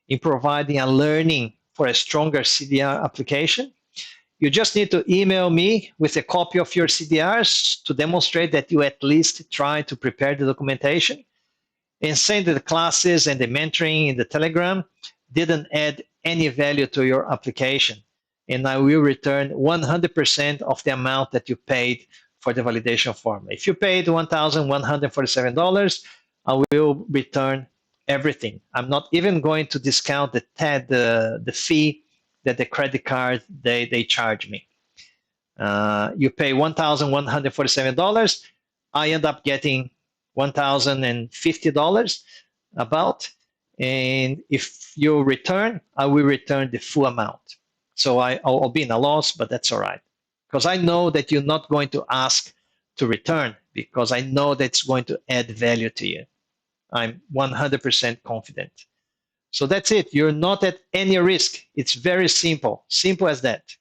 in providing a learning for a stronger CDR application, you just need to email me with a copy of your CDRs to demonstrate that you at least try to prepare the documentation, and saying that the classes and the mentoring in the Telegram didn't add any value to your application. And I will return 100% of the amount that you paid for the validation form. If you paid $1,147, I will return everything. I'm not even going to discount the fee that the credit card they charge me. You pay $1,147. I end up getting $1,050 about, and if you return, I will return the full amount. So I'll be in a loss, but that's all right, because I know that you're not going to ask to return, because I know that's going to add value to you. I'm 100% confident. So that's it. You're not at any risk. It's very simple as that.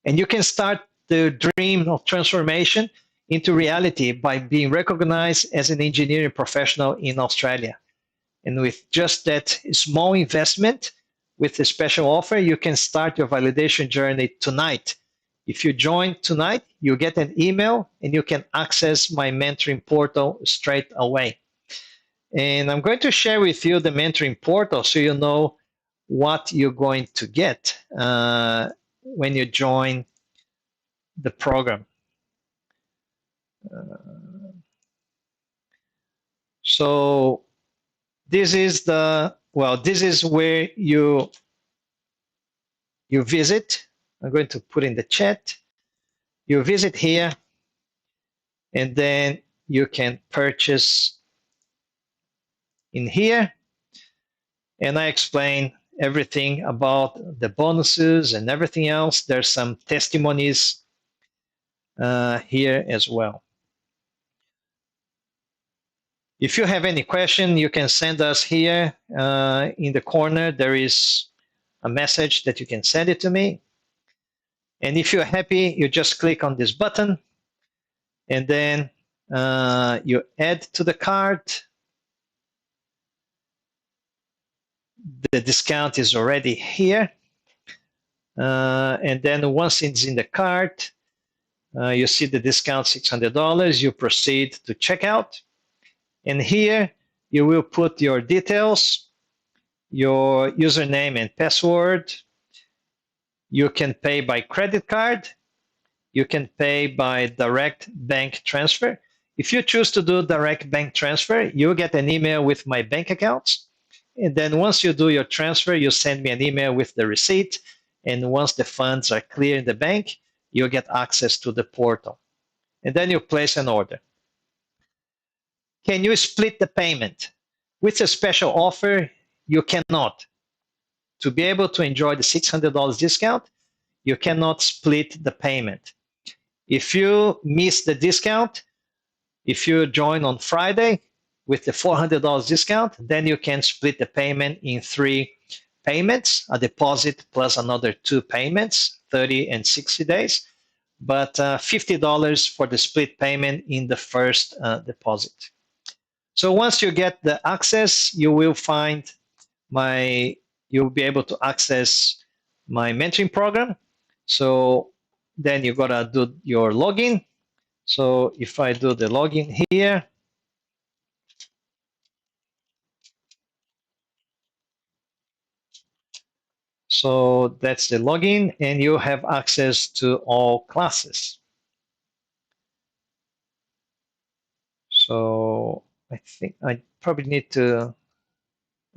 And you can start the dream of transformation into reality by being recognized as an engineering professional in Australia. And with just that small investment, with a special offer, you can start your validation journey tonight. If you join tonight, you get an email and you can access my mentoring portal straight away. And I'm going to share with you the mentoring portal so you know what you're going to get when you join the program. So this is where you visit. I'm going to put in the chat. You visit here, and then you can purchase in here. And I explain everything about the bonuses and everything else. There's some testimonies here as well. If you have any question, you can send us here in the corner. There is a message that you can send it to me. And if you're happy, you just click on this button, and then you add to the cart. The discount is already here. And then once it's in the cart, you see the discount $600. You proceed to checkout. And here you will put your details, your username and password. You can pay by credit card. You can pay by direct bank transfer. If you choose to do direct bank transfer, you'll get an email with my bank accounts. And then once you do your transfer, you send me an email with the receipt. And once the funds are clear in the bank, you'll get access to the portal. And then you place an order. Can you split the payment? With a special offer, you cannot. To be able to enjoy the $600 discount, you cannot split the payment. If you miss the discount, if you join on Friday with the $400 discount, then you can split the payment in 3 payments, a deposit plus another 2 payments, 30 and 60 days, but $50 for the split payment in the first deposit. So once you get the access, you will you'll be able to access my mentoring program. So then you gotta do your login. So if I do the login here, so that's the login, and you have access to all classes. So I think I probably need to,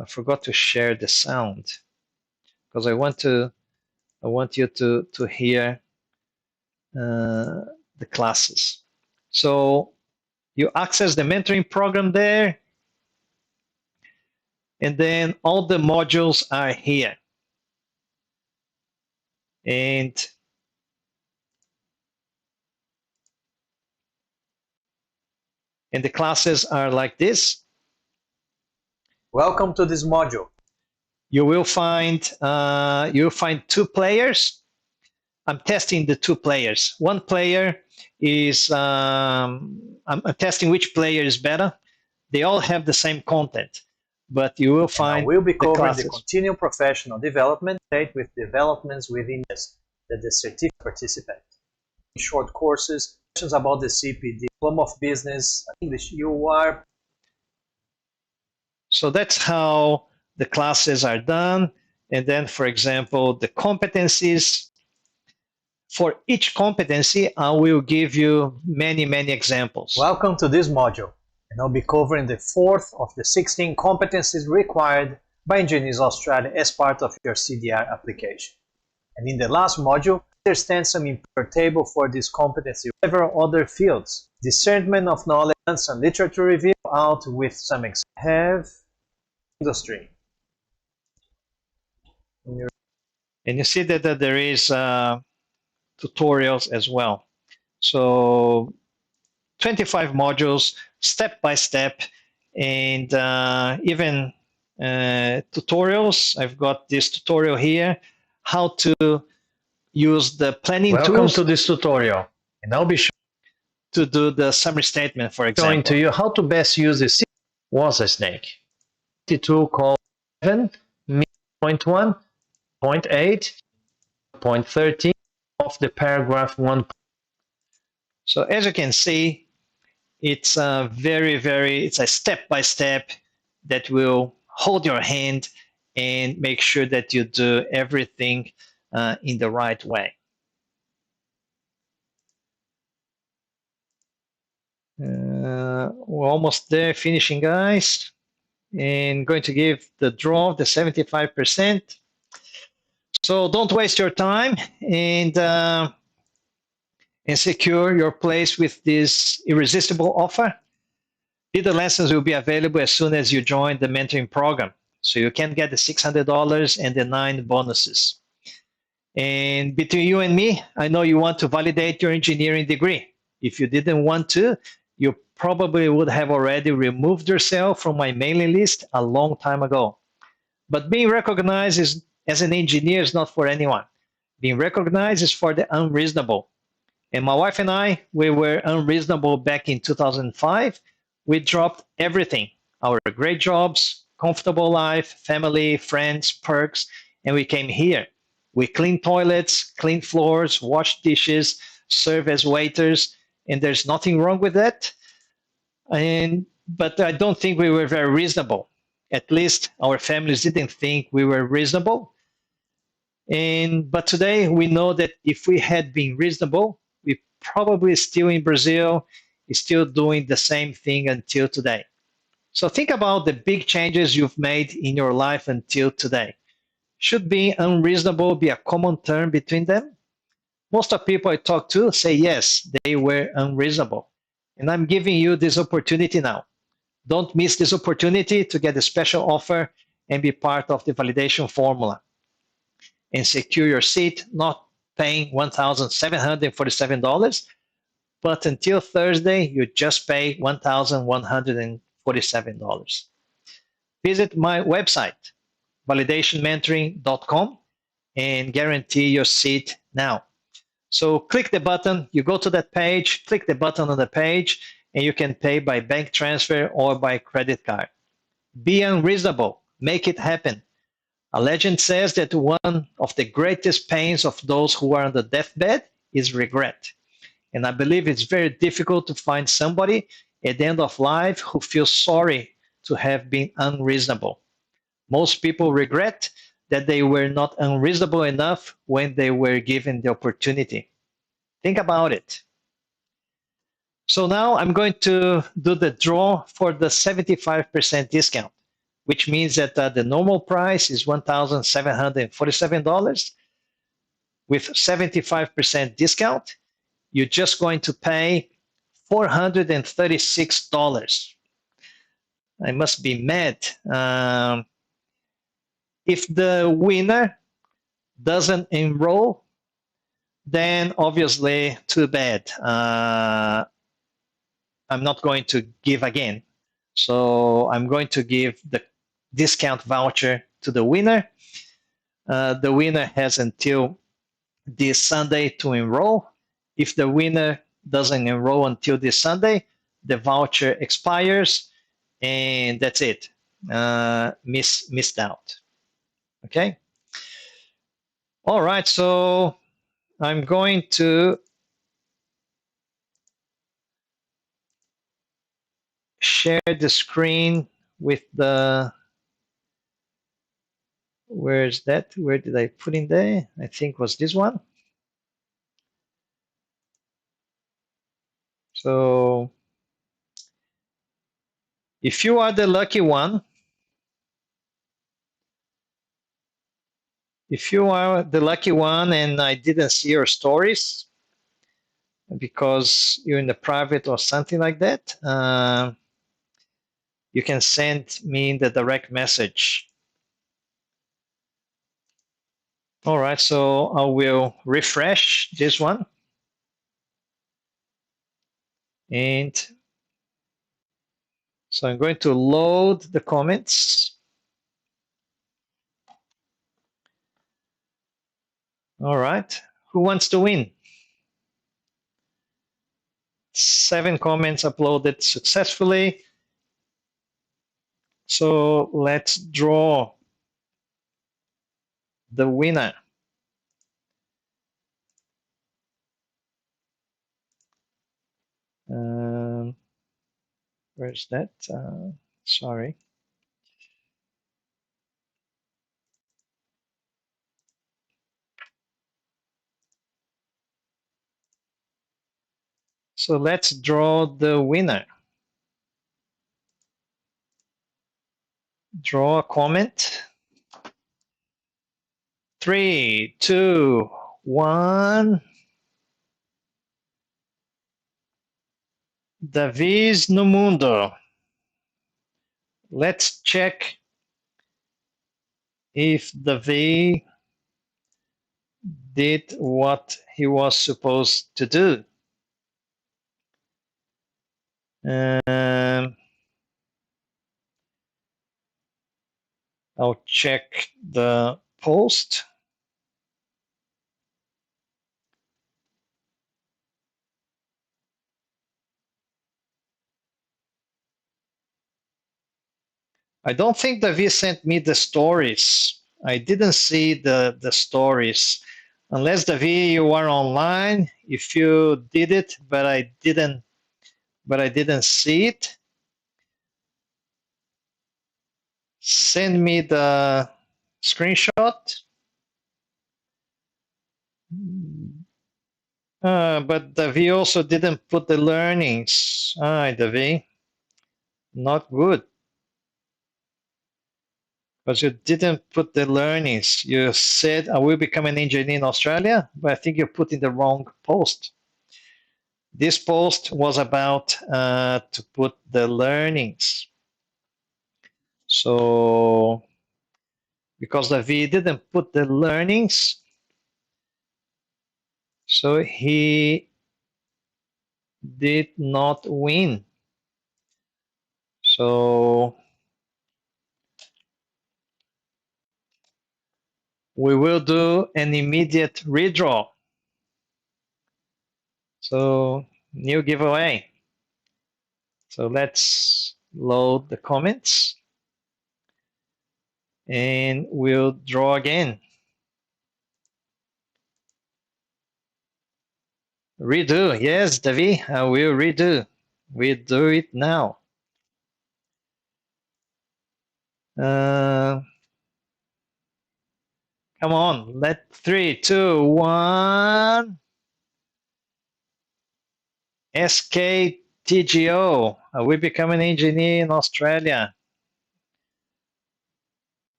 I forgot to share the sound because I want you to hear the classes. So you access the mentoring program there, and then all the modules are here. And And the classes are like this. Welcome to this module. You will find 2 players. I'm testing the 2 players. One player is I'm testing which player is better. They all have the same content, but you will find we'll be the covering classes. the continuing professional development state with developments within this that the certificate participate. Short courses, questions about the CPD, diploma of business, English, you are. So that's how the classes are done. And then, for example, the competencies. For each competency, I will give you many, many examples. Welcome to this module, and I'll be covering the 4th of the 16 competencies required by Engineers Australia as part of your CDR application. And in the last module, understand some important table for this competency, several other fields, discernment of knowledge, and some literature review out with some examples. Have industry. And you see that there is tutorials as well. So 25 modules, step by step, and even tutorials. I've got this tutorial here, how to use the planning tools. Welcome to this tutorial, and I'll be to do the summary statement, for example. showing to you how to best use this was a snake. The tool called 7.1, 0.8, 0.13 of the paragraph 1. So as you can see, it's a it's a step-by-step that will hold your hand and make sure that you do everything in the right way. We're almost there, finishing, guys. And going to give the draw the 75%. So don't waste your time and secure your place with this irresistible offer. The lessons will be available as soon as you join the mentoring program. So you can get the $600 and the 9 bonuses. And between you and me, I know you want to validate your engineering degree. If you didn't want to, you probably would have already removed yourself from my mailing list a long time ago. But being recognized as an engineer is not for anyone. Being recognized is for the unreasonable. And my wife and I, we were unreasonable back in 2005. We dropped everything, our great jobs, comfortable life, family, friends, perks, and we came here. We clean toilets, clean floors, wash dishes, serve as waiters, and there's nothing wrong with that. But I don't think we were very reasonable. At least our families didn't think we were reasonable. But today we know that if we had been reasonable, we probably still in Brazil, still doing the same thing until today. So think about the big changes you've made in your life until today. Should being unreasonable be a common term between them? Most of the people I talk to say yes, they were unreasonable. And I'm giving you this opportunity now. Don't miss this opportunity to get a special offer and be part of the validation formula. And secure your seat, not paying $1,747, but until Thursday, you just pay $1,147. Visit my website, validationmentoring.com, and guarantee your seat now. So click the button, you go to that page, click the button on the page, and you can pay by bank transfer or by credit card. Be unreasonable, make it happen. A legend says that one of the greatest pains of those who are on the deathbed is regret. And I believe it's very difficult to find somebody at the end of life who feels sorry to have been unreasonable. Most people regret that they were not unreasonable enough when they were given the opportunity. Think about it. So now I'm going to do the draw for the 75% discount, which means that the normal price is $1,747. With 75% discount, you're just going to pay $436. I must be mad. If the winner doesn't enroll, then obviously too bad. I'm not going to give again. So I'm going to give the discount voucher to the winner. The winner has until this Sunday to enroll. If the winner doesn't enroll until this Sunday, the voucher expires, and that's it. Missed out. Okay. All right. So I'm going to share the screen with the. Where's that? Where did I put in there? I think it was this one. So if you are the lucky one, and I didn't see your stories because you're in the private or something like that, you can send me the direct message. All right, so I will refresh this one. And so I'm going to load the comments. All right, who wants to win? 7 comments uploaded successfully. So let's draw the winner. Where's that? Sorry. So let's draw the winner. Draw a comment. 3, 2, 1. Davis no mundo. Let's check if David did what he was supposed to do. I'll check the post. I don't think David sent me the stories. I didn't see the stories. Unless David, you are online. If you did it, but I didn't see it. Send me the screenshot. But David also didn't put the learnings. David, not good. Because you didn't put the learnings. You said, I will become an engineer in Australia, but I think you put in the wrong post. This post was about to put the learnings. So, because David didn't put the learnings, so he did not win. So, we will do an immediate redraw. So, new giveaway. So let's load the comments and we'll draw again. Redo, yes, David, I will redo. We'll do it now. Come on, let 3, 2, 1. SKTGO, I will become an engineer in Australia.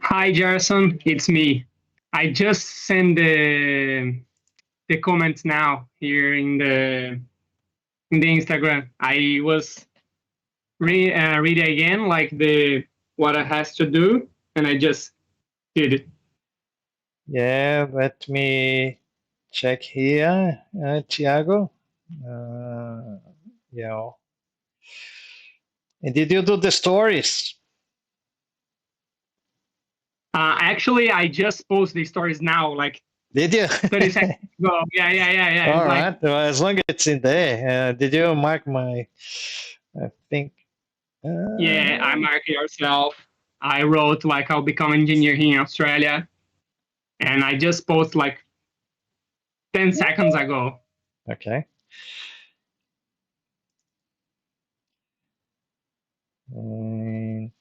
Hi, Gerson, it's me. I just sent the comments now here in the Instagram. I was reading again like what I has to do, and I just did it. Yeah, let me check here, Thiago. Yeah. And did you do the stories? Actually, I just post the stories now, like Did you? 30 seconds ago. Yeah. All It's like, right. Well, as long as it's in there. Did you mark my? I think. yeah, I mark yourself. I wrote like I'll become engineer here in Australia, and I just post like 10 seconds ago. Okay. And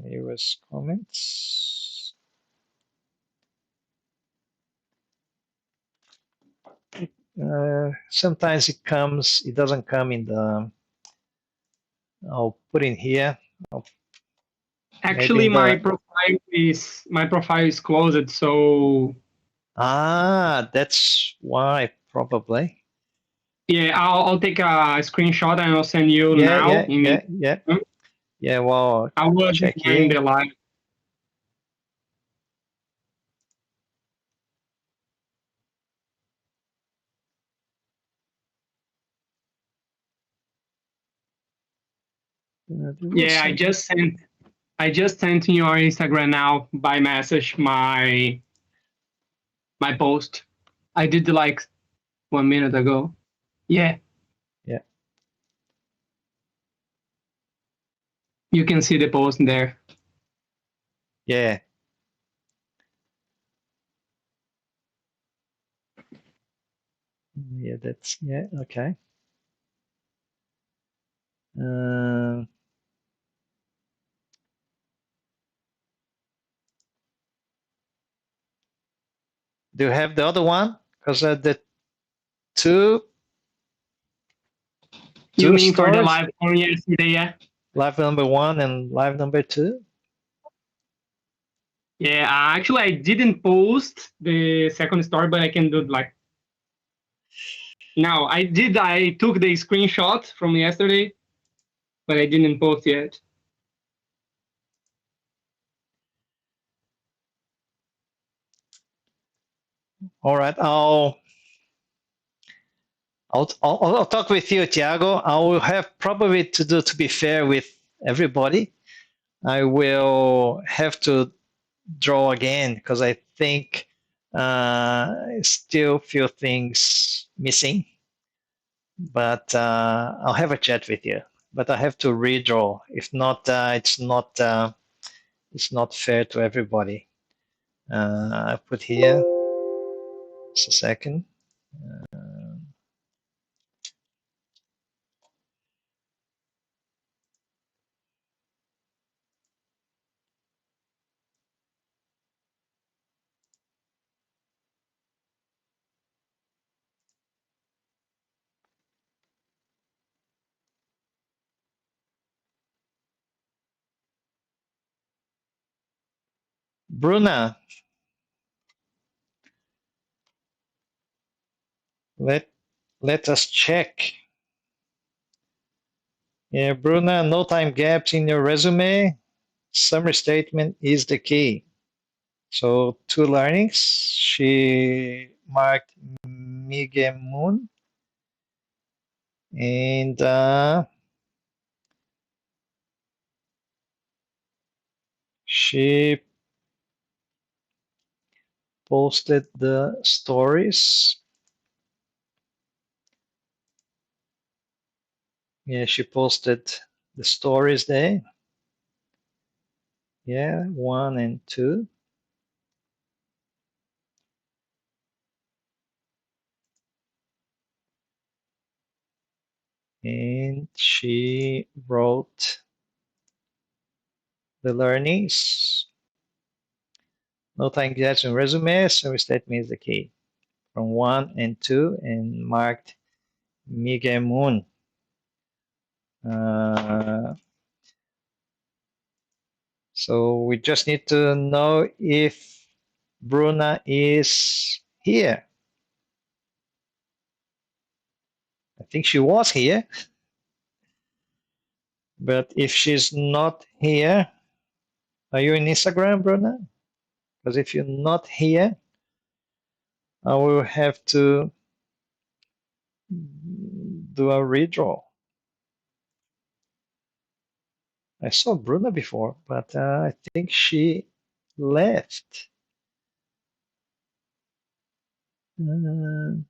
here was comments. Sometimes it comes. It doesn't come in the. I'll put in here. Actually, in my the, profile is closed, so that's why probably. yeah, I'll take a screenshot and I'll send you Yeah, now. yeah. Well, I was check in here. the live. Yeah, I just sent in your Instagram now by message my post. I did like 1 minute ago. Yeah. Yeah. You can see the post there. Yeah. Yeah, that's okay. Do you have the other one? Because the two. You mean for the stories? live from yesterday? Yeah. Live number 1 and live number 2. Yeah. Actually, I didn't post the second story, but I can do it like. Now I did. I took the screenshot from yesterday, but I didn't post yet. All right, I'll talk with you, Thiago. I will have probably to be fair with everybody. I will have to draw again because I think still few things missing. But I'll have a chat with you. But I have to redraw. If not, it's not fair to everybody. I put here. Just a second. Bruna, let us check. Yeah, Bruna, no time gaps in your resume. Summary statement is the key. So 2 learnings. She marked Miguel Moon and she posted the stories. Yeah, she posted the stories there. Yeah, 1 and 2. And she wrote the learnings. No time gaps in resume. Summary statement is the key. From 1 and 2 and marked Miguel Moon. So we just need to know if Bruna is here. I think she was here. But if she's not here, Are you in Instagram, Bruna? Because if you're not here, I will have to do a redraw. I saw Bruna before, but I think she left. Uh,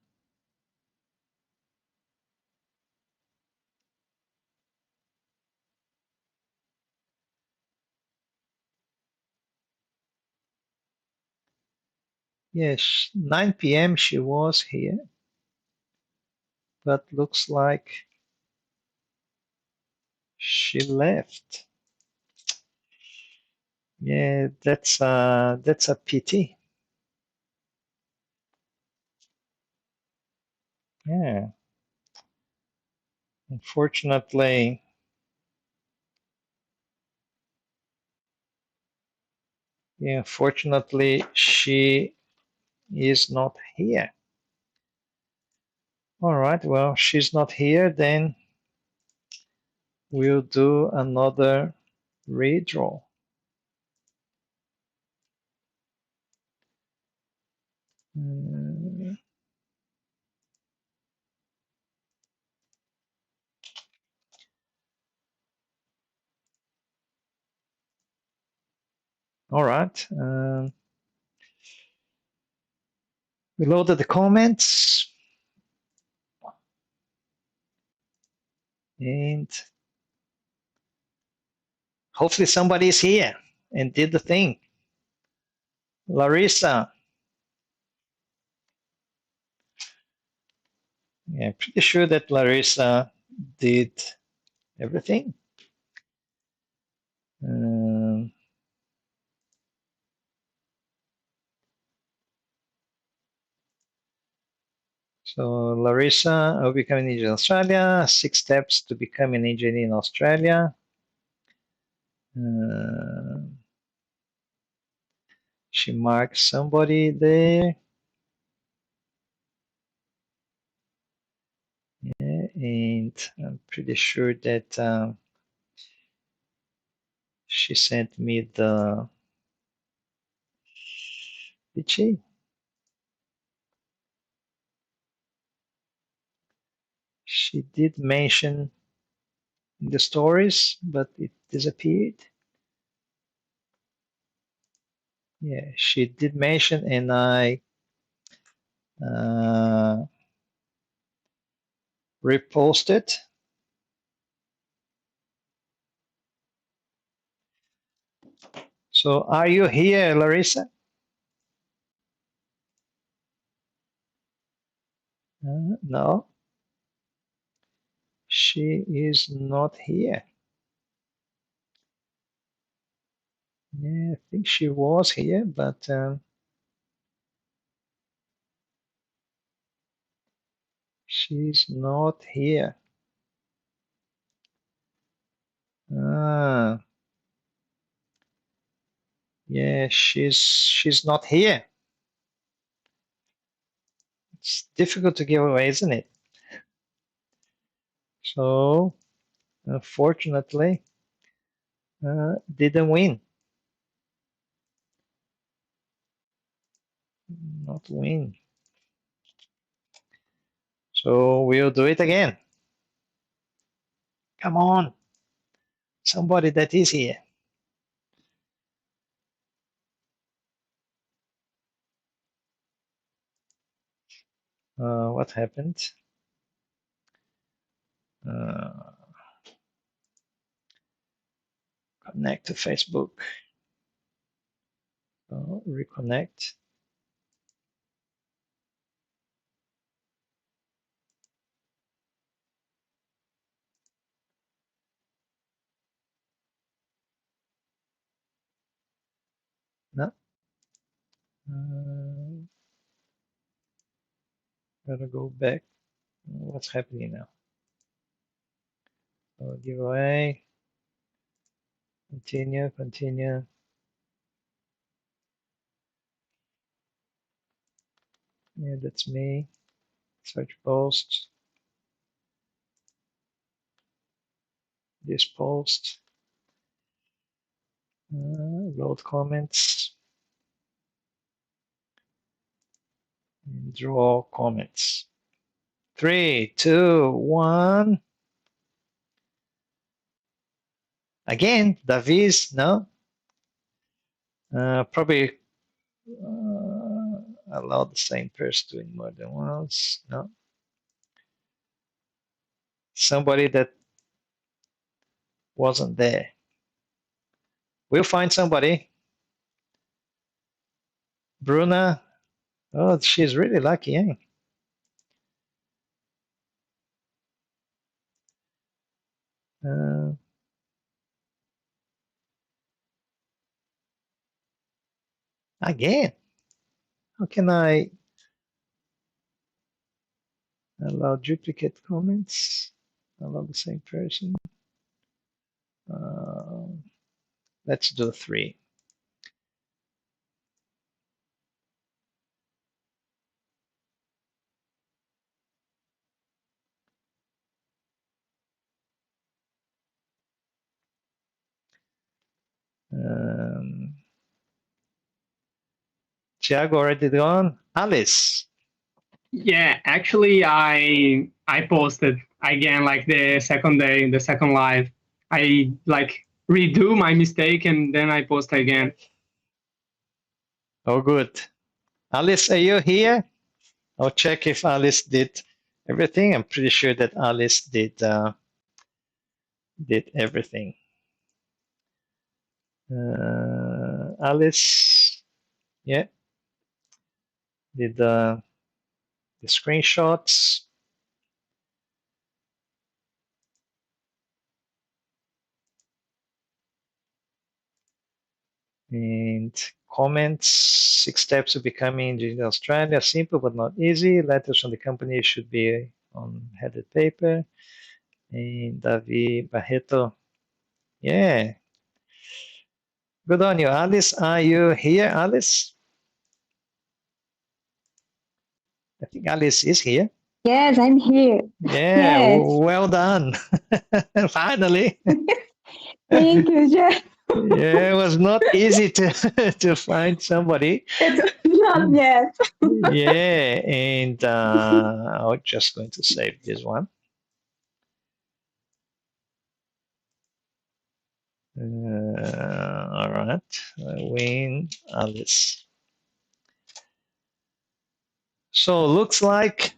yes, 9 p.m. she was here, but looks like she left. Yeah, that's a pity. Yeah, unfortunately, she is not here. All right, well, she's not here, then we'll do another redraw. All right. We loaded the comments. And hopefully somebody is here and did the thing. Larissa. Yeah, I'm pretty sure that Larissa did everything. So Larissa, I'll become an engineer in Australia. 6 steps to become an engineer in Australia. She marked somebody there. Yeah, and I'm pretty sure that she sent me the. Did she? She did mention in the stories, but it disappeared. Yeah, she did mention, and I reposted. So are you here, Larissa? No, she is not here. Yeah, I think she was here, but she's not here. Yeah, she's not here. It's difficult to give away, isn't it? So, unfortunately, didn't win. Not win. So we'll do it again. Come on, somebody that is here. What happened? Connect to Facebook. Reconnect. No. Gotta go back. What's happening now? Giveaway. Continue, continue. Yeah, that's me. Search post. This post. Load comments. And draw comments. 3, 2, 1. Again, Davis, no? Probably allow the same person doing more than once. No. Somebody that wasn't there. We'll find somebody. Bruna. Oh, she's really lucky, eh? Again, how can I allow duplicate comments? Allow the same person. Let's do 3. Tiago already gone. Alice. Yeah, actually, I posted again like the second day, the second live. I like redo my mistake and then I post again. Oh, good. Alice, are you here? I'll check if Alice did everything. I'm pretty sure that Alice did everything. Alice, yeah, did the screenshots. And comments, 6 steps to becoming Digital Australia, simple but not easy. Letters from the company should be on headed paper. And Davi Barreto, yeah. Good on you. Alice, are you here, Alice? I think Alice is here. Yes, I'm here. Yeah, Yes. well done. Finally. Thank you, Jeff. Yeah, it was not easy to to find somebody. It's not yet. Yeah, and I'm just going to save this one. All right, Win Alice. So looks like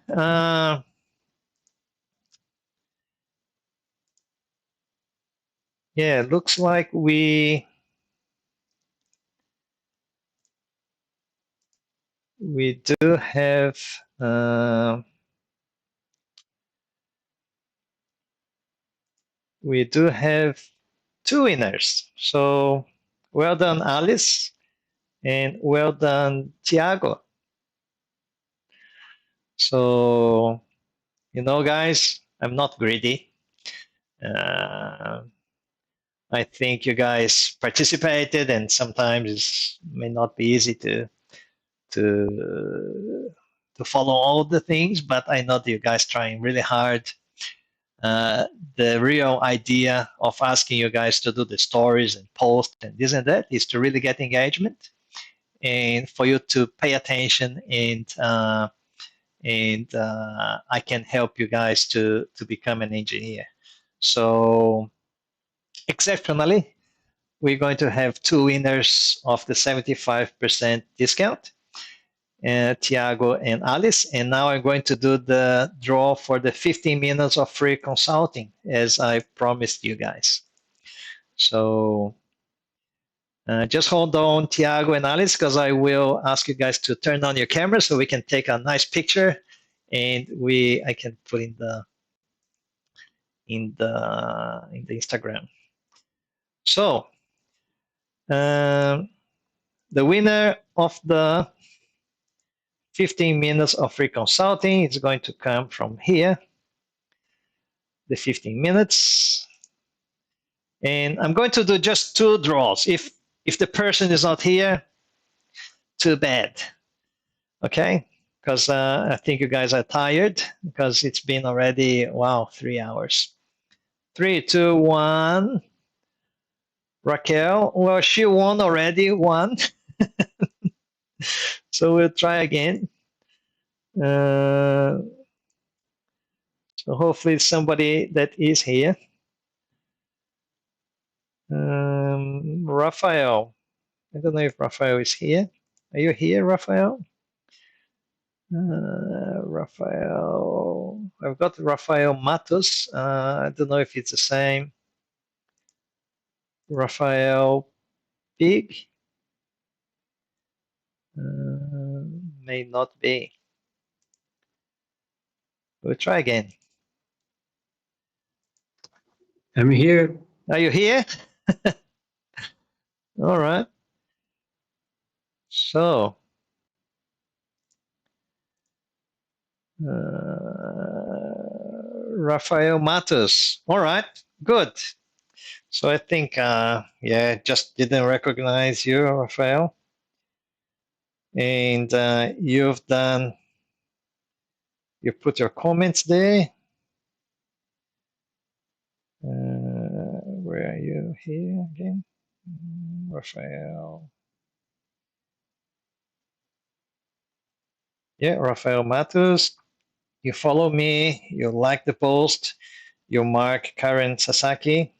yeah, looks like we do have we do have 2 winners. So well done, Alice, and well done, Tiago. So you know, guys, I'm not greedy. I think you guys participated, and sometimes it may not be easy to follow all the things, but I know that you guys trying really hard. The real idea of asking you guys to do the stories and post and this and that is to really get engagement and for you to pay attention, and I can help you guys to become an engineer. So exceptionally, we're going to have 2 winners of the 75% discount, Tiago and Alice. And now I'm going to do the draw for the 15 minutes of free consulting, as I promised you guys. So just hold on, Tiago and Alice, because I will ask you guys to turn on your camera so we can take a nice picture, and I can put in the Instagram. So the winner of the 15 minutes of free consulting is going to come from here, the 15 minutes. And I'm going to do just 2 draws. If the person is not here, too bad. Okay? Because I think you guys are tired, because it's been already, wow, 3 hours. 3, 2, 1. Raquel, well, she won already one. So we'll try again. So hopefully somebody that is here. Rafael, I don't know if Rafael is here. Are you here, Rafael? Rafael, I've got Rafael Matos. I don't know if it's the same. Rafael Pig. May not be. We'll try again. I'm here. Are you here? All right. So, Rafael Matos. All right, good. So I think, yeah, just didn't recognize you, Rafael. And you put your comments there. Where are you here again? Rafael. Yeah, Rafael Matos. You follow me, you like the post, you mark Karen Sasaki,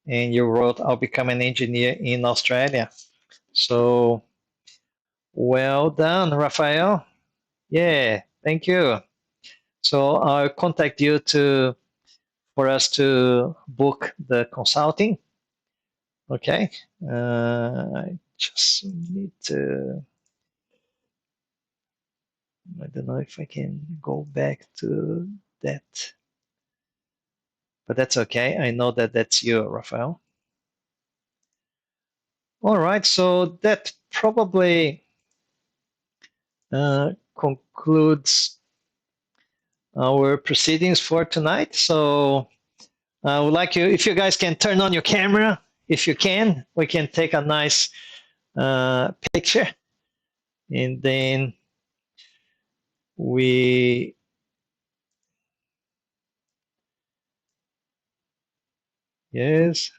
and you wrote, I'll become an engineer in Australia. So well done, Rafael. Yeah, thank you. So I'll contact you for us to book the consulting. Okay. I just need to, I don't know if I can go back to that, but that's okay. I know that that's you, Rafael. All right, so that probably concludes our proceedings for tonight. So I would like you, if you guys can turn on your camera, if you can, we can take a nice picture, and then yes.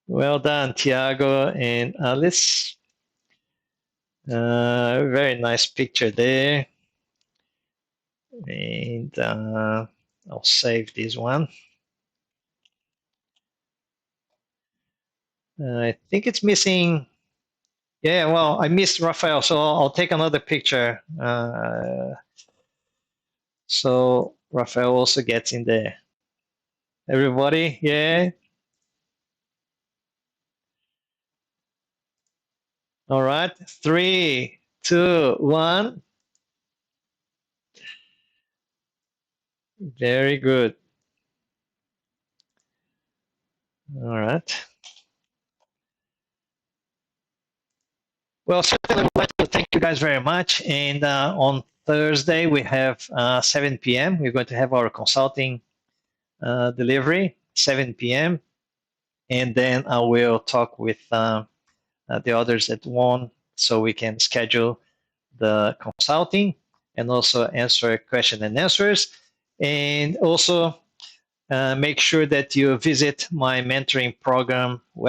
Well done, Tiago and Alice. Very nice picture there. And I'll save this one. I think it's missing. Yeah, well, I missed Rafael, so I'll take another picture. So Rafael also gets in there. Everybody, yeah. All right, 3, 2, 1. Very good. All right. Well, certainly, I would like to thank you guys very much. And on Thursday, we have 7 p.m. We're going to have our consulting delivery, 7 p.m. And then I will talk with the others that won so we can schedule the consulting and also answer question and answers. And also make sure that you visit my mentoring program website.